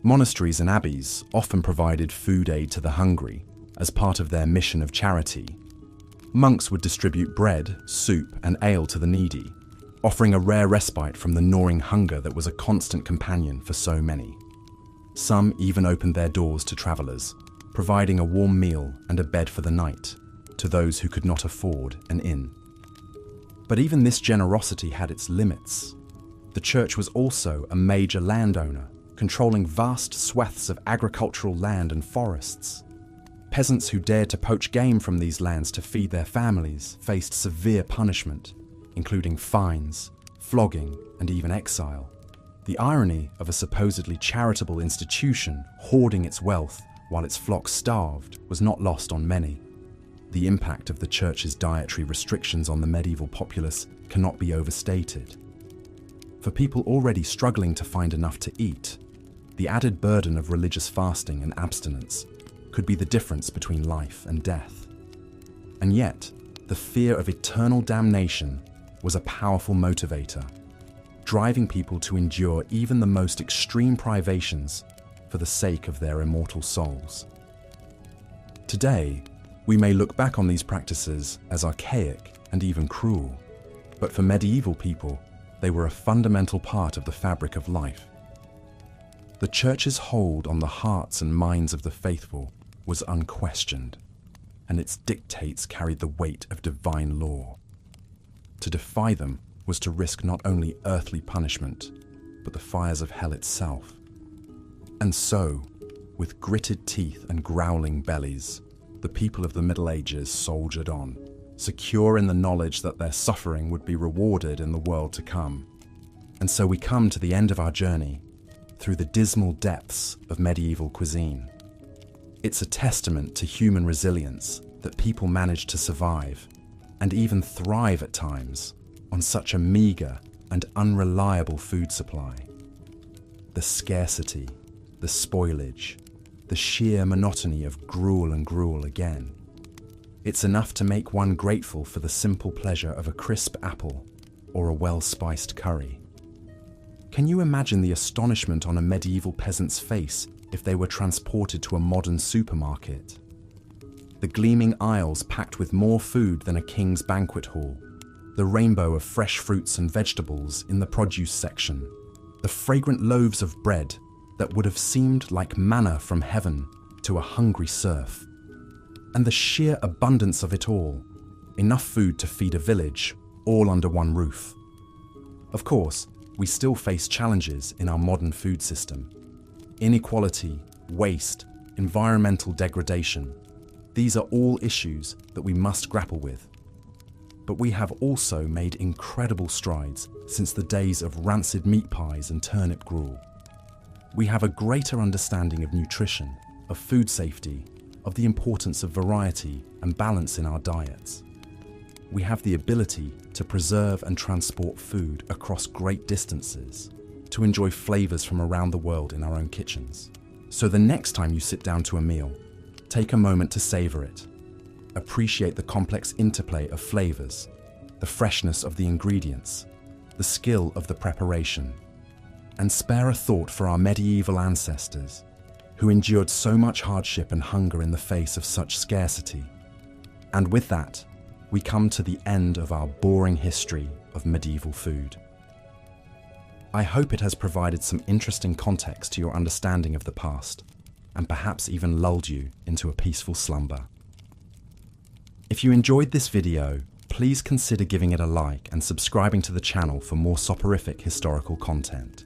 Speaker 1: Monasteries and abbeys often provided food aid to the hungry as part of their mission of charity. Monks would distribute bread, soup, and ale to the needy, offering a rare respite from the gnawing hunger that was a constant companion for so many. Some even opened their doors to travelers, providing a warm meal and a bed for the night to those who could not afford an inn. But even this generosity had its limits. The Church was also a major landowner, controlling vast swaths of agricultural land and forests. Peasants who dared to poach game from these lands to feed their families faced severe punishment, including fines, flogging, and even exile. The irony of a supposedly charitable institution hoarding its wealth while its flock starved was not lost on many. The impact of the Church's dietary restrictions on the medieval populace cannot be overstated. For people already struggling to find enough to eat, the added burden of religious fasting and abstinence could be the difference between life and death. And yet, the fear of eternal damnation was a powerful motivator, driving people to endure even the most extreme privations for the sake of their immortal souls. Today, we may look back on these practices as archaic and even cruel, but for medieval people, they were a fundamental part of the fabric of life. The Church's hold on the hearts and minds of the faithful was unquestioned, and its dictates carried the weight of divine law. To defy them was to risk not only earthly punishment, but the fires of hell itself. And so, with gritted teeth and growling bellies, the people of the Middle Ages soldiered on, secure in the knowledge that their suffering would be rewarded in the world to come. And so we come to the end of our journey, through the dismal depths of medieval cuisine. It's a testament to human resilience that people managed to survive, and even thrive at times, on such a meagre and unreliable food supply. The scarcity, the spoilage, the sheer monotony of gruel and gruel again. It's enough to make one grateful for the simple pleasure of a crisp apple or a well-spiced curry. Can you imagine the astonishment on a medieval peasant's face if they were transported to a modern supermarket? The gleaming aisles packed with more food than a king's banquet hall, the rainbow of fresh fruits and vegetables in the produce section, the fragrant loaves of bread that would have seemed like manna from heaven to a hungry serf, and the sheer abundance of it all, enough food to feed a village, all under one roof. Of course, we still face challenges in our modern food system. Inequality, waste, environmental degradation. These are all issues that we must grapple with. But we have also made incredible strides since the days of rancid meat pies and turnip gruel. We have a greater understanding of nutrition, of food safety, of the importance of variety and balance in our diets. We have the ability to preserve and transport food across great distances, to enjoy flavors from around the world in our own kitchens. So the next time you sit down to a meal, take a moment to savor it. Appreciate the complex interplay of flavors, the freshness of the ingredients, the skill of the preparation, and spare a thought for our medieval ancestors who endured so much hardship and hunger in the face of such scarcity. And with that, we come to the end of our boring history of medieval food. I hope it has provided some interesting context to your understanding of the past, and perhaps even lulled you into a peaceful slumber. If you enjoyed this video, please consider giving it a like and subscribing to the channel for more soporific historical content.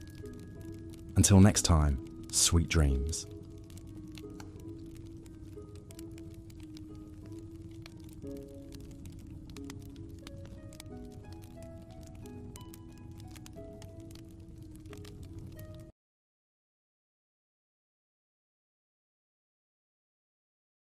Speaker 1: Until next time, sweet dreams.